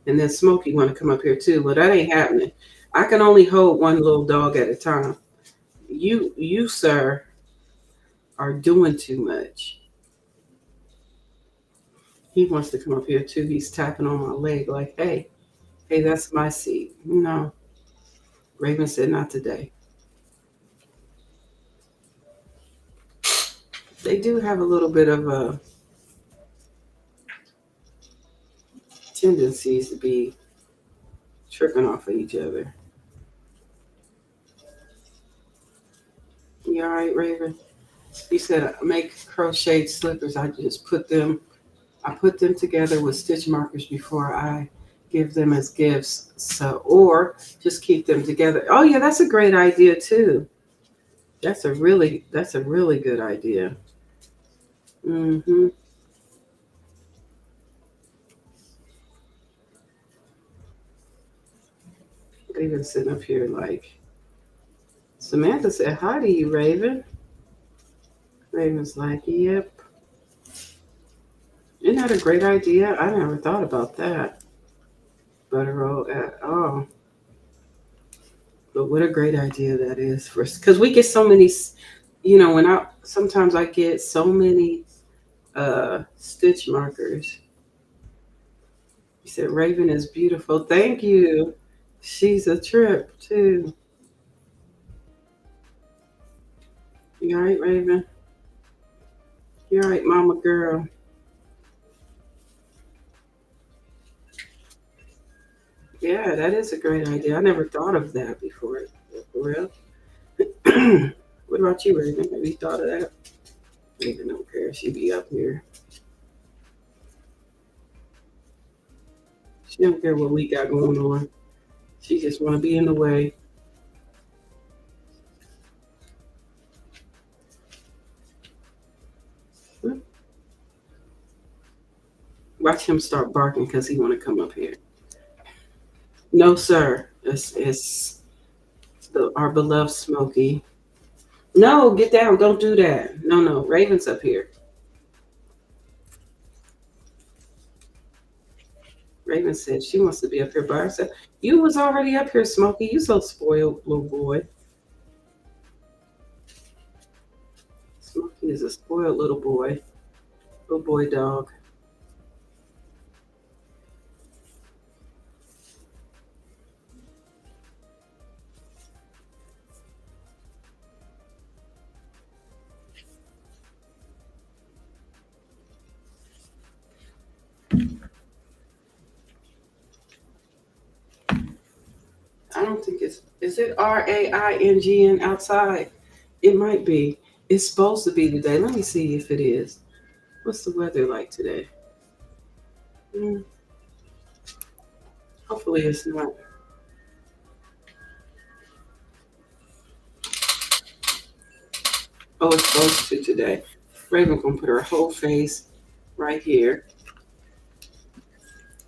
then Smokey want to come up here too. Well, that ain't happening. I can only hold one little dog at a time. You, sir, are doing too much. He wants to come up here too. He's tapping on my leg like, hey, that's my seat. No. Raven said not today. They do have a little bit of tendencies to be tripping off of each other. You all right, Raven? He said make crocheted slippers. I put them together with stitch markers before I give them as gifts. So, or just keep them together. Oh yeah, that's a great idea too. That's a really good idea. Mm-hmm. They've been sitting up here like Samantha said hi to you, Raven. Raven's like, yep. Isn't that a great idea? I never thought about that. Butter roll at all. But what a great idea that is for us. Because we get so many, sometimes I get so many stitch markers. You said Raven is beautiful. Thank you. She's a trip too. You all right, Raven? You all right, mama girl? Yeah, that is a great idea. I never thought of that before. For real. What about you, Raven? Have you thought of that? Raven don't care. She be up here. She don't care what we got going on. She just want to be in the way. Watch him start barking because he want to come up here. No, sir. It's our beloved Smokey. No, get down. Don't do that. No, no. Raven's up here. Raven said she wants to be up here by herself. You was already up here, Smokey. You so spoiled, little boy. Smokey is a spoiled little boy. Little boy dog. I don't think is it Raing outside? It might be. It's supposed to be today. Let me see if it is. What's the weather like today? Mm, hopefully it's not. Oh, it's supposed to today. Raven gonna put her whole face right here.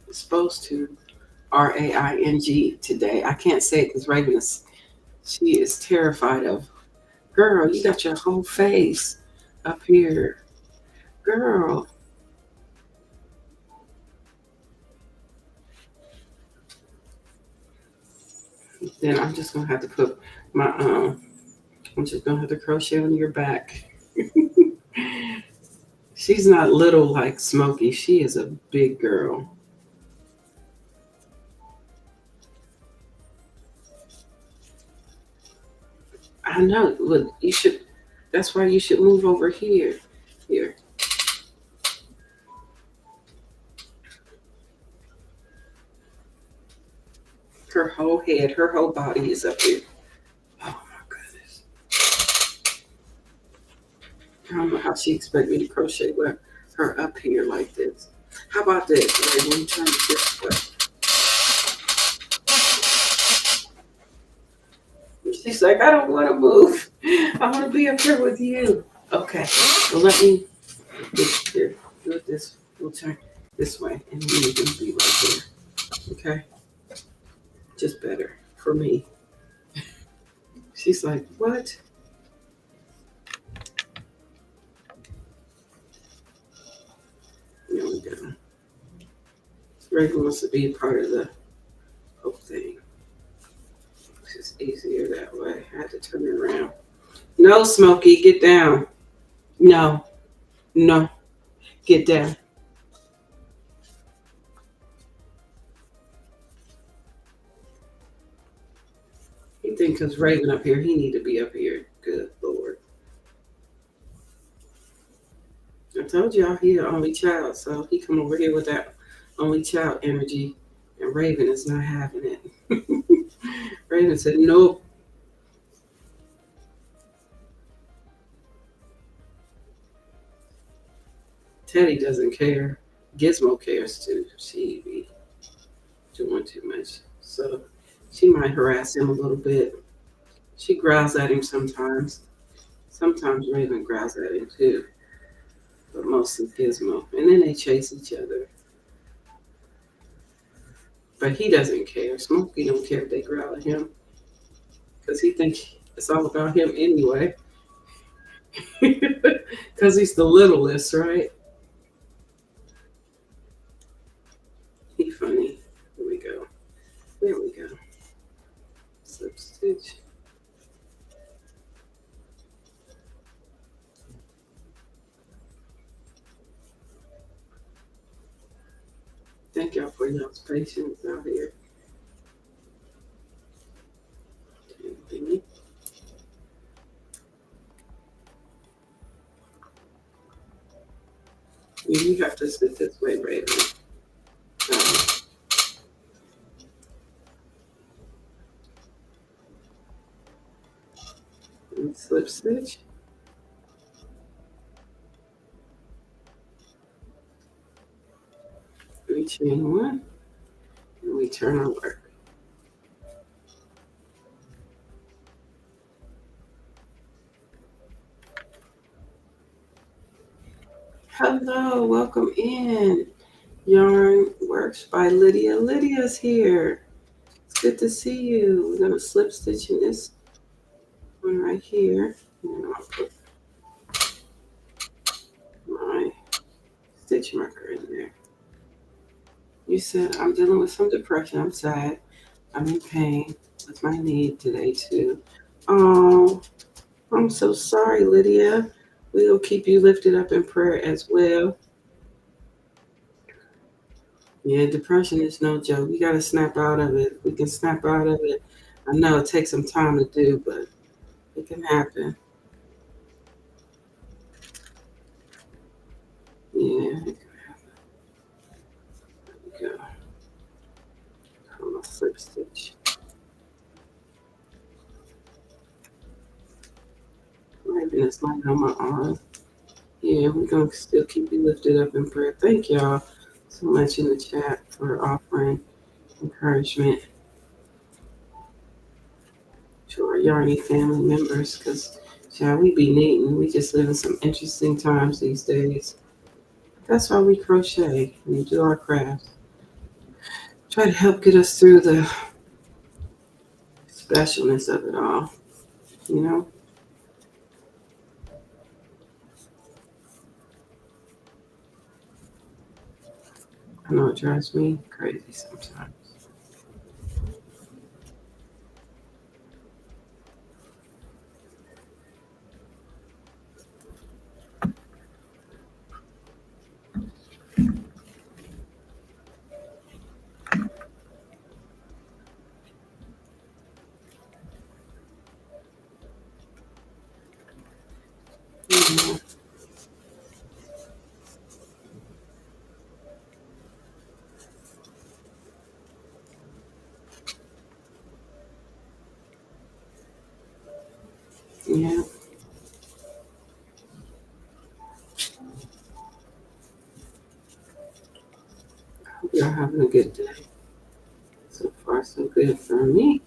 It's supposed to Raing today. I can't say it because she is terrified of. Girl, you got your whole face up here. Girl. Then I'm just gonna have to put my I'm just gonna have to crochet on your back. She's not little like Smokey. She is a big girl. I know. Look, you should. That's why you should move over here. Here. Her whole head, her whole body is up here. Oh my goodness. I don't know how she expect me to crochet with her up here like this. How about this? Right, let me turn it this way. She's like, I don't want to move. I want to be up here with you. Okay. Well, let me here. Do it this. We'll turn this way, and then you can be right there. Okay. Just better for me. She's like, what? There we go. Raven wants to be a part of the whole thing. It's just easier that way. I had to turn it around. No, Smokey, get down. No, no, get down. He thinks because Raven up here, he need to be up here. Good Lord. I told y'all he an only child, so he come over here with that only child energy, and Raven is not having it. Raven said, nope. Teddy doesn't care. Gizmo cares too. She be doing too much. So she might harass him a little bit. She growls at him sometimes. Sometimes Raven growls at him too. But mostly Gizmo. And then they chase each other. But he doesn't care. Smokey don't care if they growl at him. Because he thinks It's all about him anyway. Because he's the littlest, right? He funny. Here we go. There we go. Slip stitch. Thank y'all for y'all's patience out here. You have to sit this way, Raven. And slip stitch. We chain one, and we turn our work. Hello, welcome in. Yarn Works by Lydia. Lydia's here. It's good to see you. We're gonna slip stitch in this one right here. And I'll put my stitch marker in there. You said I'm dealing with some depression. I'm sad. I'm in pain with my knee today too. Oh, I'm so sorry, Lydia. We will keep you lifted up in prayer as well. Yeah, depression is no joke. We got to snap out of it. We can snap out of it. I know it takes some time to do, but it can happen. Yeah, it can happen. There we go. I'm going to slip stitch. Maybe it's lying on my arm. Yeah, we're going to still keep you lifted up in prayer. Thank y'all so much in the chat for offering encouragement to our Yarny family members, because we be needing. We just live in some interesting times these days. That's why we crochet and do our crafts. Try to help get us through the specialness of it all, you know? I know it drives me crazy sometimes. Yeah. Yeah. Hope y'all having a good day. So far, so good for me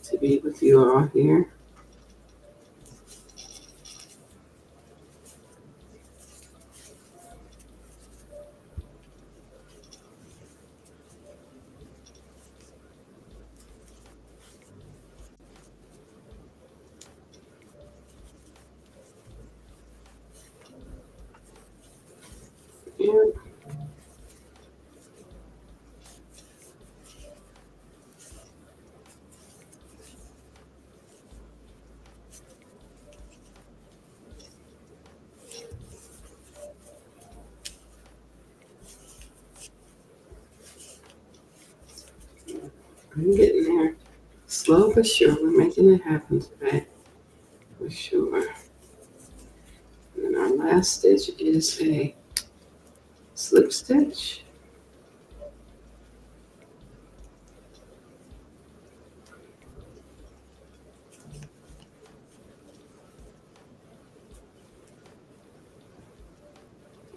to be with you all here. Yeah. I'm getting there. Slow but sure, we're making it happen today. For sure. And our last stitch is a slip stitch.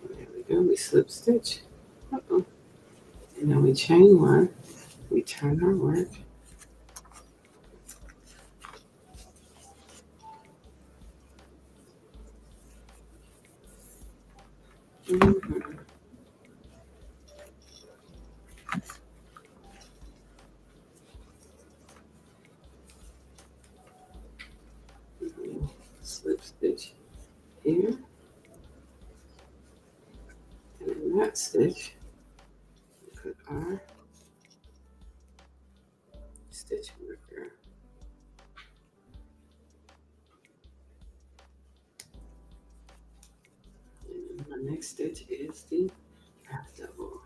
There we go, we slip stitch. Uh-oh. And then we chain one, we turn our work. Mm-hmm. here. And in that stitch, put our stitch marker. And my next stitch is the half double.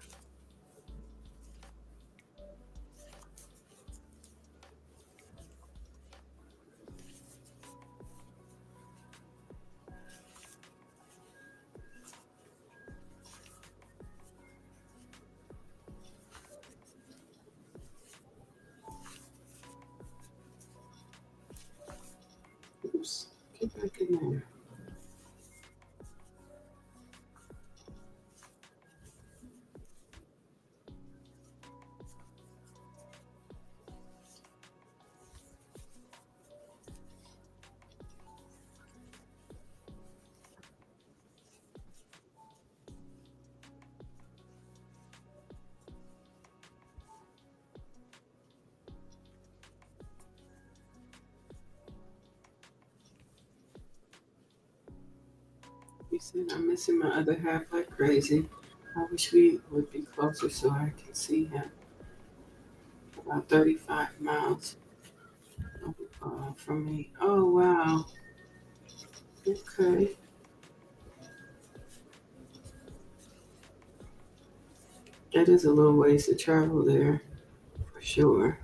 Oops, get back in there. You said I'm missing my other half like crazy. I wish we would be closer so I can see him. About 35 miles from me. Oh, wow. Okay. That is a little ways to travel there, for sure.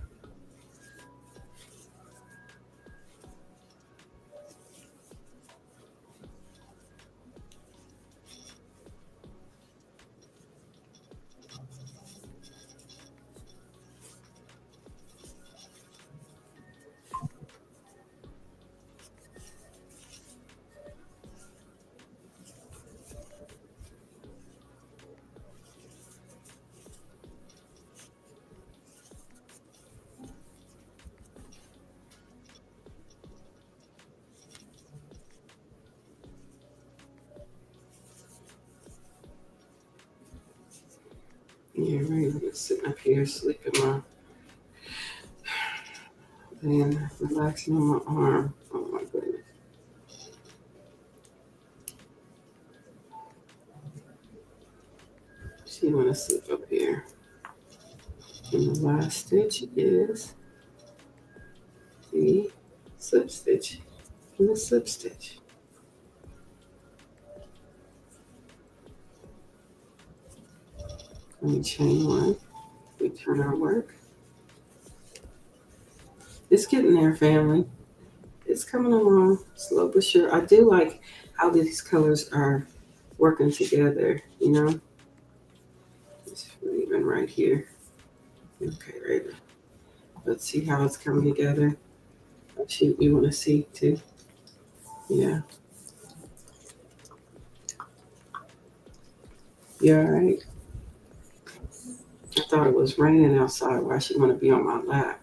Yeah, right. I'm sitting up here sleeping and relaxing on my arm. Oh my goodness. She wanna sleep up here. And the last stitch is the slip stitch and the slip stitch. And we chain one, we turn our work. It's getting there, family. It's coming along slow but sure. I do like how these colors are working together, you know? It's even right here. Okay, right. Let's see how it's coming together. Shoot, you want to see too? Yeah. You all right? I thought it was raining outside. Why she want to be on my lap?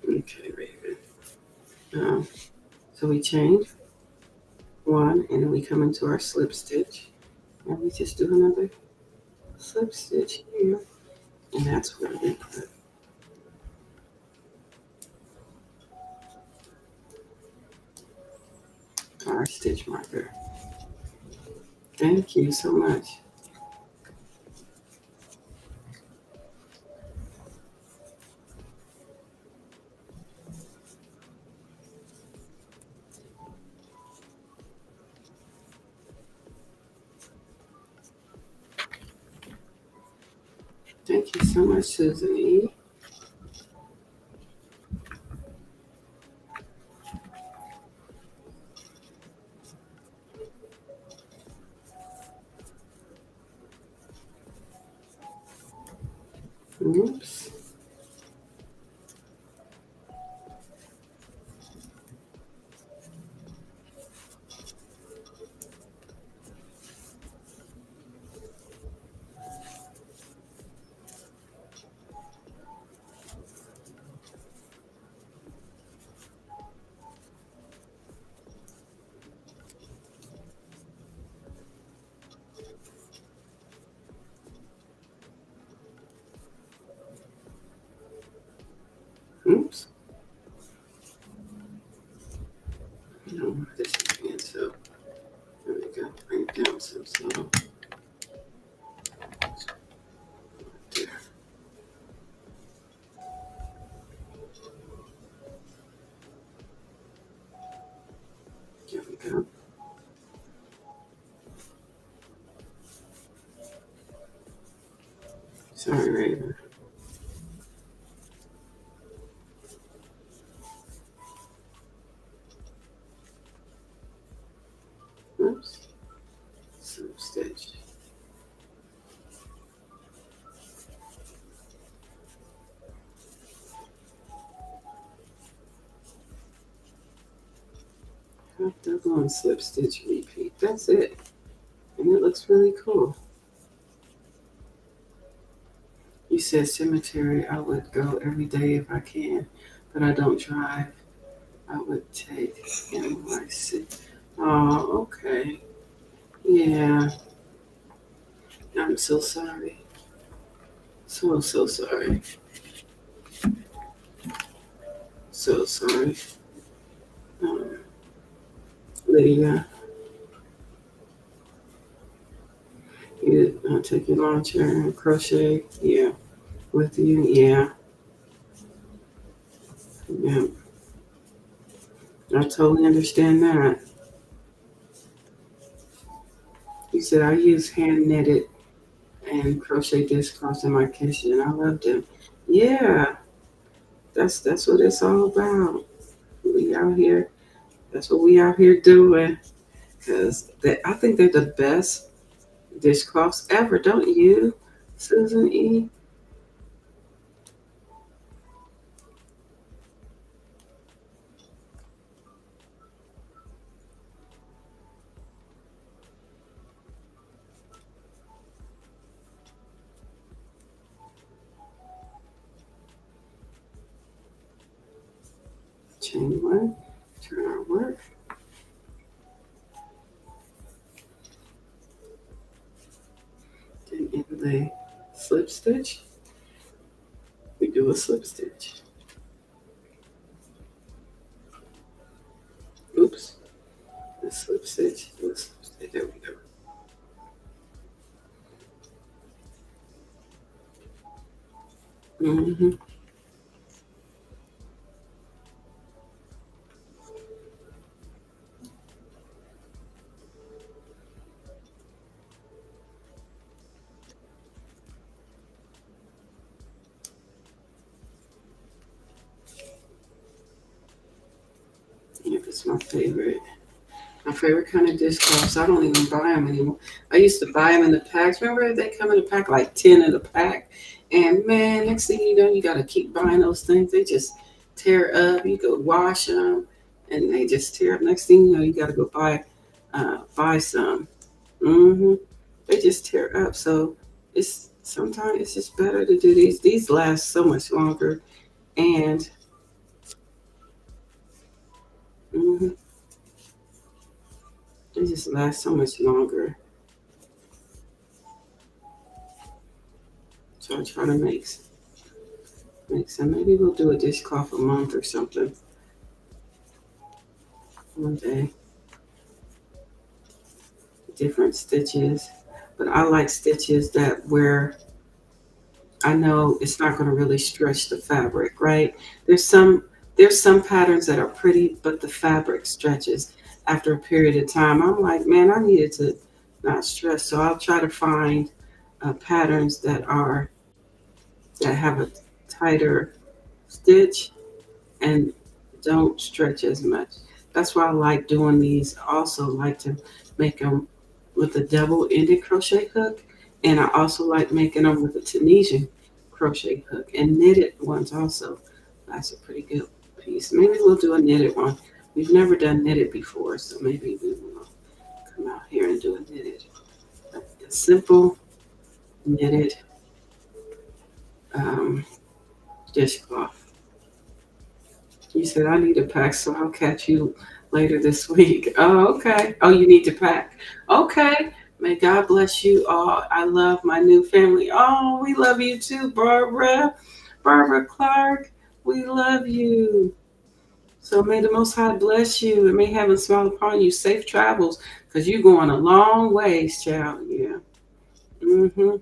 Okay, Raven. So we change one, and then we come into our slip stitch, and we just do another slip stitch here, and that's where we put our stitch marker. Thank you so much. Thank you so much, Susan E. Oops. You know what this is again, so there we go. Bring it down some so there. There we go. Sorry, Raven. Oops. Slip stitch. Double and slip stitch repeat. That's it. And it looks really cool. You said cemetery. I would go every day if I can, but I don't drive. I would take NYC. Oh, okay. Yeah. I'm so sorry. So sorry. So sorry. Um, Lydia, you take your launcher and crochet. Yeah. With you. Yeah. Yeah. I totally understand that. You said I use hand knitted and crochet dishcloths in my kitchen. I love them. Yeah. That's what it's all about. We out here. That's what we out here doing. Cause I think they're the best dishcloths ever, don't you, Susan E? Chain one, turn our work, then inlay slip stitch. We do a slip stitch. Oops, a slip stitch, do a slip stitch. There we go. Mm-hmm. Yep, it's my favorite. My favorite kind of dishcloths. I don't even buy them anymore. I used to buy them in the packs. Remember they come in a pack like 10 in a pack. And man, next thing you know, you got to keep buying those things. They just tear up. You go wash them, and they just tear up. Next thing you know, you got to go buy some. Hmm. They just tear up. So it's sometimes it's just better to do these. These last so much longer, and hmm they just last so much longer. So I try to make some. Maybe we'll do a dishcloth a month or something one day. Different stitches, but I like stitches that where I know it's not going to really stretch the fabric, right? There's some there's some patterns that are pretty, but the fabric stretches after a period of time. I'm like, man, I needed to not stress, so I'll try to find patterns that have a tighter stitch and don't stretch as much. That's why I like doing these. Also, like to make them with a double-ended crochet hook, and I also like making them with a Tunisian crochet hook and knitted ones. Also, that's a pretty good piece. Maybe we'll do a knitted one. We've never done knitted before, so maybe we will come out here and do a knitted, a simple knitted um, dishcloth. You said I need to pack, so I'll catch you later this week. Oh, okay. Oh, you need to pack. Okay. May God bless you all. I love my new family. Oh, we love you too, Barbara. Barbara Clark. We love you. So may the Most High bless you and may heaven smile upon you. Safe travels, because you're going a long ways, child. Yeah. Mm-hmm.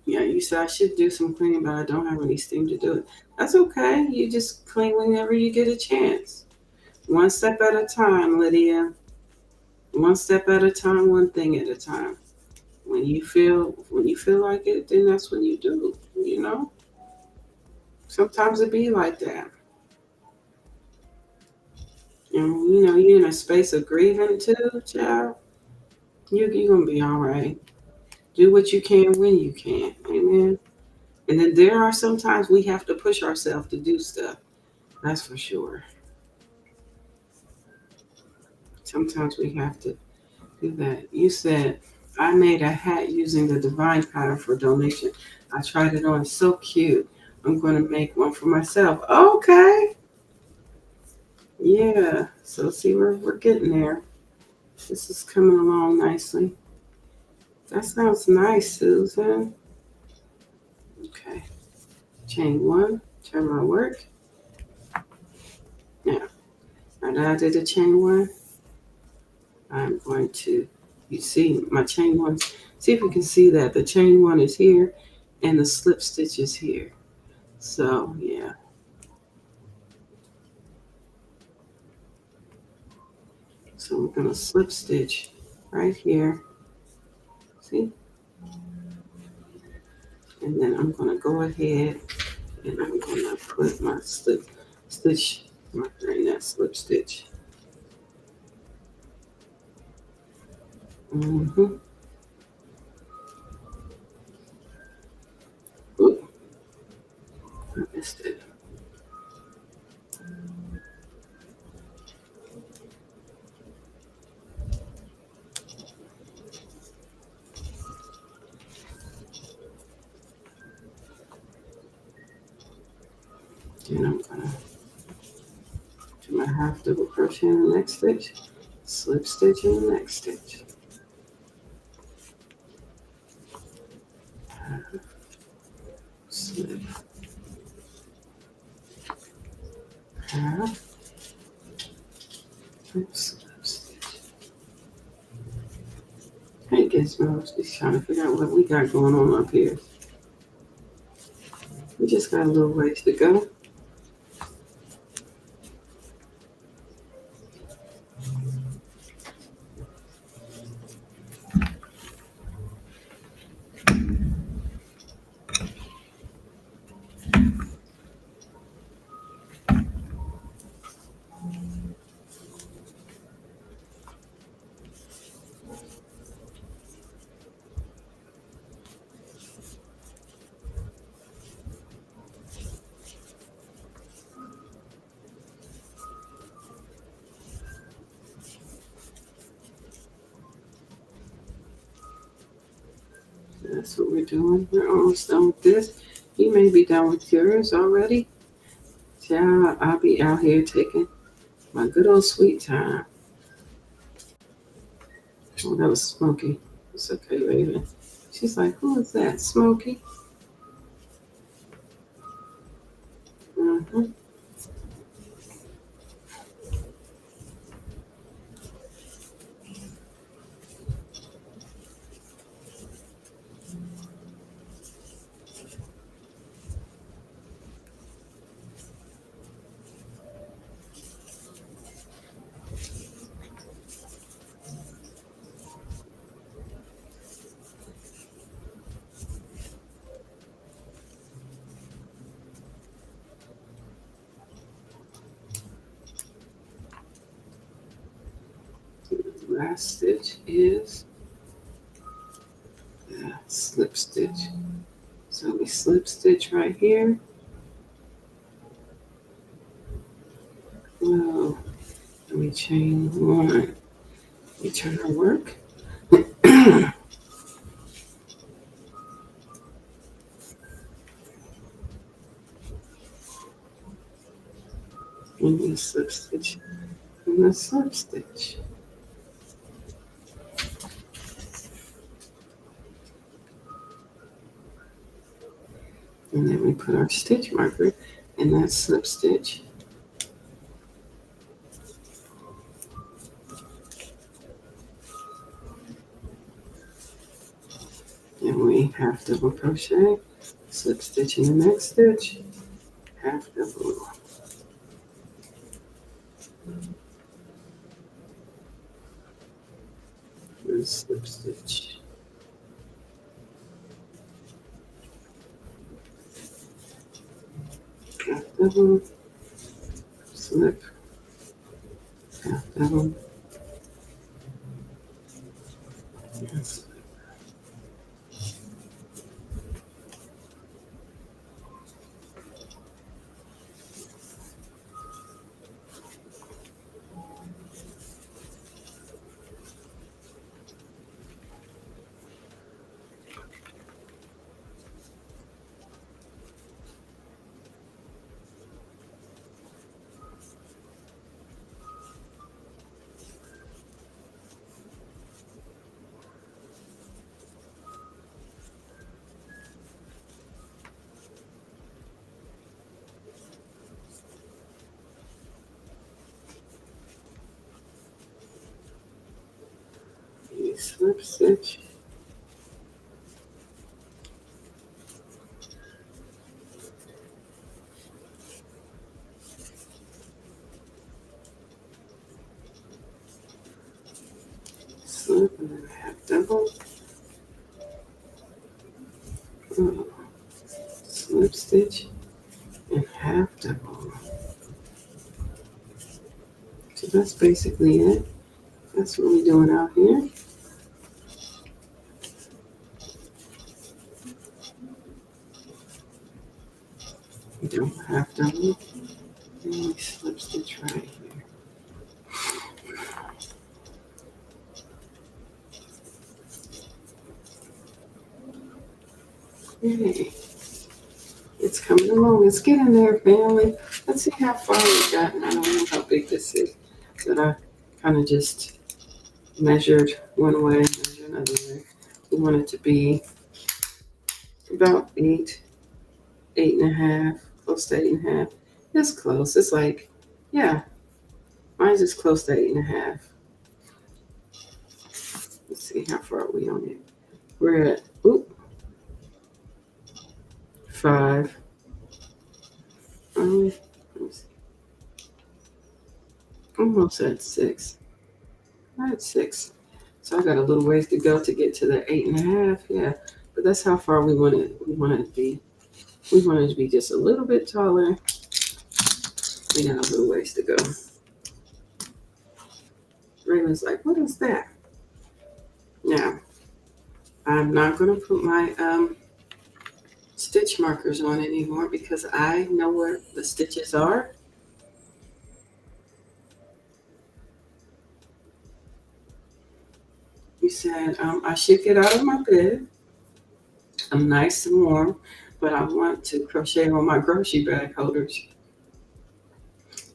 Yeah, you said I should do some cleaning, but I don't have any steam to do it. That's okay. You just clean whenever you get a chance. One step at a time, Lydia. One step at a time, one thing at a time. When you feel like it, then that's when you do. You know. Sometimes it be like that. And you're in a space of grieving too, child. You're gonna be all right. Do what you can when you can. Amen. And then there are sometimes we have to push ourselves to do stuff. That's for sure. Sometimes we have to do that. You said I made a hat using the divine pattern for donation. I tried it on. It's so cute. I'm gonna make one for myself. Okay. Yeah. So see, we're getting there. This is coming along nicely. That sounds nice, Susan. Okay. Chain one. Turn my work. Now that I did the chain one, I'm going to, you see my chain one, see if you can see that the chain one is here and the slip stitch is here. So yeah, so we're gonna slip stitch right here, see? And then I'm gonna go ahead and I'm gonna put my slip stitch marker in that slip stitch. Mm-hmm. Oop, I missed it. Then I'm gonna do my half double crochet in the next stitch, slip stitch in the next stitch. Slip, half, slip stitch. Hey Gizmo, just trying to figure out what we got going on up here. We just got a little ways to go. That's what we're doing. We're almost done with this. You may be done with yours already. Yeah, I'll be out here taking my good old sweet time. Oh, that was Smokey. It's okay, Raven. She's like, who is that? Smokey? Mm-hmm. The last stitch is the slip stitch. So we slip stitch right here. Well, we chain one. We turn our work. And we slip stitch and the slip stitch. And then we put our stitch marker in that slip stitch. And we half double crochet, slip stitch in the next stitch, half double. And slip stitch. Half double, slip, half double, and slip. Slip stitch, slip, and then half double, slip stitch, and half double. So that's basically it. That's what we're doing out here. We do half double, and we slip stitch right here. Okay. It's coming along. Let's get in there, family. Let's see how far we've gotten. I don't know how big this is, but I kind of just measured one way, measured another way. We want it to be about 8.5, close to 8.5. It's close. It's like, yeah, mine's just close to 8.5. Let's see how far are we on it. We're at 5. Let me see. Almost at 6. I'm at 6. So I got a little ways to go to get to the 8.5. Yeah, but that's how far we want it. We want it to be. We want it to be just a little bit taller. We got a little ways to go. Raymond's like, what is that? Now, I'm not going to put my stitch markers on anymore because I know where the stitches are. You said I should get out of my bed. I'm nice and warm, but I want to crochet on my grocery bag holders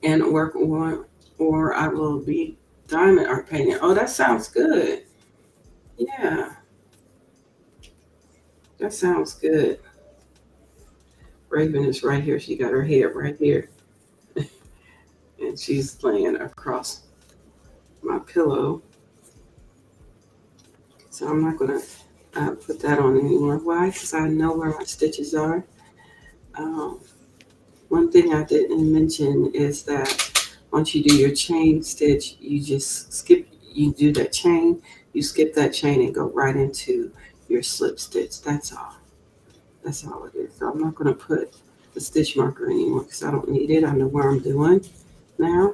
and work on, or I will be diamond art painting. Oh, that sounds good. Yeah, that sounds good. Raven is right here. She got her head right here. And she's laying across my pillow. So I'm not going to put that on anymore. Why? Because I know where my stitches are. One thing I didn't mention is that once you do your chain stitch, you just skip, you do that chain, you skip that chain and go right into your slip stitch. That's all. That's all it is. So I'm not going to put the stitch marker anymore because I don't need it. I know where I'm doing now.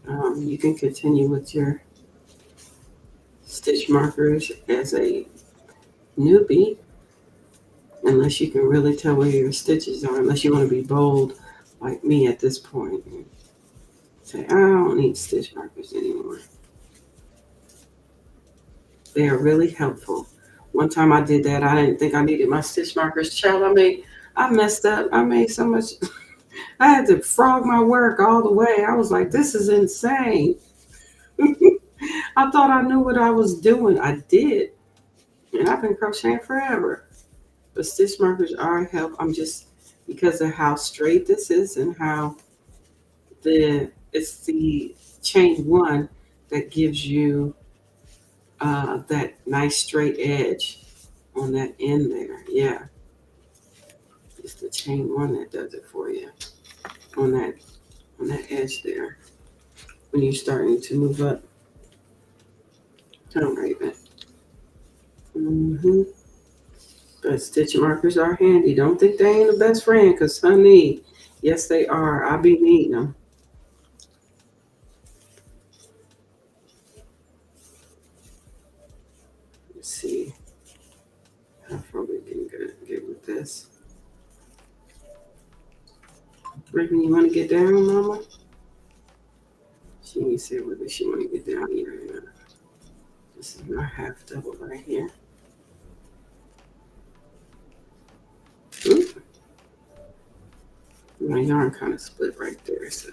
You can continue with your stitch markers as a newbie, unless you can really tell where your stitches are, unless you want to be bold like me at this point and say, I don't need stitch markers anymore. They are really helpful. One time I did that, I didn't think I needed my stitch markers. Child, I messed up. I made so much, I had to frog my work all the way. I was like, this is insane. I thought I knew what I was doing. I did. And I've been crocheting forever. But stitch markers are help. I'm just because of how straight this is and how it's the chain one that gives you that nice straight edge on that end there. Yeah, it's the chain one that does it for you on that edge there when you're starting to move up. All right, then. But stitch markers are handy. Don't think they ain't the best friend, because honey, yes they are. I be needing them. Let's see how far we can get with this. Brittany, you want to get down, Mama? She ain't said whether she want to get down here or not. This is my half double right here. Oop. My yarn kind of split right there. So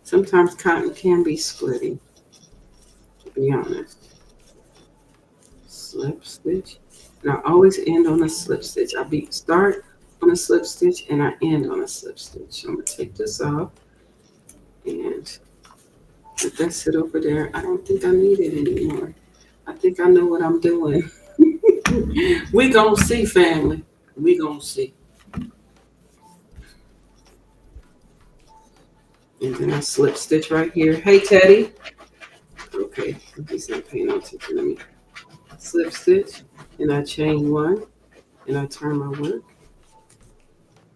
sometimes cotton can be splitting, to be honest. Slip stitch. And I always end on a slip stitch. Start on a slip stitch and I end on a slip stitch. So I'm going to take this off and let that sit over there. I don't think I need it anymore. I think I know what I'm doing. We gonna see, family. We gonna see. And then I slip stitch right here. Hey, Teddy. Okay, he's not paying no attention to me. Slip stitch, and I chain one, and I turn my work,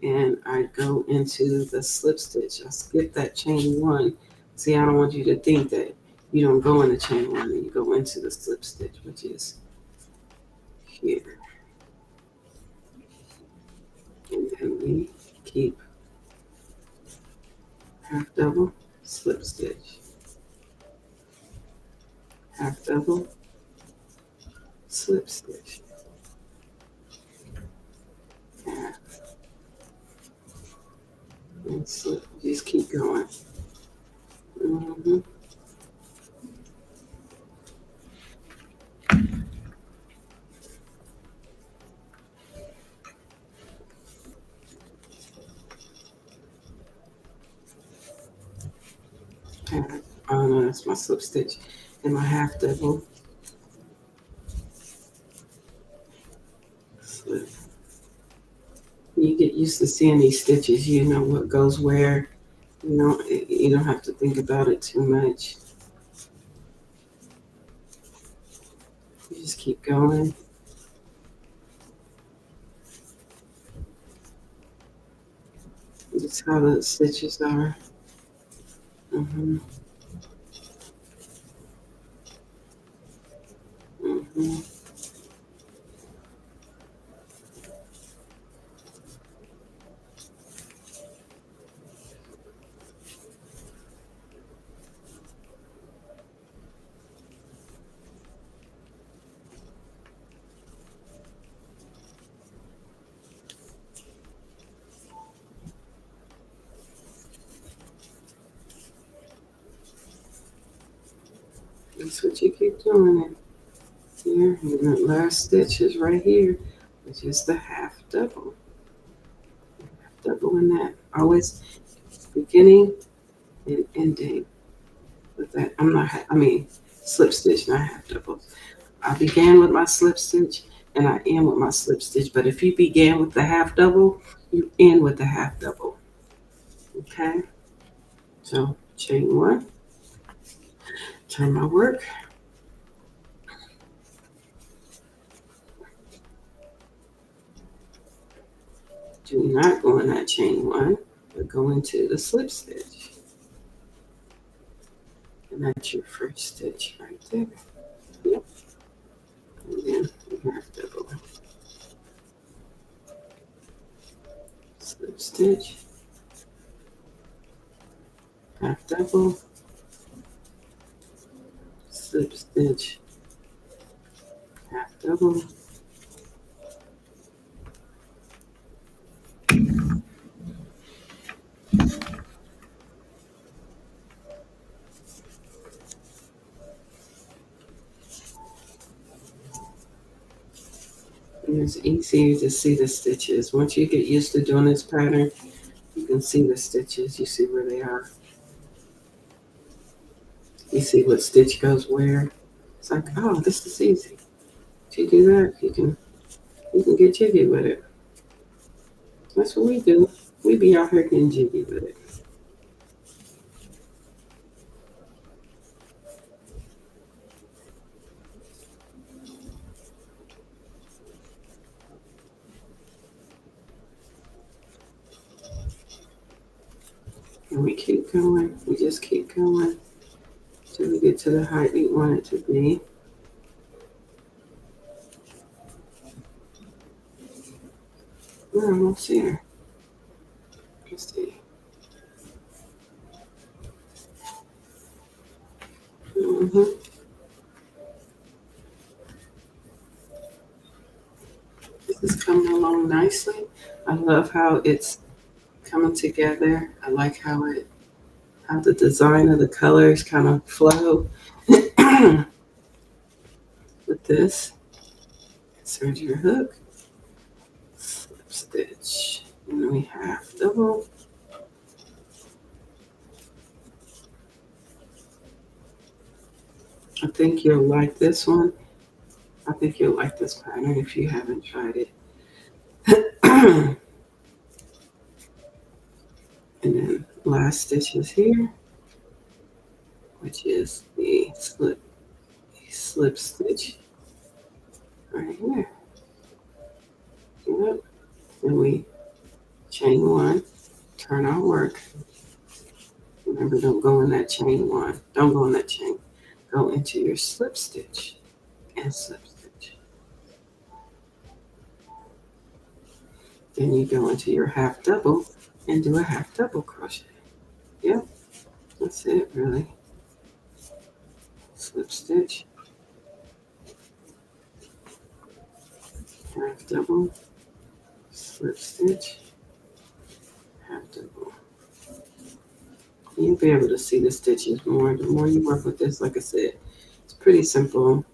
and I go into the slip stitch. I skip that chain one. See, I don't want you to think that you don't go in the chain one and you go into the slip stitch, which is here. And then we keep half double, slip stitch, half double, slip stitch, half, and slip. Just keep going. Half, oh no, that's my slip stitch and my half double, slip. You get used to seeing these stitches, you know what goes where. You don't have to think about it too much. You just keep going. That's how the stitches are. Mm-hmm. Mm-hmm. That's what you keep doing it. Here, and that last stitch is right here, which is the half double. Half double in that. Always beginning and ending with that. Slip stitch, not half double. I began with my slip stitch and I end with my slip stitch. But if you began with the half double, you end with the half double. Okay? So chain one, turn my work. Do not go in that chain one, but go into the slip stitch. And that's your first stitch right there. Yep. And then you have double. Slip stitch, half double, slip stitch, half double, and It's easier to see the stitches. Once you get used to doing this pattern, you can see the stitches. You see where they are. You see what stitch goes where. It's like, oh, this is easy. If you do that, you can get jiggy with it. That's what we do. We be out here getting jiggy with it. And we keep going. We just keep going till we get to the height we want it to be. We're almost here. Let's see. This is coming along nicely. I love how it's coming together. I like how the design of the colors kind of flow with this. Insert your hook, slip stitch, and we have double. I think you'll like this one. I think you'll like this pattern if you haven't tried it. And then last stitch is here, which is the slip stitch right here. Yep. And we chain one, turn our work. Remember, don't go in that chain one. Don't go in that chain. Go into your slip stitch and slip stitch. Then you go into your half double and do a half double crochet. Yep, that's it really. Slip stitch, half double, slip stitch, half double. You'll be able to see the stitches more. The more you work with this, like I said, it's pretty simple.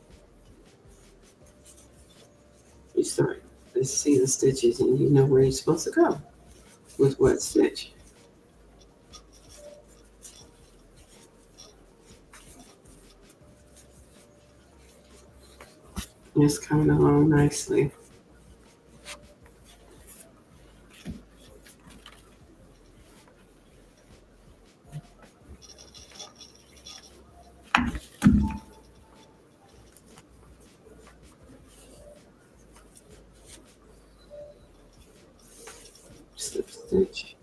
You start to see the stitches and you know where you're supposed to go with what stitch. It's coming along nicely. Slip stitch.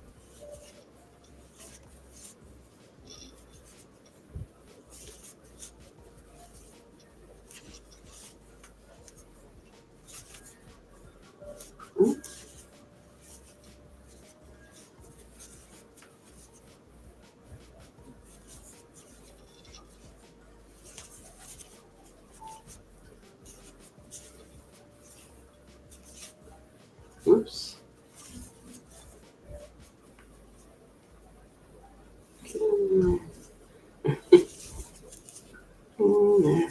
Oops. There.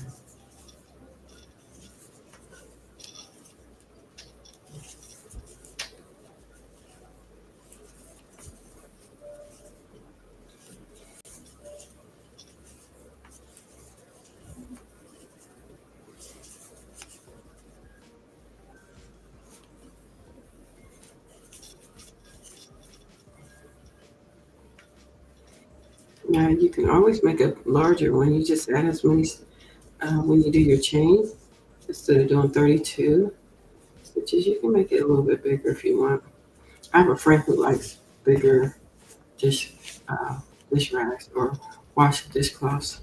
Now you can always make a larger one. You just add as many when you do your chain. Instead of doing 32 stitches, you can make it a little bit bigger if you want. I have a friend who likes bigger dish rags or wash dishcloths.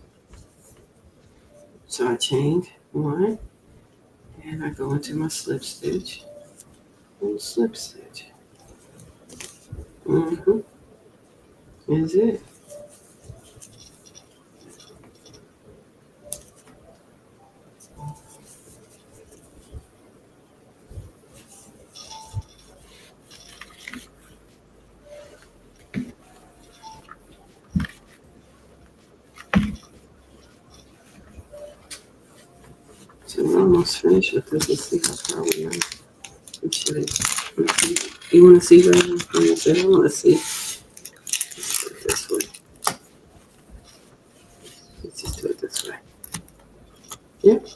So I chain one and I go into my slip stitch and slip stitch. Is it. So we're almost finished with this. Let's see how far we are. You want to see, Raven? I want to see. Let's do it this way. Let's just do it this way. Yep.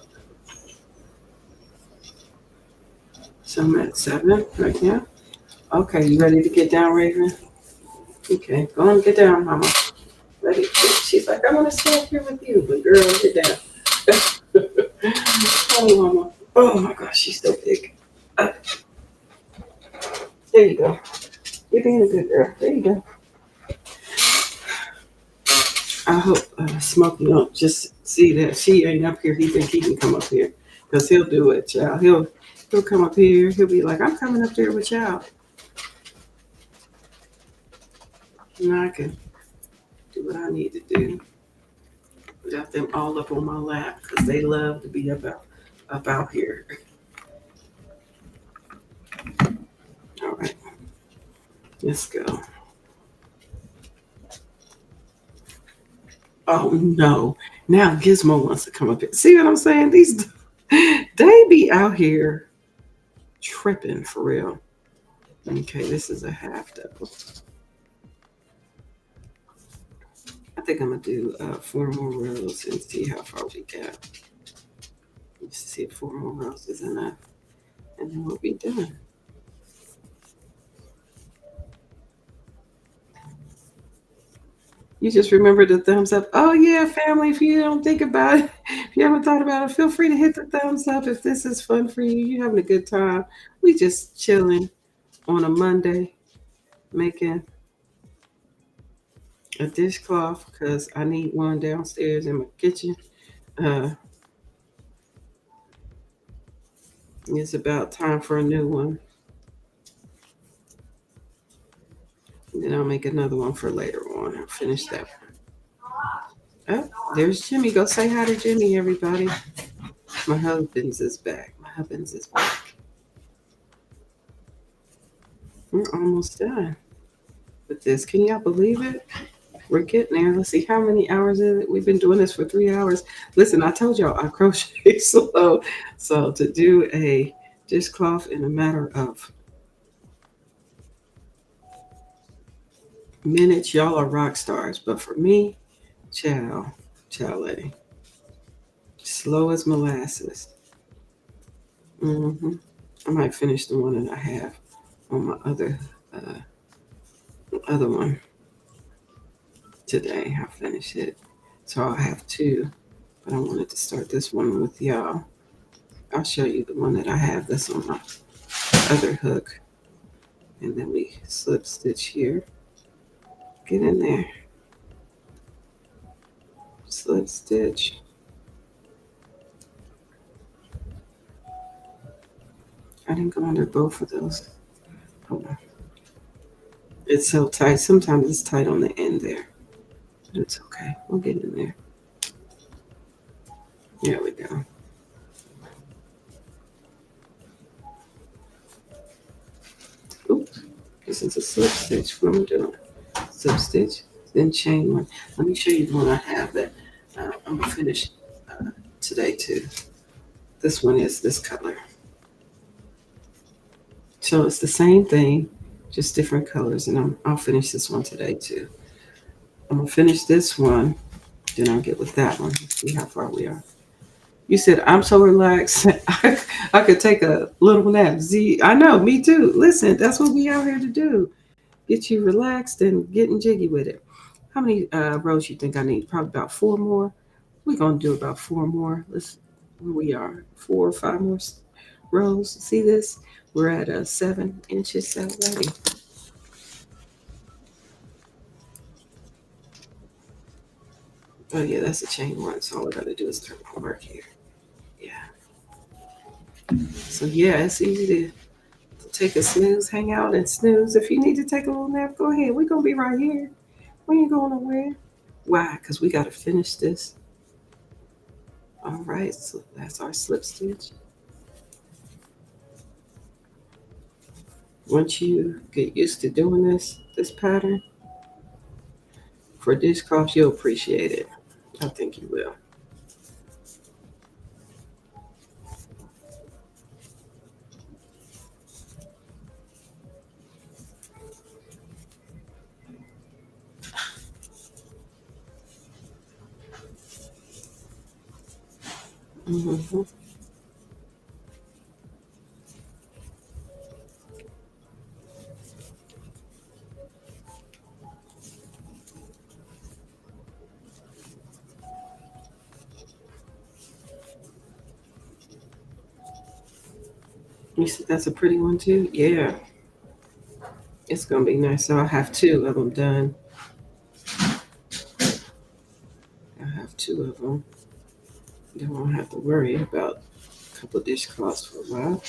So I'm at 7 right now. Okay, you ready to get down, Raven? Okay, go on, get down, Mama. Ready? She's like, I want to stay up here with you, but girl, get down. Oh, Mama. Oh my gosh, she's so big. There you go. You're being a good girl. There you go. I hope Smokey don't just see that she ain't up here. He think he can come up here, because he'll do it, child. He'll come up here. He'll be like, I'm coming up there with y'all. And I can do what I need to do. Got them all up on my lap because they love to be up out here. All right, let's go. Oh no! Now Gizmo wants to come up here. See what I'm saying? These they be out here tripping for real. Okay, this is a half double. I think I'm gonna do 4 more rows and see how far we get. Let's see if 4 more rows is enough, and then we'll be done. You just remember the thumbs up. Oh yeah, family, if you don't think about it, if you haven't thought about it, feel free to hit the thumbs up if this is fun for you. You're having a good time. We just chilling on a Monday, making a dishcloth because I need one downstairs in my kitchen. Uh, it's about time for a new one. And then I'll make another one for later on. I'll finish that one. Oh, there's Jimmy. Go say hi to Jimmy, everybody. My husband's is back. We're almost done with this. Can y'all believe it? We're getting there. Let's see how many hours is it. We've been doing this for 3 hours. Listen, I told y'all I crochet slow. So to do a dishcloth in a matter of minutes, y'all are rock stars. But for me, lady, slow as molasses. I might finish the one that I have on my other one today. I'll finish it. So I'll have 2, but I wanted to start this one with y'all. I'll show you the one that I have that's on my other hook. And then we slip stitch here. Get in there. Slip stitch. I didn't go under both of those. Hold on. It's so tight. Sometimes it's tight on the end there. But it's okay. We'll get in there. There we go. Oops. This is a slip stitch. What am I doing? Slip stitch, then chain 1. Let me show you the one I have that I'm going to finish today too. This one is this color. So it's the same thing, just different colors. And I'll finish this one today too. I'm going to finish this one, then I'll get with that one. See how far we are. You said, I'm so relaxed. I could take a little nap. I know, me too. Listen, that's what we out here to do. Get you relaxed and getting jiggy with it. How many rows you think I need? Probably about 4 more. We're going to do about 4 more. Where we are, 4 or 5 more rows. See this? We're at 7 inches already. Oh yeah, that's a chain 1. So all I got to do is turn my mark here. Yeah. So yeah, it's easy to take a snooze, hang out and snooze. If you need to take a little nap, go ahead. We're going to be right here. We ain't going nowhere. Why? Because we got to finish this. All right, so that's our slip stitch. Once you get used to doing this pattern for dishcloth, you'll appreciate it. I think you will. Mm-hmm. You said that's a pretty one too? Yeah. It's gonna be nice. So I'll have 2 of them done. I have 2 of them. Then I won't have to worry about a couple of dishcloths for a while.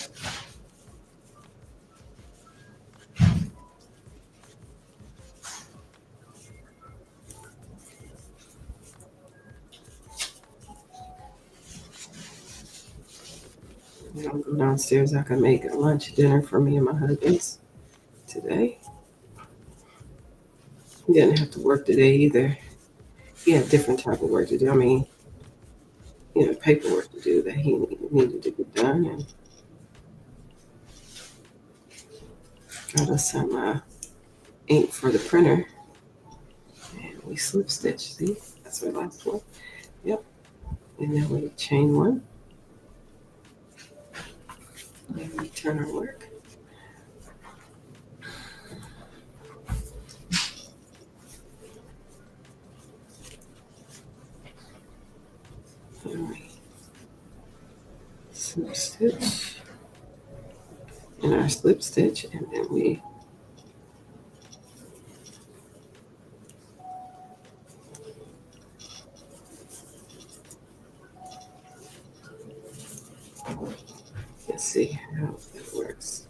And I'll go downstairs. I can make a lunch dinner for me and my husband today. He didn't have to work today either. He had different type of work to do. I mean, paperwork to do that he needed to get done, and got us some ink for the printer. And we slip stitch. See, that's our last one. Yep. And then we chain one. And we turn our work. And we slip stitch in our slip stitch, and then we let's see how that works.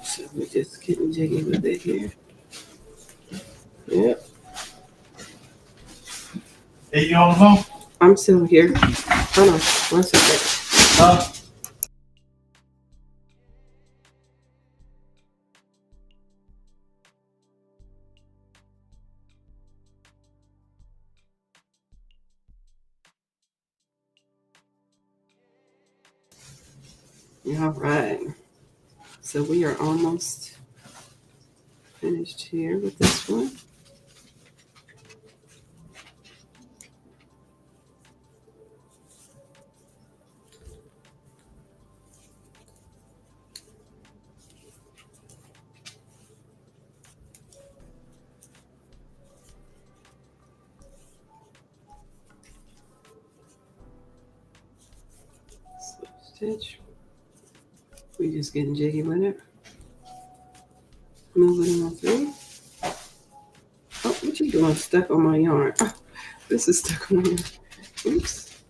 So we're just getting jiggy with it here. Yep. Hey, you on the phone? I'm still here. Hold on, 1 second. All right. So we are almost finished here with this one. Slip stitch. We just getting jiggy with it. Moving on through. Oh, what you doing? Stuck on my yarn. Oh, this is stuck on my yarn. Oops.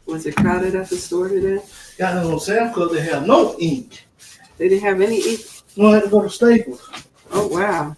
Was it crowded at the store today? Got them on Sam because they have no ink. They didn't have any ink. No, I had to go to Staples. Oh, wow.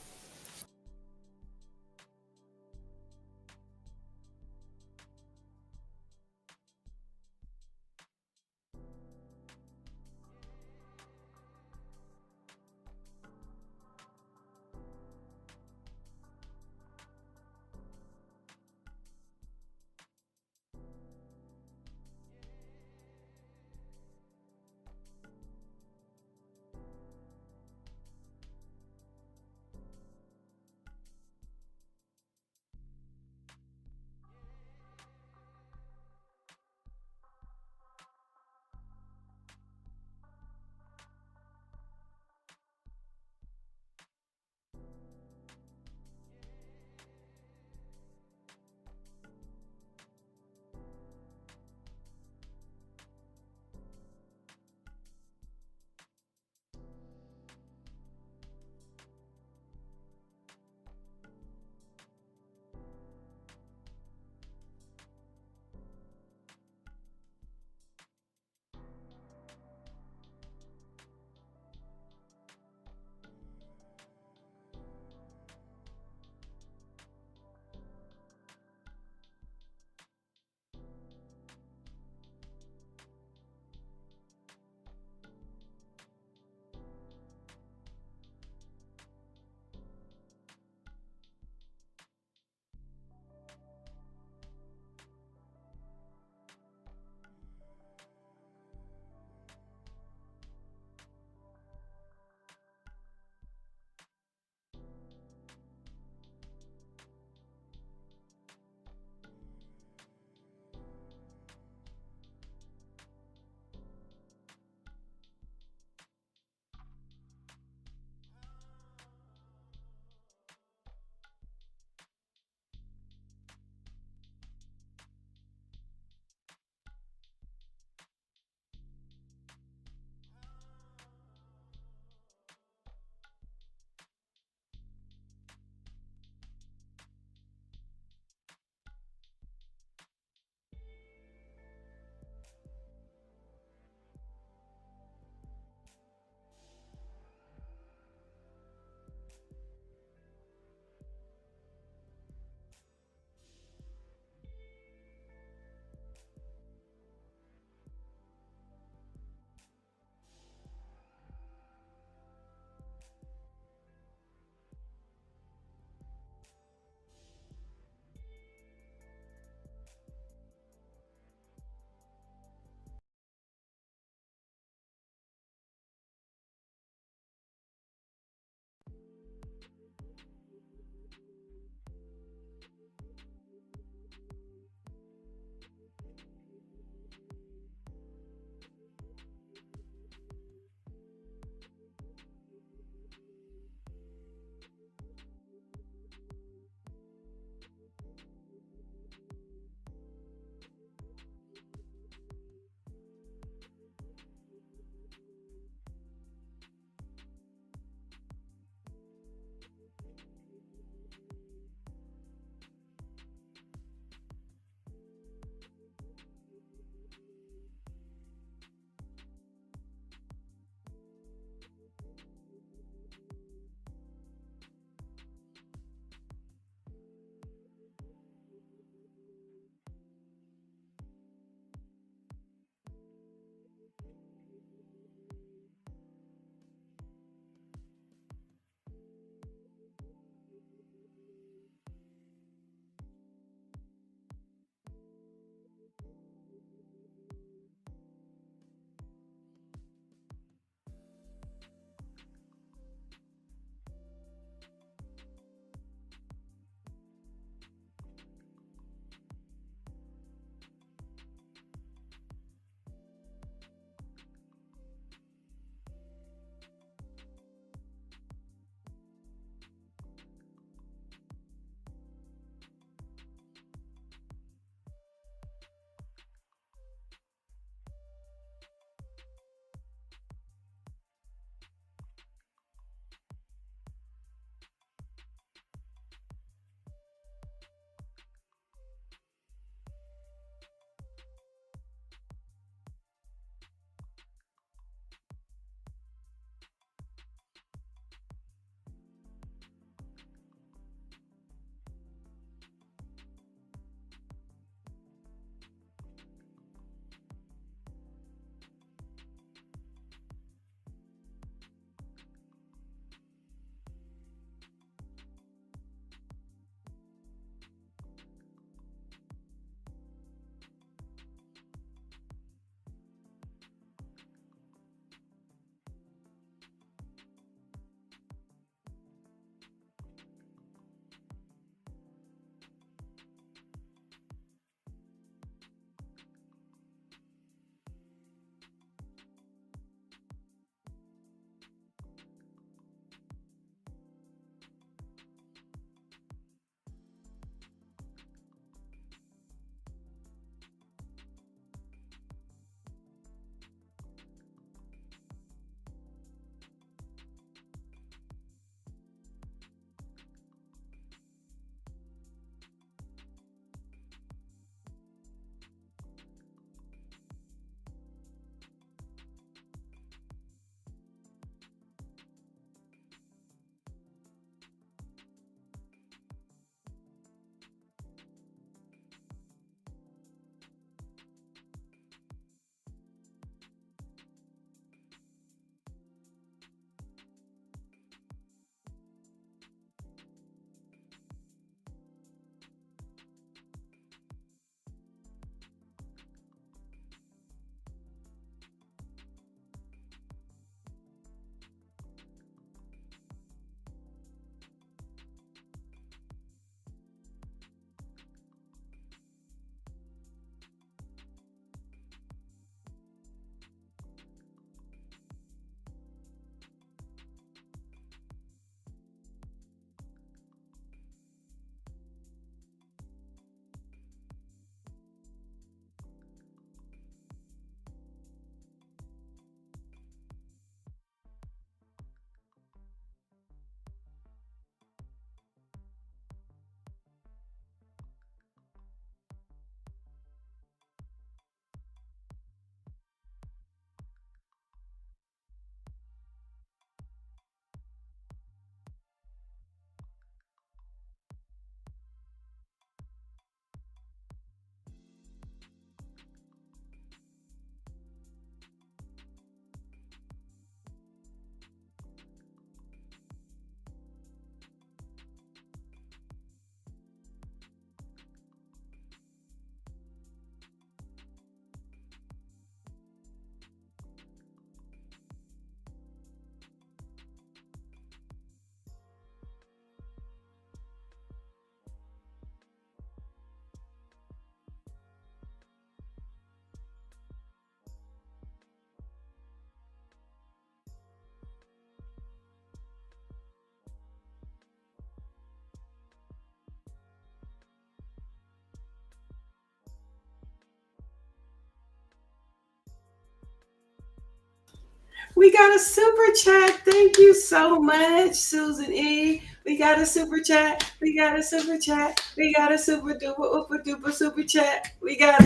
We got a super chat. Thank you so much, Susan E. We got a super chat. We got a super chat. We got a super duper ooper duper super chat. We got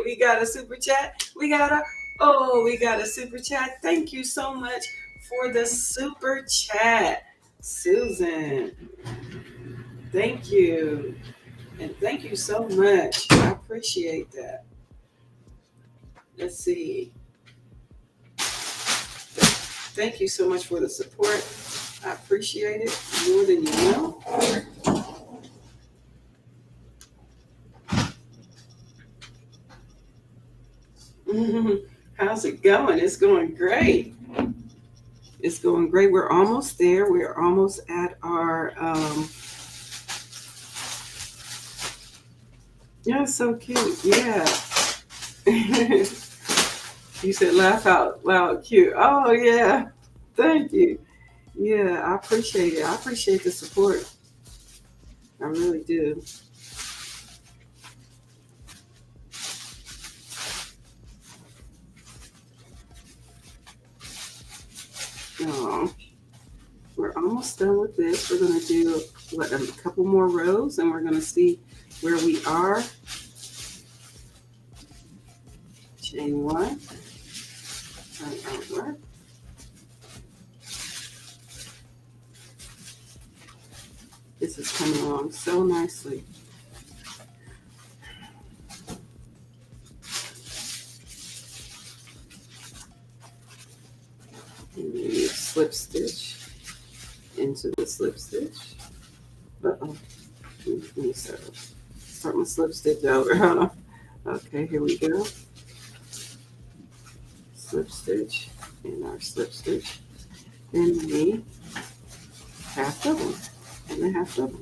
we got a super chat. We got a super chat. Thank you so much for the super chat, Susan. Thank you. And thank you so much. I appreciate that. Let's see. Thank you so much for the support. I appreciate it more than you know. How's it going? It's going great. It's going great. We're almost there. We're almost at our yeah, so cute. Yeah. You said laugh out loud cute. Oh yeah. Thank you. Yeah, I appreciate it. I appreciate the support. I really do. Oh, we're almost done with this. We're going to do a couple more rows and we're going to see where we are. Chain one. Turn over. This is coming along so nicely. And then you slip stitch into the slip stitch. Uh-oh. Let me start my slip stitch over. Hold on. Okay, here we go. Slip stitch and our slip stitch. Then the half double and the half double.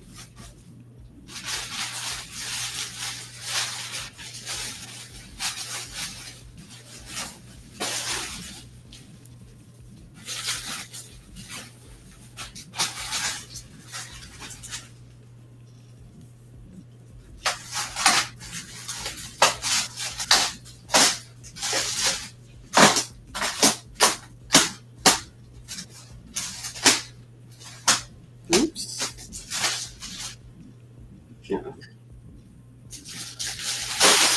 Oops. Yeah.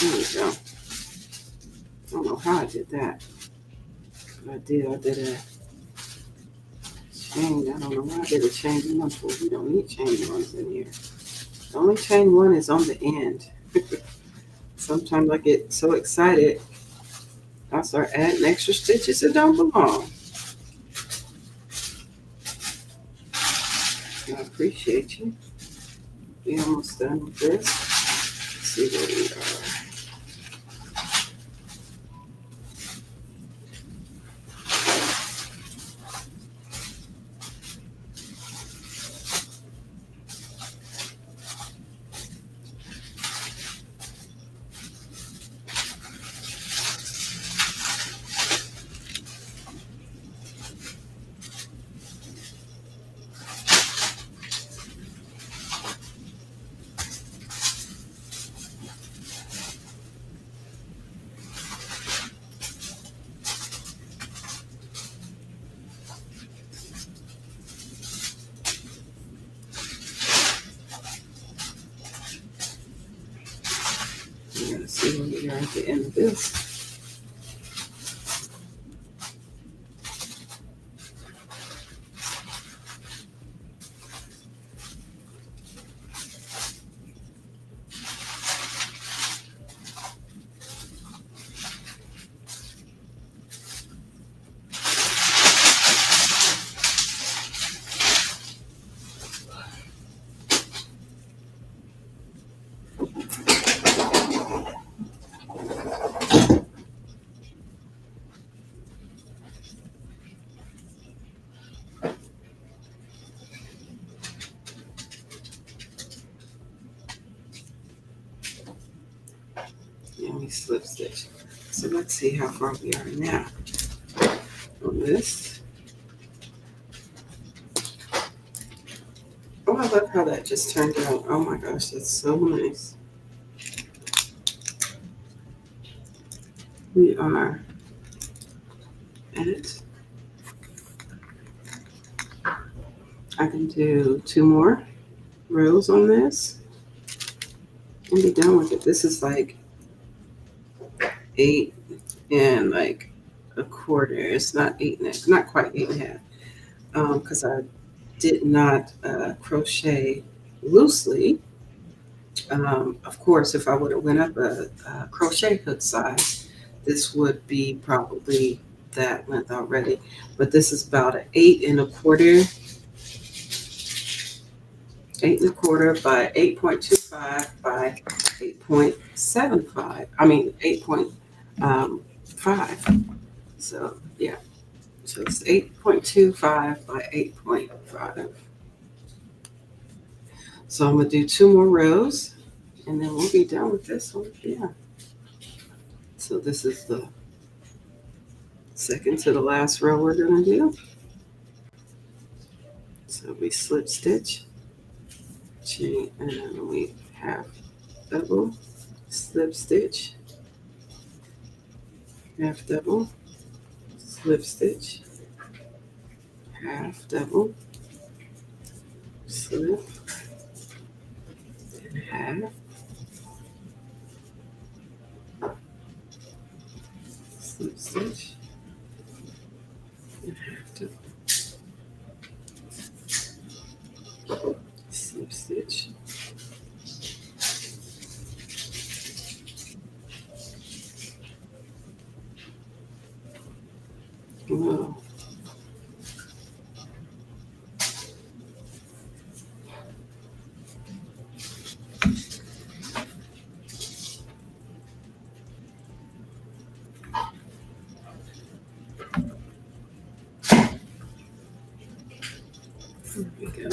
There we go. I don't know how I did that. But I did a chain. I don't know why I did a chain one for. We don't need chain ones in here. The only chain one is on the end. Sometimes I get so excited, I start adding extra stitches that don't belong. I appreciate you. We're almost done with this. Let's see where we are. We're gonna see where we are at the end of this. And we slip stitch. So let's see how far we are now on this. Oh, I love how that just turned out. Oh my gosh, that's so nice. We are at I can do 2 more rows on this and be done with it. This is like 8 and like a quarter. It's not 8 and not quite 8 and a half. Because I did not crochet loosely. Of course, if I would have went up a crochet hook size, this would be probably that length already. But this is about an 8 and a quarter, 8 and a quarter by 8.25 by 8.75. I mean 8.5. So yeah, so it's 8.25 by 8.5. So I'm gonna do 2 more rows, and then we'll be done with this one. Yeah. So this is the second to the last row we're gonna do. So we slip stitch, chain, and we half double, slip stitch, half double, slip stitch, half double, slip, and half, slip stitch, and half double, slip stitch. Whoa. There we go.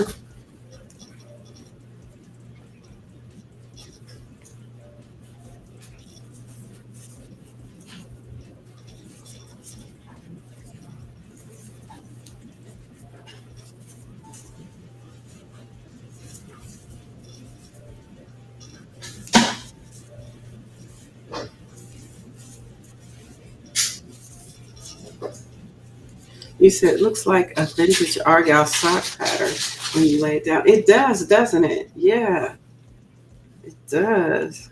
You said it looks like a vintage argyle sock pattern when you lay it down. It does, doesn't it? Yeah, it does.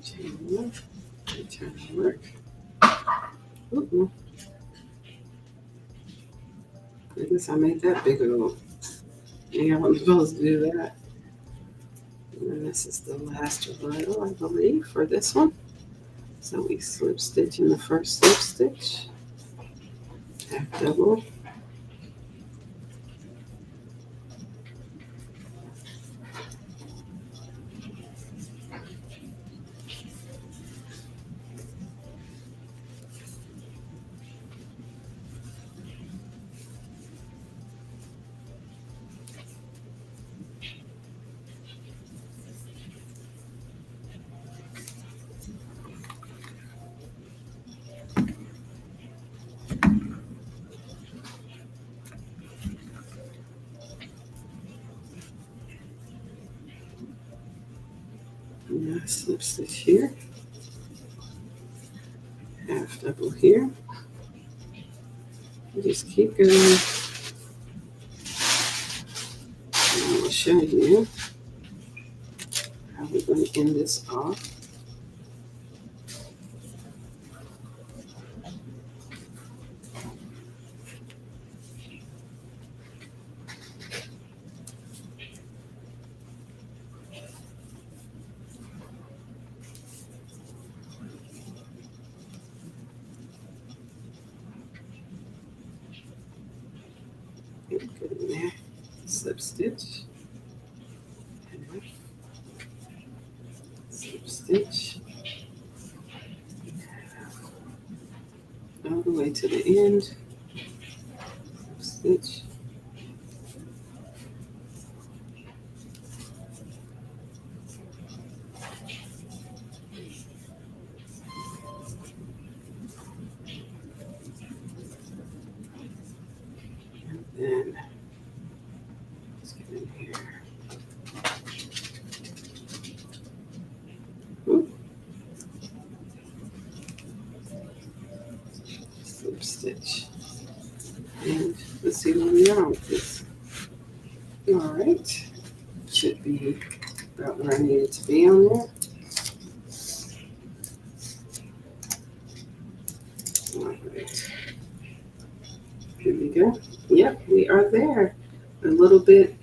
Chain one, return to work. Ooh, goodness, I made that bigger. Yeah, I'm supposed to do that. And then this is the last row, I believe, for this one. So we slip stitch in the first slip stitch, half double, and I slip stitch here, half double here. You just keep going. And I will show you how we're going to end this off. Good in there. Slip stitch, half, slip stitch, half, double, the way to the end. Stitch. And then let's get in here. Oop. Slip stitch. And let's see where we are with this. All right. Should be about where I need it to be on there. All right. Here we go. Yep, we are there. A little bit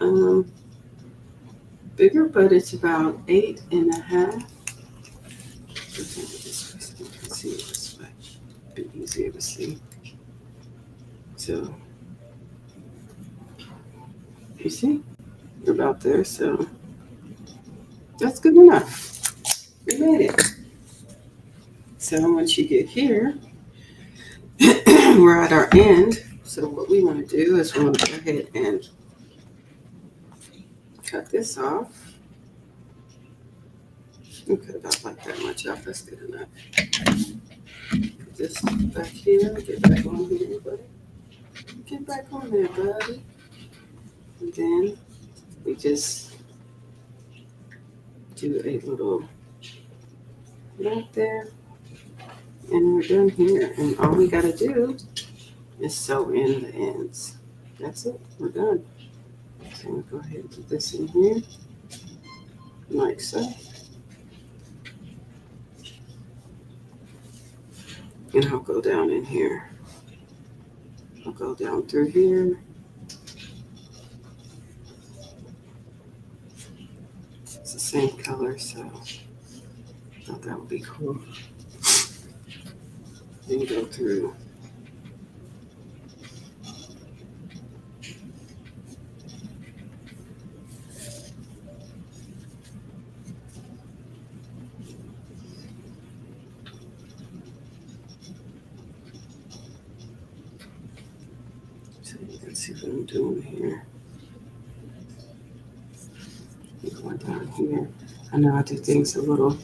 bigger, but it's about 8.5. Okay, this way so you can see it this way. A bit easier to see. So, you see, we're about there. So, that's good enough. We made it. So, once you get here, we're at our end. So, what we want to do is we want to go ahead and cut this off. We could have got like that much off. That's good enough. Put this back here. Get back on here, buddy. Get back on there, buddy. And then we just do a little right there. And we're done here. And all we got to do is sew in the ends. That's it. We're done. So I'm going to go ahead and put this in here. Like so. And I'll go down in here. I'll go down through here. It's the same color, so I thought that would be cool. Then go through. So you can see what I'm doing here. Going down here. I know I do things a little.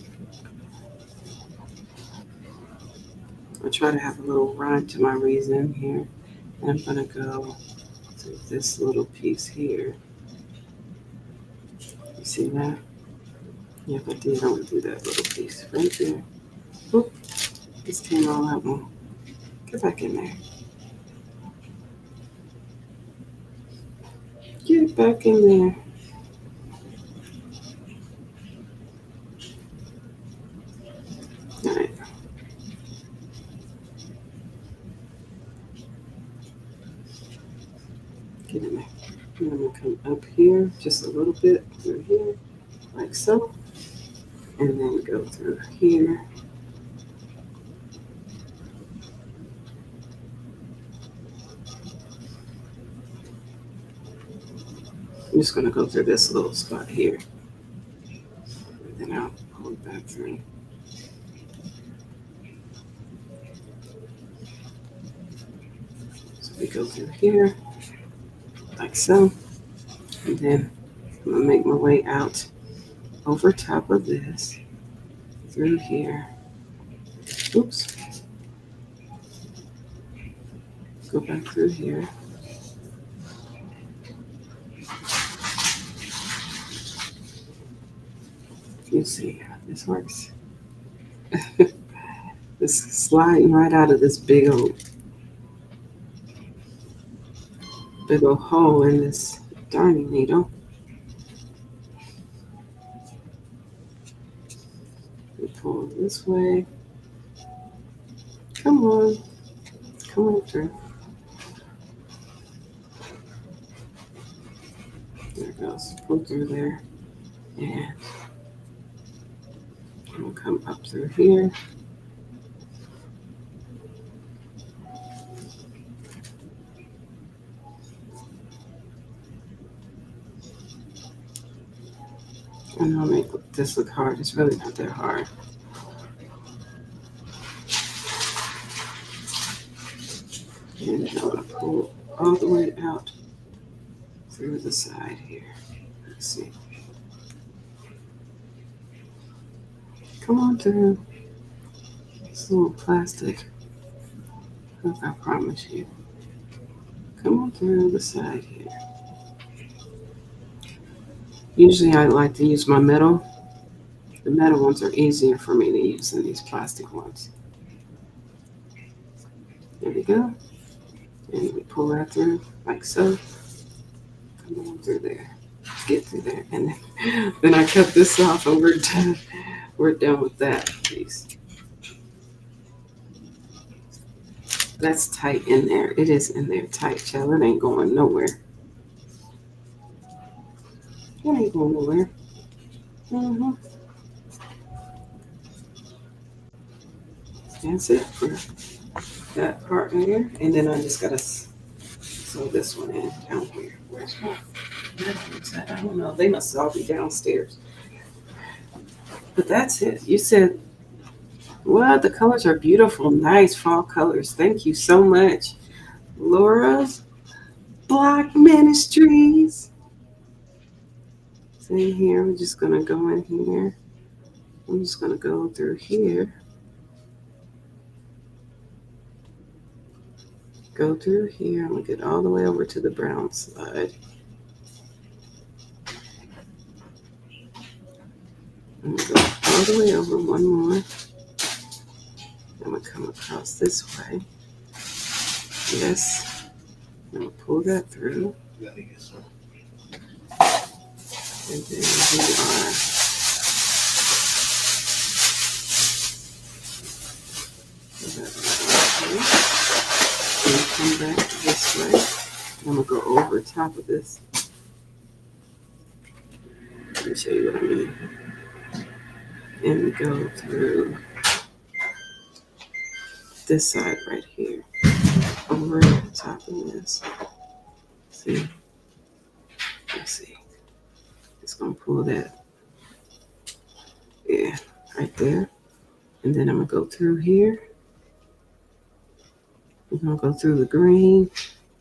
I try to have a little rhyme to my reason here. And I'm going to go to this little piece here. You see that? Yeah, if I did, I'm going to do that little piece right there. Oop, this came all out. Get back in there. Get back in there. All right. Get in there. And I'm going to come up here just a little bit through here, like so. And then go through here. I'm just going to go through this little spot here. And then I'll pull it back through. So we go through here, like so. And then I'm going to make my way out over top of this, through here. Oops. Go back through here. You see how this works. This is sliding right out of this big old hole in this darning needle. We pull this way. Come on. Come on through. There it goes. Pull through there. And we'll come up through here. And I'll make this look hard. It's really not that hard. pull all the way out through the side here. Let's see. Come on through. It's a little plastic hook, I promise you. Come on through the side here. Usually I like to use my metal. The metal ones are easier for me to use than these plastic ones. There we go. And we pull that through like so. Come on through there. Get through there. And then I cut this off and we're done. We're done with that piece. That's tight in there. It is in there tight, child. It ain't going nowhere. It ain't going nowhere. Mm-hmm. That's it for that part there. And then I just gotta sew this one in down here. Where's my measurements at? I don't know. They must all be downstairs. But that's it. You said, well, the colors are beautiful, nice fall colors. Thank you so much. Laura's Block Ministries. So in here, I'm just gonna go in here. I'm just gonna go through here. Go through here. I'm gonna get all the way over to the brown side. I'm gonna go all the way over one more. I'm gonna come across this way. Yes. I'm gonna pull that through. And then we are and come back this way. I'm gonna go over top of this. Let me show you what I mean. And go through this side right here. Over the top of this. See? Let's see. Just gonna pull that. Yeah, right there. And then I'm gonna go through here. I'm gonna go through the green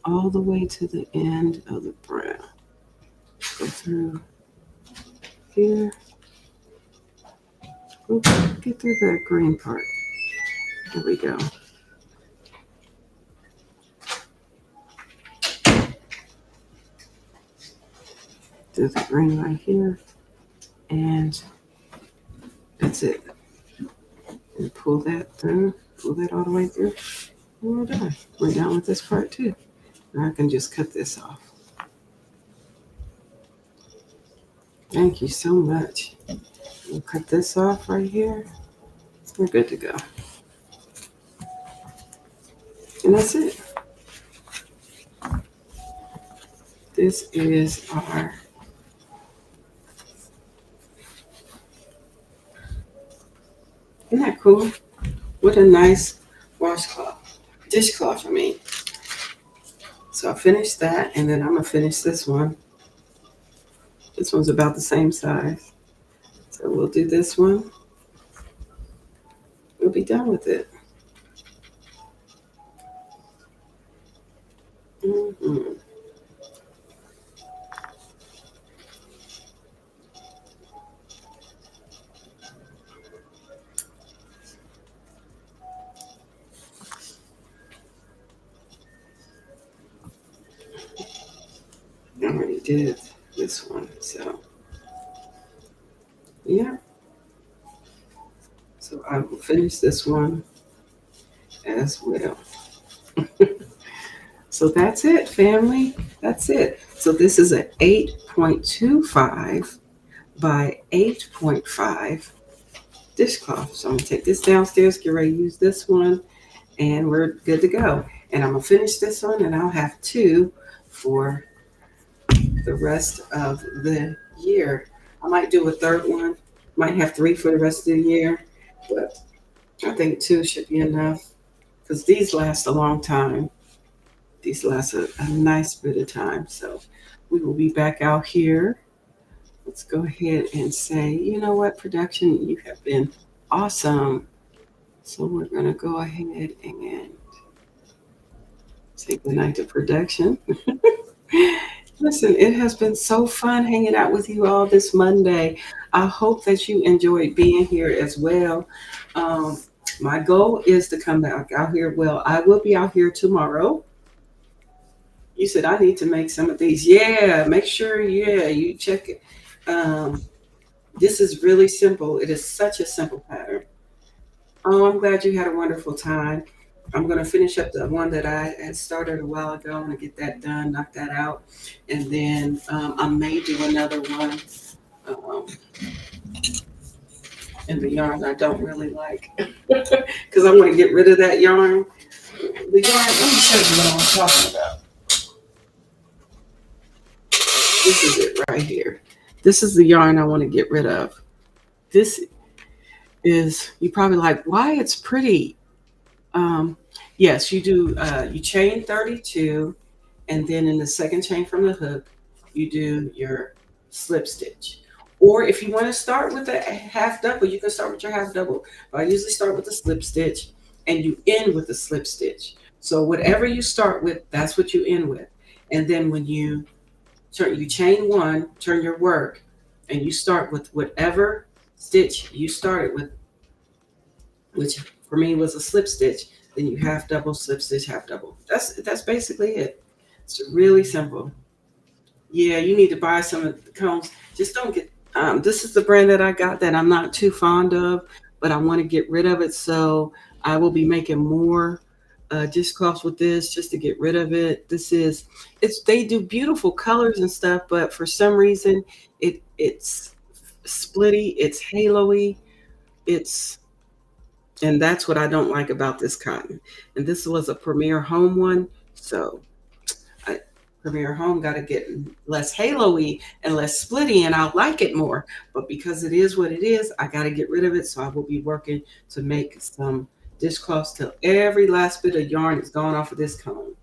all the way to the end of the brown. Go through here. Oops, get through that green part. There we go. Do the green right here. And that's it. And pull that through. Pull that all the way through. And we're done. We're done with this part too. Now I can just cut this off. Thank you so much. We'll cut this off right here. We're good to go. And that's it. This is our isn't that cool? What a nice washcloth. Dishcloth for me. So I finished that and then I'm gonna finish this one. This one's about the same size. So we'll do this one. We'll be done with it. Mm-hmm. I already did this one, so yeah. So I will finish this one as well. So that's it, family. That's it. So this is an 8.25 by 8.5 dishcloth. So I'm gonna take this downstairs, get ready to use this one, and we're good to go. And I'm gonna finish this one, and I'll have two for the rest of the year. I might do a third one. Might have three for the rest of the year, but I think two should be enough because these last a long time. These last a nice bit of time. So we will be back out here. Let's go ahead and say, you know what, production, you have been awesome. So we're going to go ahead and say Say goodnight to production. Listen, it has been so fun hanging out with you all this Monday. I hope that you enjoyed being here as well. Um, my goal is to come back out here. Well, I will be out here tomorrow. You said I need to make some of these. Yeah, make sure, yeah, you check it. Um, this is really simple. It is such a simple pattern. Oh, I'm glad you had a wonderful time. I'm going to finish up the one that I had started a while ago. I'm going to get that done, knock that out. And then I may do another one um, in the yarn I don't really like. Because I want to get rid of that yarn. The yarn, let me show you what I'm talking about. This is it right here. This is the yarn I want to get rid of. This is, you probably like, why it's pretty. Um, yes, you do, you chain 32, and then in the second chain from the hook, you do your slip stitch. Or if you want to start with a half double, you can start with your half double. But I usually start with the slip stitch, and you end with the slip stitch. So whatever you start with, that's what you end with. And then when you chain one, turn your work, and you start with whatever stitch you started with, which for me was a slip stitch. Then you half double, slip stitch, half double. That's basically it. It's really simple. Yeah, you need to buy some of the combs. Just don't get. This is the brand that I got that I'm not too fond of, but I want to get rid of it. So I will be making more dishcloths with this just to get rid of it. They do beautiful colors and stuff, but for some reason it's splitty, it's halo-y, and that's what I don't like about this cotton. And this was a Premier Home one, so Premier Home got to get less halo-y and less splitty, and I'll like it more. But because it is what it is, I got to get rid of it. So I will be working to make some dishcloths till every last bit of yarn is gone off of this comb.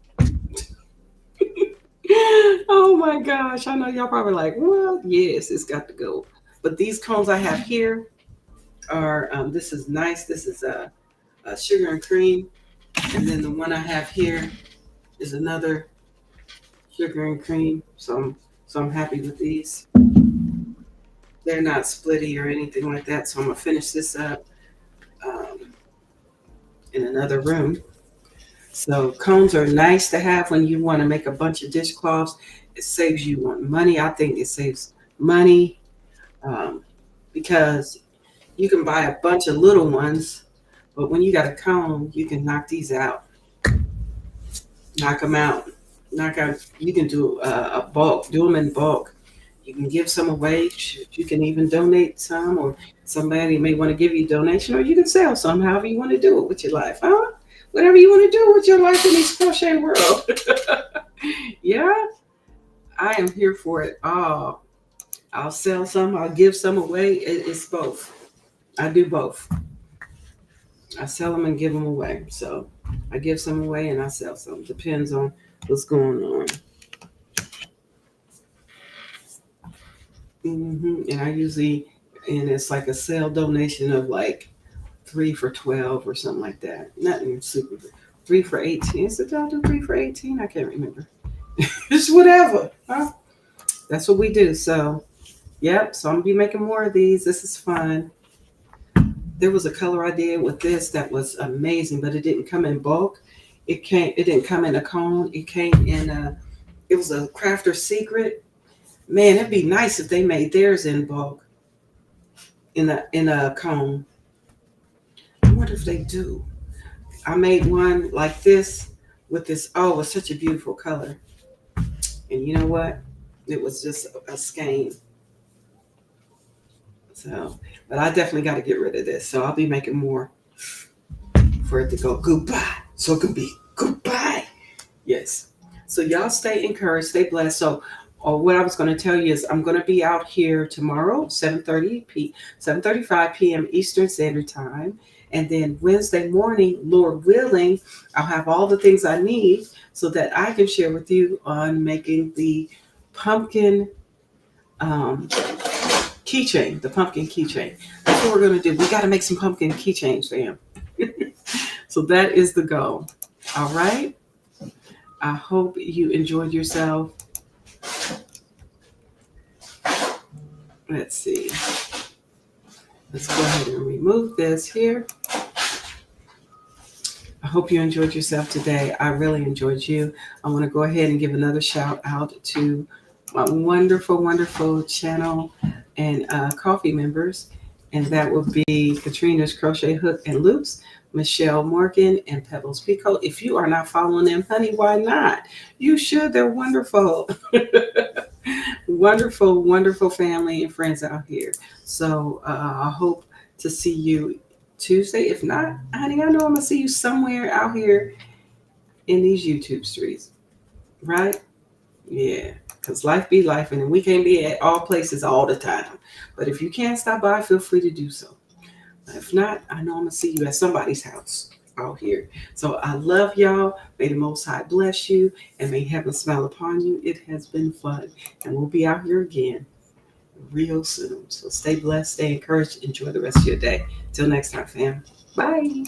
Oh my gosh. I know y'all probably like, well, yes, it's got to go. But these combs I have here are, this is nice. This is a sugar and cream. And then the one I have here is another sugar and cream. So I'm happy with these. They're not splitty or anything like that. So I'm going to finish this up in another room. So combs are nice to have when you want to make a bunch of dishcloths. It saves you money. I think it saves money because you can buy a bunch of little ones, but when you got a comb, you can knock these out. Knock them out. You can do a bulk. Do them in bulk. You can give some away. You can even donate some, or somebody may want to give you a donation, or you can sell some. However you want to do it with your life, huh? Whatever you want to do with your life in this crochet world. Yeah, I am here for it all. I'll sell some. I'll give some away. It's both. I do both. I sell them and give them away. So I give some away and I sell some. Depends on what's going on. And it's like a sale donation of like 3 for $12 or something like that. Nothing super. 3 for $18. Is it I'll do 3 for $18? I can't remember. It's whatever. Huh? That's what we do. So, yep. So I'm gonna be making more of these. This is fun. There was a color I did with this that was amazing, but it didn't come in bulk. It didn't come in a cone. It came in it was a crafter secret. Man, it'd be nice if they made theirs in bulk in a cone. I wonder if they do. I made one like this with this. Oh, it was such a beautiful color. And you know what? It was just a skein. So, but I definitely got to get rid of this. So I'll be making more for it to go goodbye. So it can be goodbye. Yes. So y'all stay encouraged, stay blessed. So what I was going to tell you is I'm going to be out here tomorrow, 7:35 p.m. Eastern Standard Time. And then Wednesday morning, Lord willing, I'll have all the things I need so that I can share with you on making the pumpkin keychain, the pumpkin keychain. That's what we're going to do. We got to make some pumpkin keychains, fam. So that is the goal. All right. I hope you enjoyed yourself. Let's see. Let's go ahead and remove this here. I hope you enjoyed yourself today. I really enjoyed you. I want to go ahead and give another shout out to my wonderful, wonderful channel and coffee members. And that will be Katrina's Crochet Hook and Loops, Michelle Morgan, and Pebbles Pico. If you are not following them, honey, why not? You should. They're wonderful. Wonderful, wonderful family and friends out here. So I hope to see you Tuesday. If not, honey, I know I'm going to see you somewhere out here in these YouTube streets. Right? Yeah. Because life be life, and we can't be at all places all the time. But if you can't stop by, feel free to do so. If not, I know I'm going to see you at somebody's house out here. So I love y'all. May the Most High bless you, and may heaven smile upon you. It has been fun, and we'll be out here again real soon. So stay blessed, stay encouraged, enjoy the rest of your day. Till next time, fam. Bye.